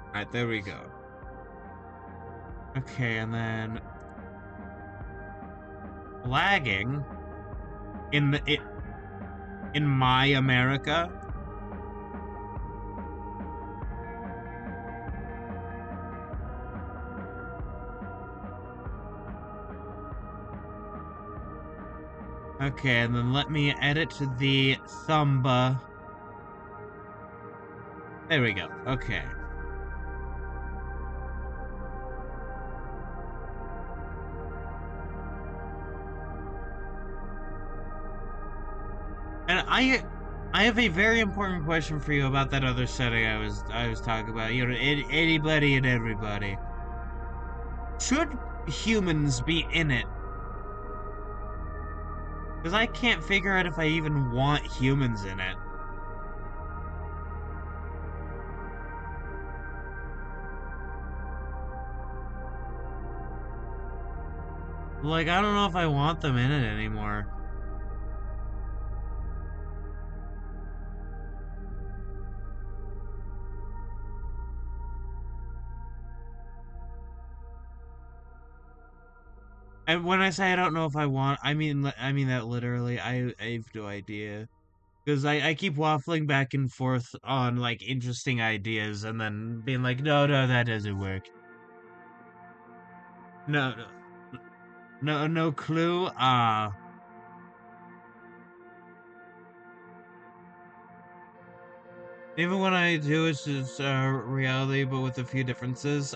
Alright, there we go. Okay, and then lagging in my America. Okay, and then let me edit the thumba. There we go. Okay. And I have a very important question for you about that other setting I was talking about. You know, anybody and everybody. Should humans be in it? Because I can't figure out if I even want humans in it. Like, I don't know if I want them in it anymore. And when I say I don't know if I want, I mean that literally. I have no idea. Because I keep waffling back and forth on, like, interesting ideas and then being like, no, that doesn't work. No, no clue. Even when I do, it's just reality, but with a few differences.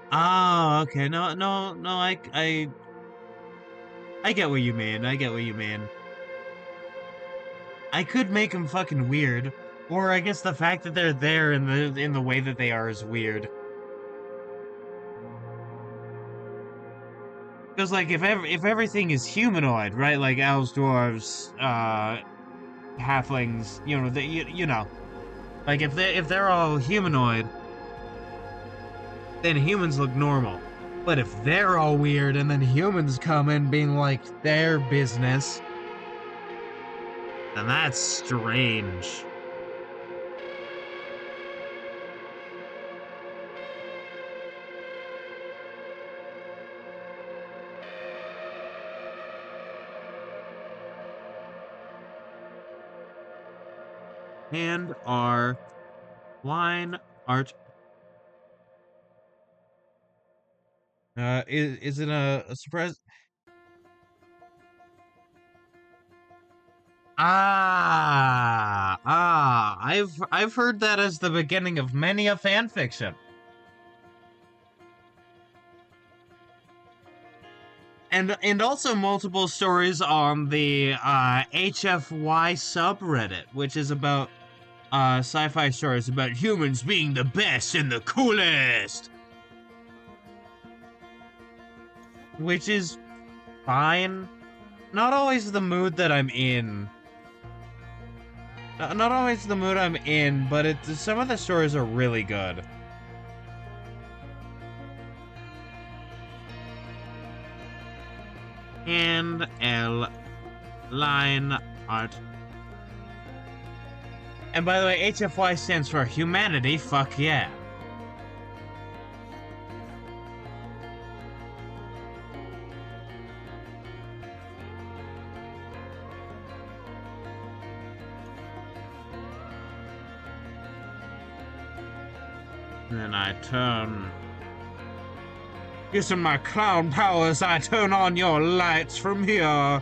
Okay. No. I get what you mean. I get what you mean. I could make them fucking weird, or I guess the fact that they're there in the way that they are is weird. Because like if everything is humanoid, right? Like elves, dwarves, halflings, you know, you know, like if they're all humanoid, then humans look normal. But if they're all weird and then humans come in being like their business, then that's strange. And our line art. Is it a surprise? I've heard that as the beginning of many a fan fiction. And also multiple stories on the HFY subreddit, which is about sci-fi stories about humans being the best and the coolest. Which is fine. Not always the mood that I'm in. Not always the mood I'm in, but some of the stories are really good. And L line art. And by the way, HFY stands for humanity, fuck yeah. And then I turn. Using my clown powers, I turn on your lights from here.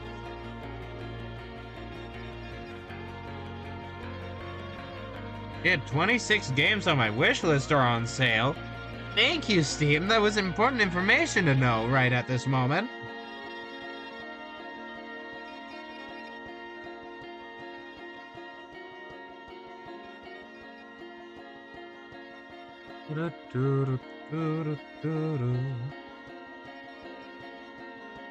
Yeah, 26 games on my wish list are on sale. Thank you, Steam. That was important information to know right at this moment.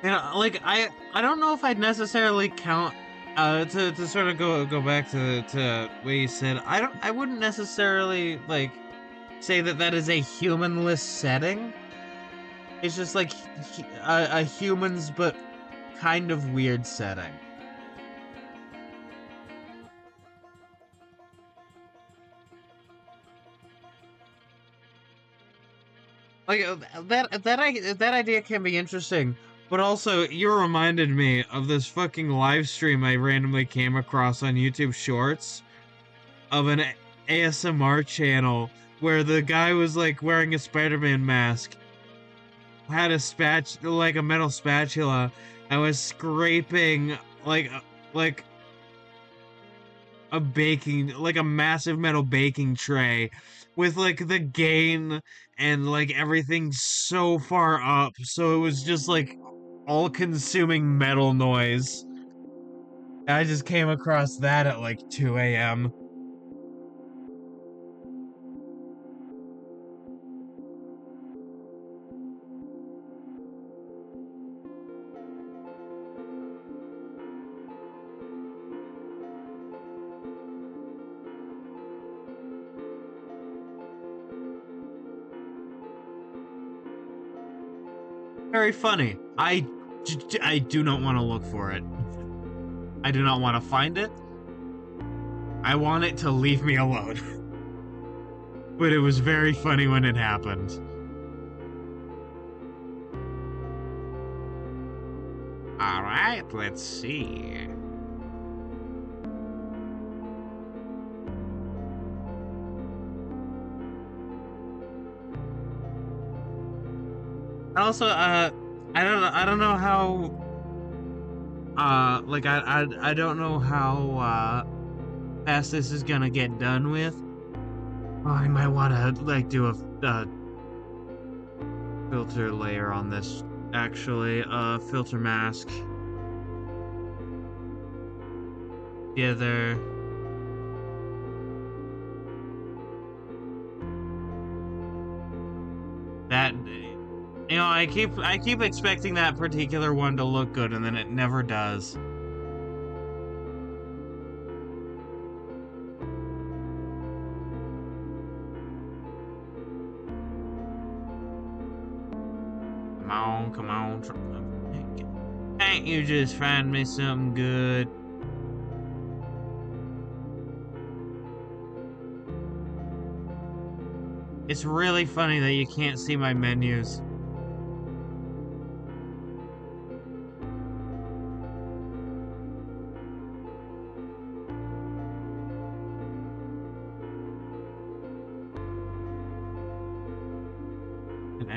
Like I don't know if I'd necessarily count to sort of go back to what you said. I wouldn't necessarily like say that that is a humanless setting. It's just like a humans but kind of weird setting. Like that idea can be interesting, but also you reminded me of this fucking live stream I randomly came across on YouTube Shorts of an ASMR channel where the guy was like wearing a Spider-Man mask, had a metal spatula, and was scraping like like a massive metal baking tray with like the gain and like everything so far up, so it was just like all consuming metal noise. I just came across that at like 2 a.m. Very funny. I do not want to look for it. I do not want to find it. I want it to leave me alone. But it was very funny when it happened. Alright, let's see. Also, I don't know how, like, I don't know how, fast this is gonna get done with. Oh, I might want to, like, do a, filter layer on this, actually, filter mask. Together. That, I keep expecting that particular one to look good, and then it never does. Come on. Can't you just find me something good? It's really funny that you can't see my menus.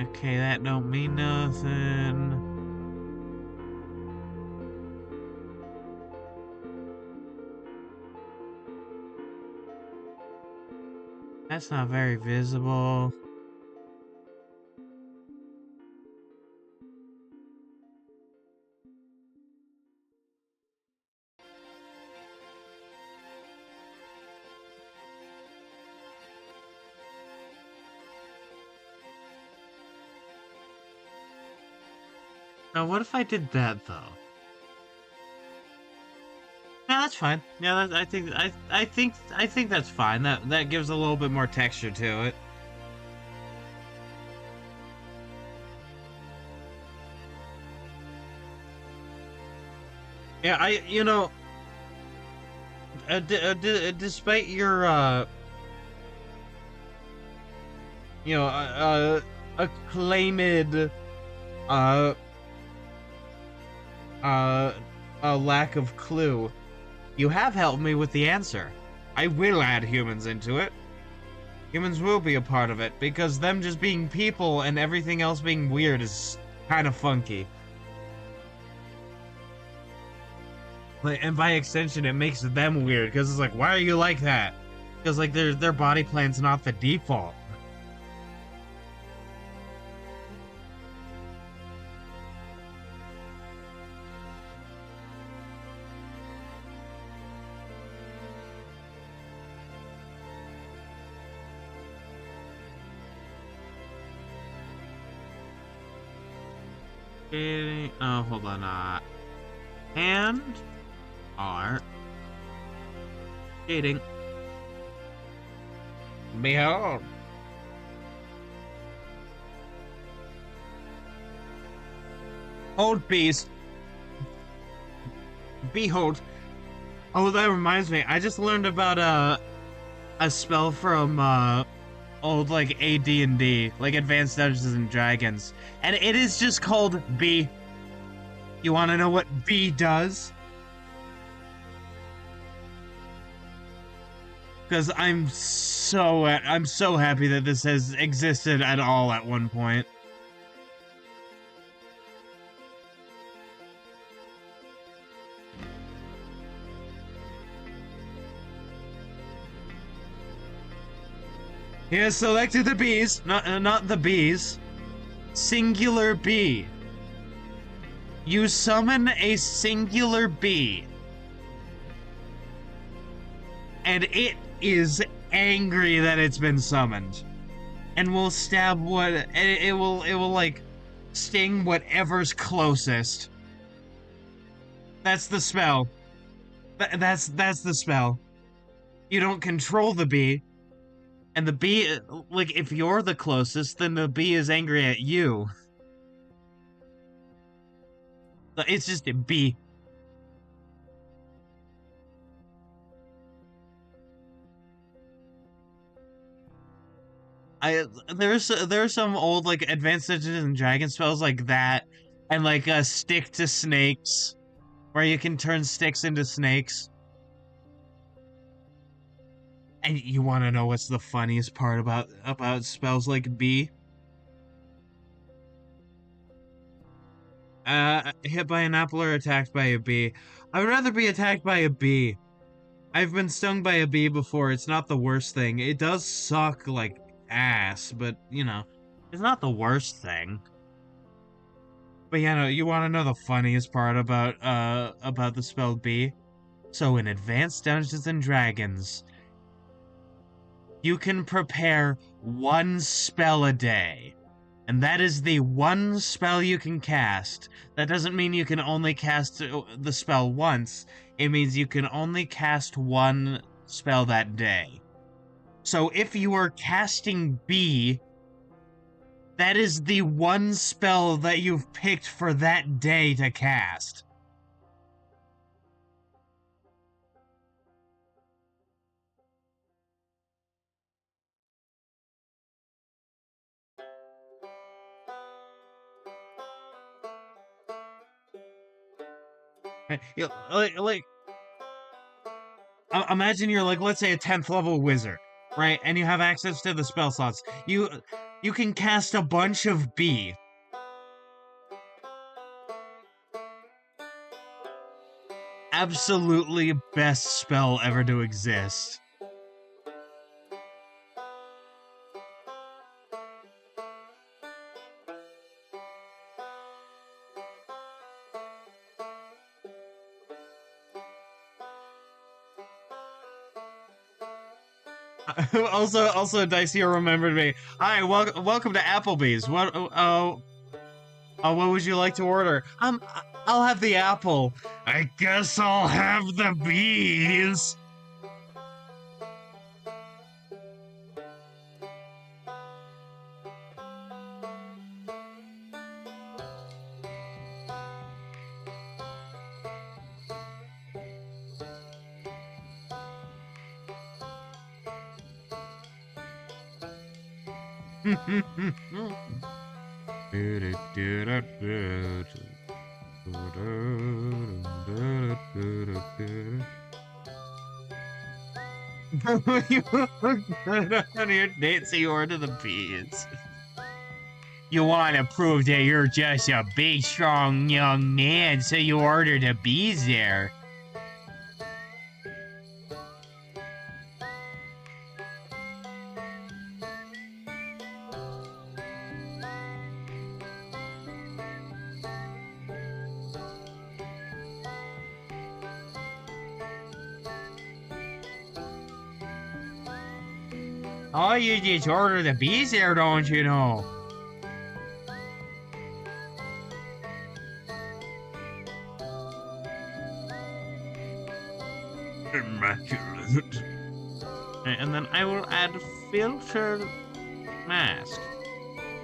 Okay, that don't mean nothing. That's not very visible. Now, what if I did that though? No, that's fine. Yeah, I think that's fine. That gives a little bit more texture to it. Yeah, despite your acclaimed uh uh a lack of clue, you have helped me with the answer. I will add humans into it. Humans will be a part of it because them just being people and everything else being weird is kind of funky. Like, and by extension, it makes them weird because it's like, why are you like that? Because like their body plan's not the default. Oh, hold on. And are dating. Behold. Hold, bees. Behold. Oh, that reminds me. I just learned about a spell from old like AD&D, like Advanced Dungeons and Dragons, and it is just called B. You want to know what B does? Because I'm so happy that this has existed at all at one point. He has selected the bees, not the bees. Singular bee. You summon a singular bee, and it is angry that it's been summoned, and will stab what it will like sting whatever's closest. That's the spell. That's the spell. You don't control the bee. And the bee, like, if you're the closest, then the bee is angry at you. It's just a bee. There's some old, like, Advanced Dungeons and Dragons spells like that, and like a stick to snakes, where you can turn sticks into snakes. And you want to know what's the funniest part about spells like bee? Hit by an apple or attacked by a bee. I would rather be attacked by a bee. I've been stung by a bee before. It's not the worst thing. It does suck like ass, but you know, it's not the worst thing. But you know, you want to know the funniest part about the spell bee? So in Advanced Dungeons and Dragons, you can prepare one spell a day. And that is the one spell you can cast. That doesn't mean you can only cast the spell once. It means you can only cast one spell that day. So if you are casting B, that is the one spell that you've picked for that day to cast. Like, imagine you're like, let's say a 10th level wizard, right? And you have access to the spell slots. You can cast a bunch of B. Absolutely best spell ever to exist. also, Dicey remembered me. Hi, welcome to Applebee's. What would you like to order? I'll have the apple. I guess I'll have the bees. You on your date, so you order the bees. You want to prove that you're just a big, strong young man, so you order the bees there. Oh, you just order the bees there, don't you know? And then I will add filter mask.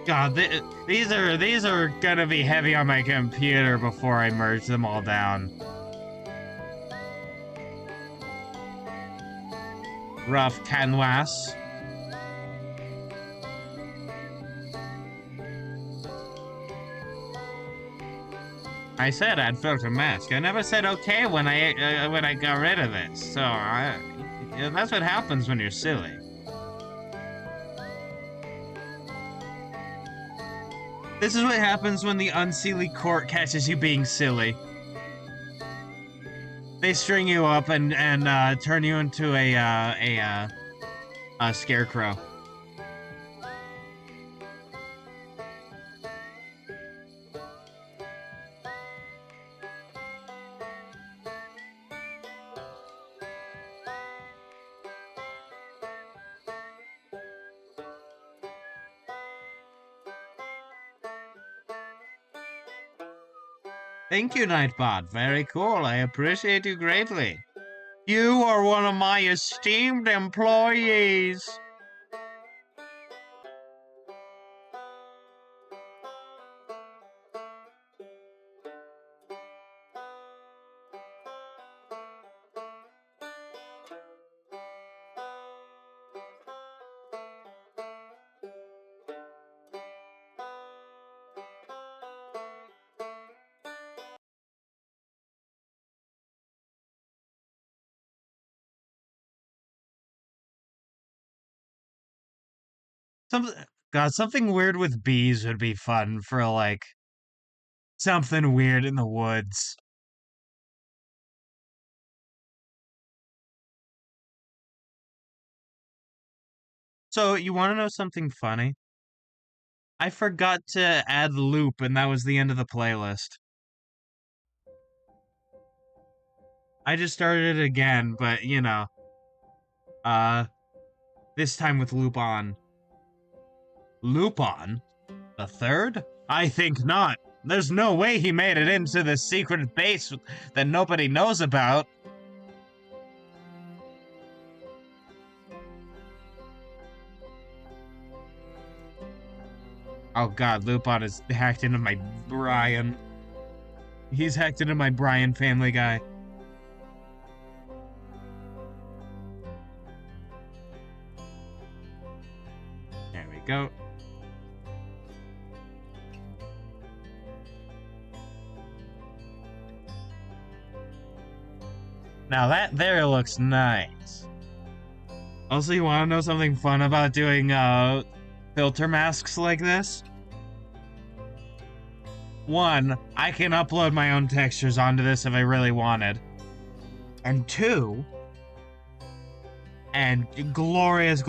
God, these are gonna be heavy on my computer before I merge them all down. Rough canvas. I said I'd filter mask. I never said okay when I got rid of it. So that's what happens when you're silly. This is what happens when the unseelie court catches you being silly. They string you up and turn you into a scarecrow. Thank you, Nightbot. Very cool. I appreciate you greatly. You are one of my esteemed employees. Something weird with bees would be fun for, like, something weird in the woods. So, you want to know something funny? I forgot to add loop, and that was the end of the playlist. I just started it again, but, you know. This time with loop on. Loop on? The third? I think not. There's no way he made it into the secret base that nobody knows about. Oh god, Lupin is hacked into my Brian. He's hacked into my Brian Family Guy. There we go. Now that there looks nice. Also, you want to know something fun about doing filter masks like this? One, I can upload my own textures onto this if I really wanted. And two, and glorious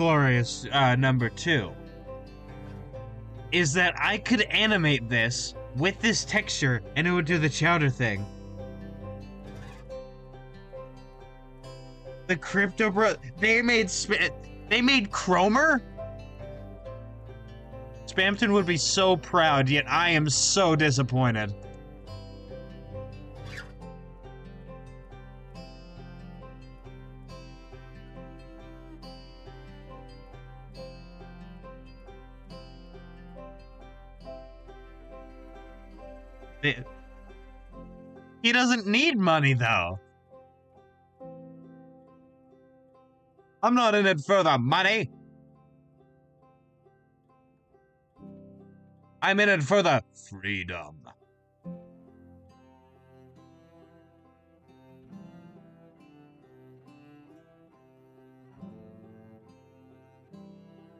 number two, is that I could animate this with this texture and it would do the chowder thing. The Crypto Bro, they made Cromer? Spamton would be so proud, yet I am so disappointed. He doesn't need money, though. I'm not in it for the money. I'm in it for the freedom.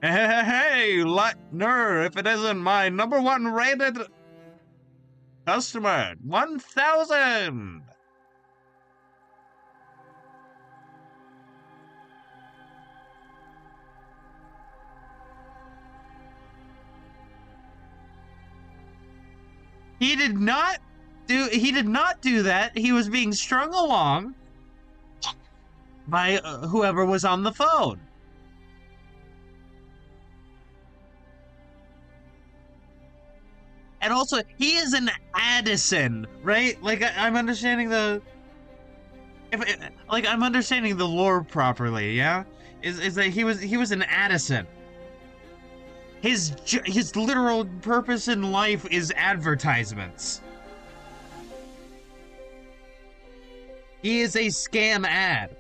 Hey, Lightner, if it isn't my #1 rated customer, 1,000. He did not do that. He was being strung along by whoever was on the phone. And also, he is an Addison, right? Like, I'm understanding the... like I'm understanding the lore properly, yeah, is that he was an Addison. His literal purpose in life is advertisements. He is a scam ad.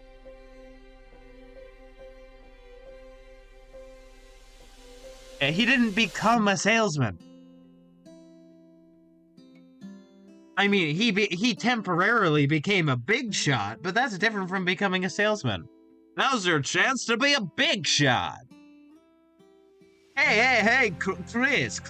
He didn't become a salesman. I mean, he temporarily became a big shot, but that's different from becoming a salesman. Now's your chance to be a big shot. Hey, Chris.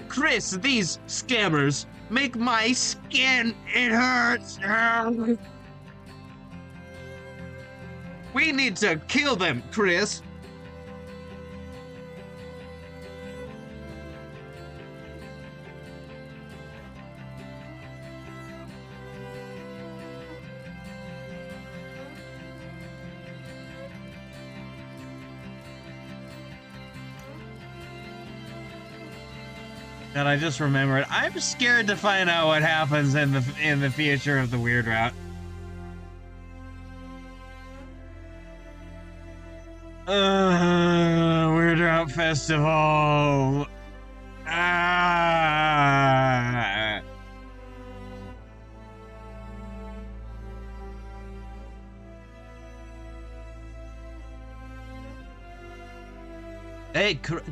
Chris, these scammers make my skin, it hurts. We need to kill them, Chris. And I just remembered, I'm scared to find out what happens in the future of the Weird Route. Weird Route Festival. Ah. Hey, Chris,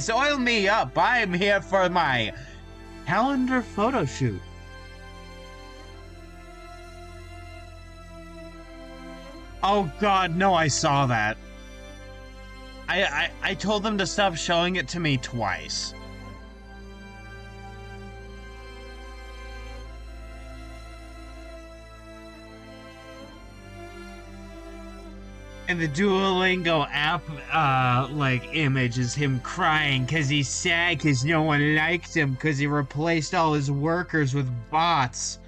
oil me up. I'm here for my calendar photo shoot. Oh God, no, I saw that. I told them to stop showing it to me twice. And the Duolingo app, like, image is him crying because he's sad because no one likes him because he replaced all his workers with bots.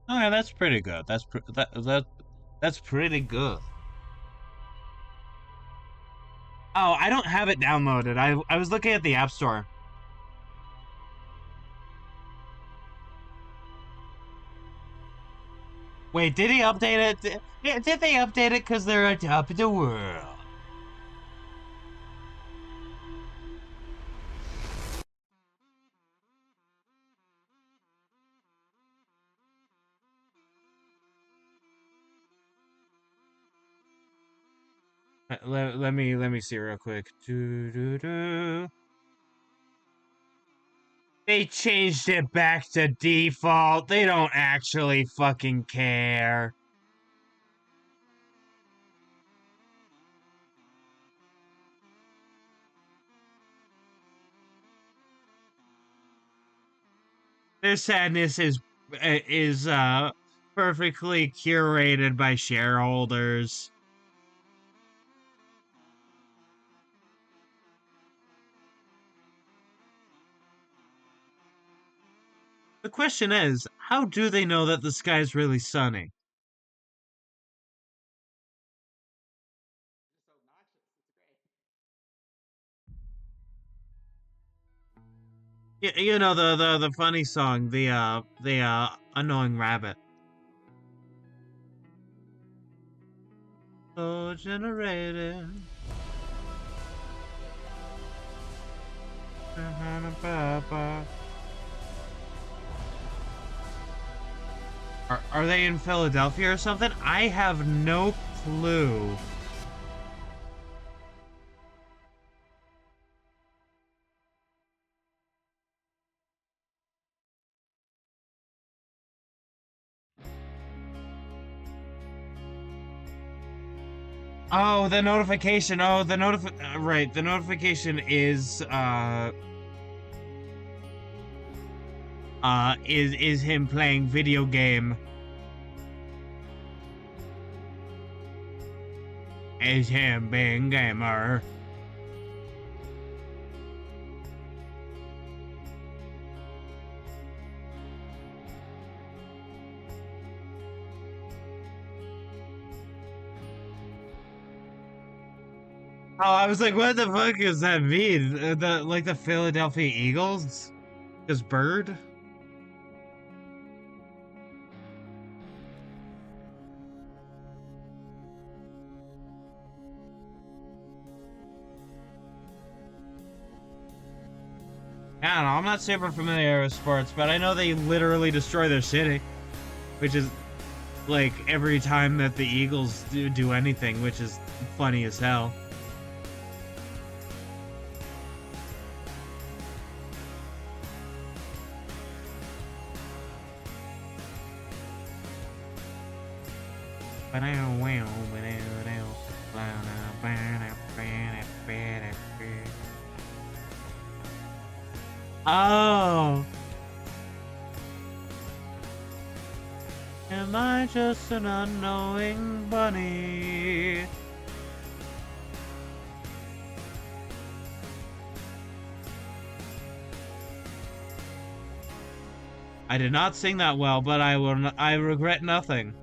Okay, that's pretty good. That's pretty good. Oh, I don't have it downloaded. I was looking at the App Store. Wait, did he update it? Did they update it because they're on top of the world? Let me see real quick. They changed it back to default. They don't actually fucking care. Their sadness is perfectly curated by shareholders. The question is, how do they know that the sky's really sunny? You know the funny song, the annoying rabbit. So generated. Are they in Philadelphia or something? I have no clue. Oh, the notification. Oh, right. The notification is is him playing video game. Is him being gamer. Oh, I was like, what the fuck does that mean? The like the Philadelphia Eagles? Just bird? I don't know. I'm not super familiar with sports, but I know they literally destroy their city, which is like every time that the Eagles do anything, which is funny as hell. Oh, am I just an unknowing bunny? I did not sing that well, but I regret nothing.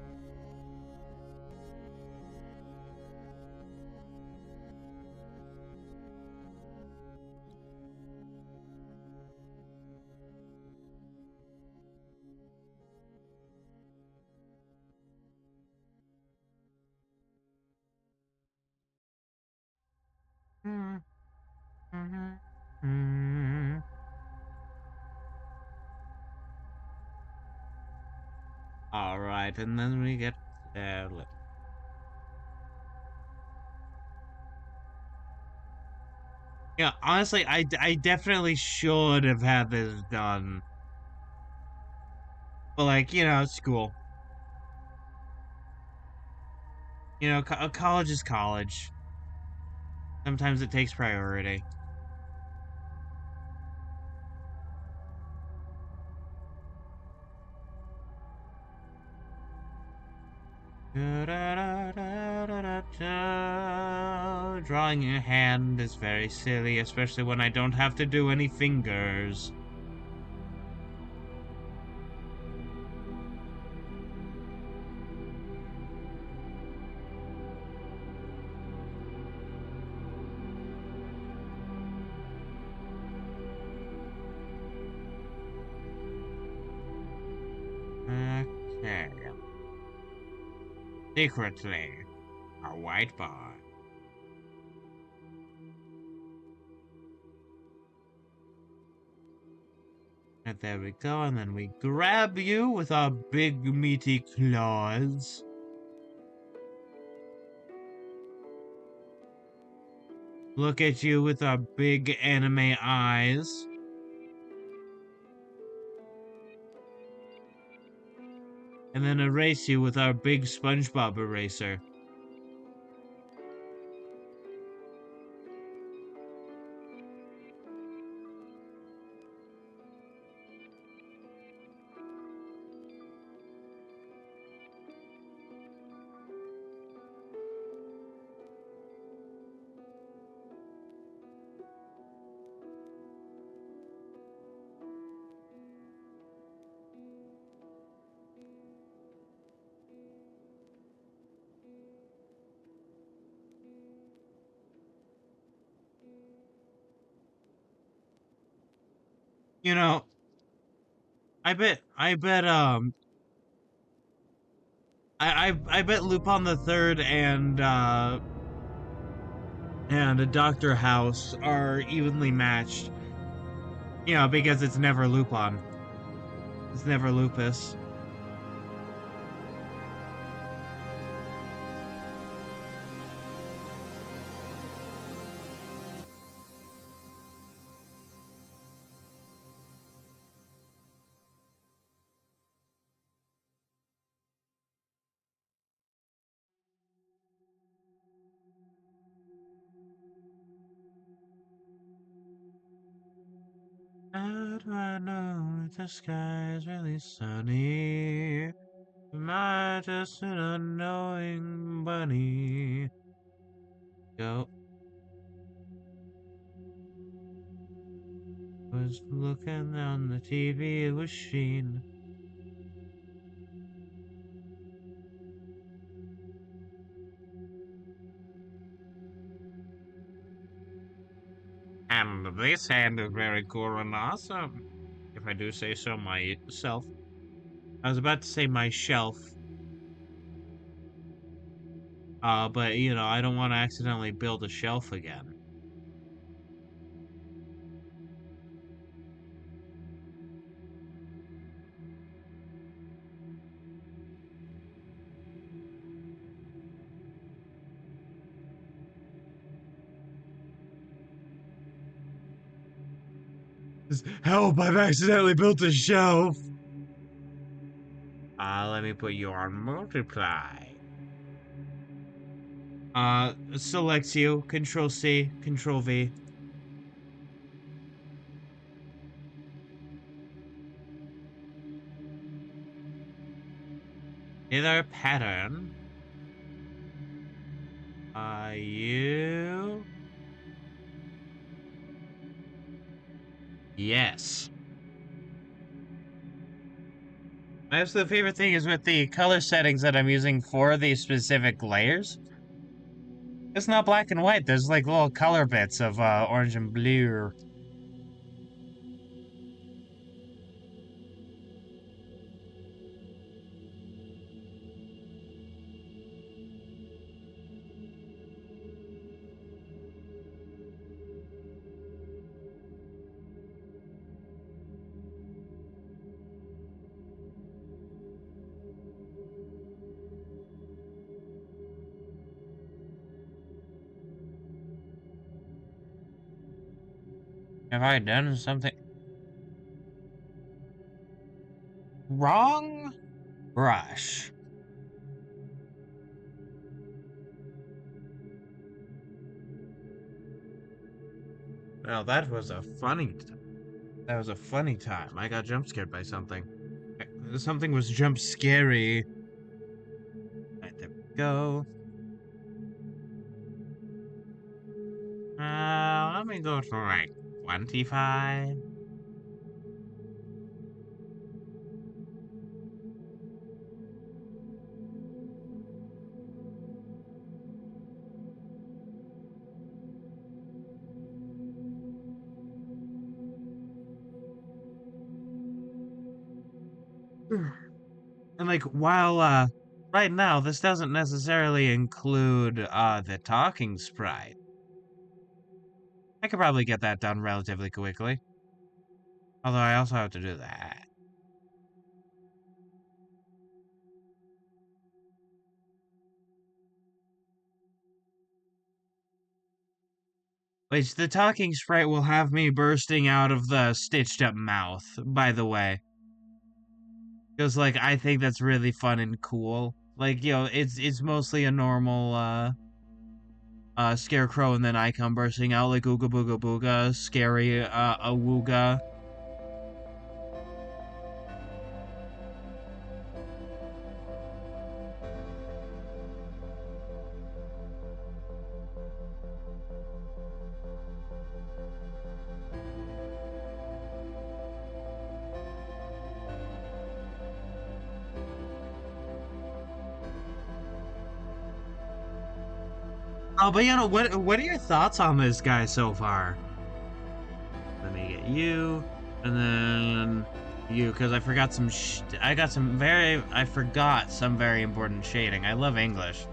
All right, and then we get uh, yeah, honestly, I definitely should have had this done. But like, school. College is college. Sometimes it takes priority. Drawing a hand is very silly, especially when I don't have to do any fingers. Okay. Secretly, a whiteboard. And there we go, and then we grab you with our big meaty claws. Look at you with our big anime eyes. And then erase you with our big SpongeBob eraser. You know, I bet Lupin the Third and a Doctor House are evenly matched. Because it's never Lupin. It's never Lupus. How do I know if the sky is really sunny? Am I just an unknowing bunny? Go. Was looking on the TV machine. And this hand is very cool and awesome, if I do say so myself. I was about to say my shelf, but you know, I don't want to accidentally build a shelf again. Help, I've accidentally built a shelf! Let me put you on multiply. Selects you, Control C, Control V. Either pattern. You. Yes. My absolute favorite thing is with the color settings that I'm using for these specific layers. It's not black and white. There's like little color bits of orange and blue. Have I done something wrong? Brush. Well, that was a funny time. I got jump scared by something. Something was jump scary. Right, there we go. Let me go to like 25. And like while right now this doesn't necessarily include the talking sprite. I could probably get that done relatively quickly. Although I also have to do that. Which the talking sprite will have me bursting out of the stitched up mouth, by the way. Because like I think that's really fun and cool. Like, you know, it's mostly a normal scarecrow and then I come bursting out like ooga booga booga, scary awooga. Oh, but you know, what are your thoughts on this guy so far? Let me get you, and then you, because I forgot some. I forgot some very important shading. I love English.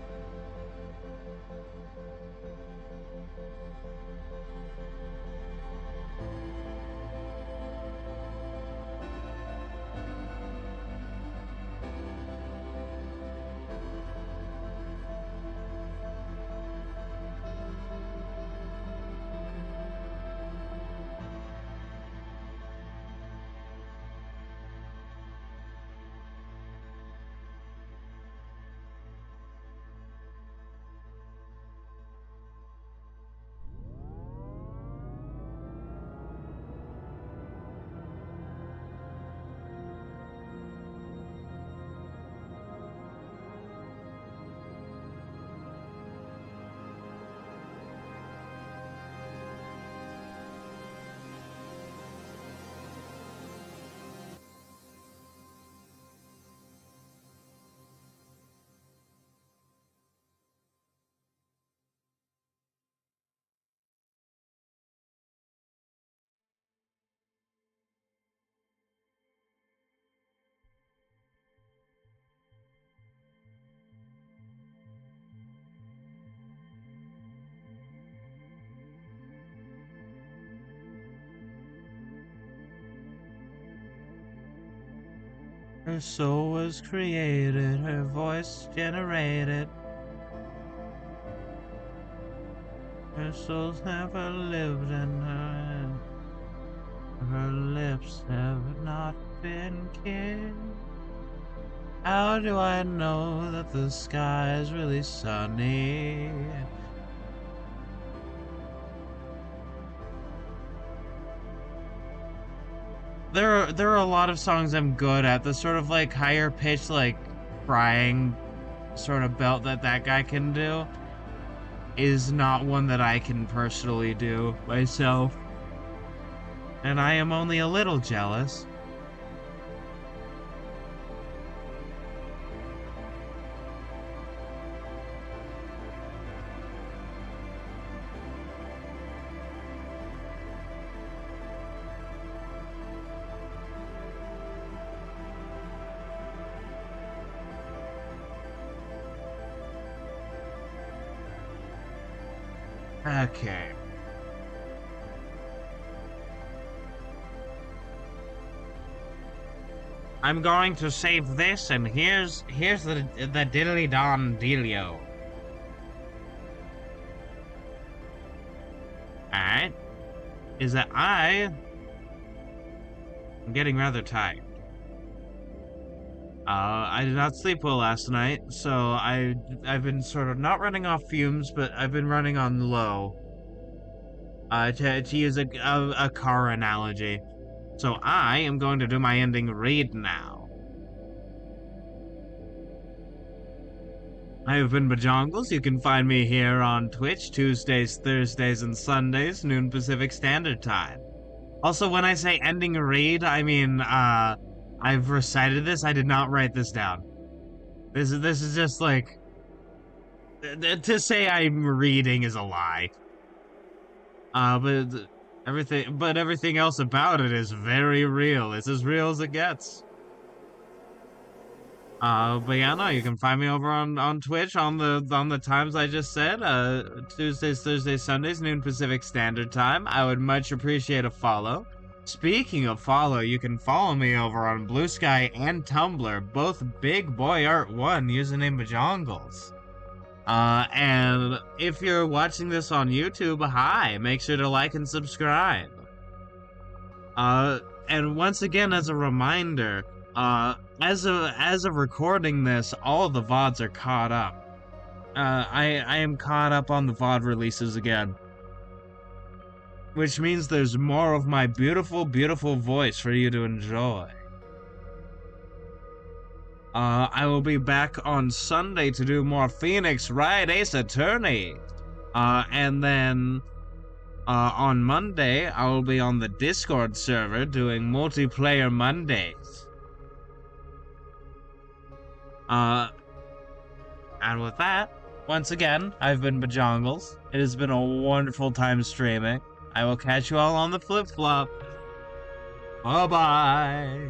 Her soul was created, her voice generated. Her soul's never lived in her. Her lips have not been kissed. How do I know that the sky is really sunny? There are a lot of songs I'm good at. The sort of like higher pitched, like crying sort of belt that guy can do is not one that I can personally do myself. And I am only a little jealous. Okay. I'm going to save this, and here's the diddly don dealio. Alright. Is that I'm getting rather tired. I did not sleep well last night, so I've been sort of not running off fumes, but I've been running on low. To use a car analogy. So I am going to do my ending read now. I have been Bajongles. You can find me here on Twitch Tuesdays, Thursdays, and Sundays, noon Pacific Standard Time. Also, when I say ending read, I mean, I've recited this. I did not write this down. This is just like, to say I'm reading is a lie. But everything else about it is very real. It's as real as it gets. But yeah, no, you can find me over on Twitch on the times I just said. Tuesdays, Thursdays, Sundays, noon Pacific Standard Time. I would much appreciate a follow. Speaking of follow, you can follow me over on Bluesky and Tumblr, both Big Boy Art 1, username Bajongles. And if you're watching this on YouTube, hi, make sure to like and subscribe. And once again, as a reminder, as of recording this, all of the VODs are caught up. I am caught up on the VOD releases again. Which means there's more of my beautiful, beautiful voice for you to enjoy. I will be back on Sunday to do more Phoenix Wright Ace Attorney. And then on Monday, I will be on the Discord server doing multiplayer Mondays. And with that, once again, I've been Bajongles. It has been a wonderful time streaming. I will catch you all on the flip-flop. Bye-bye.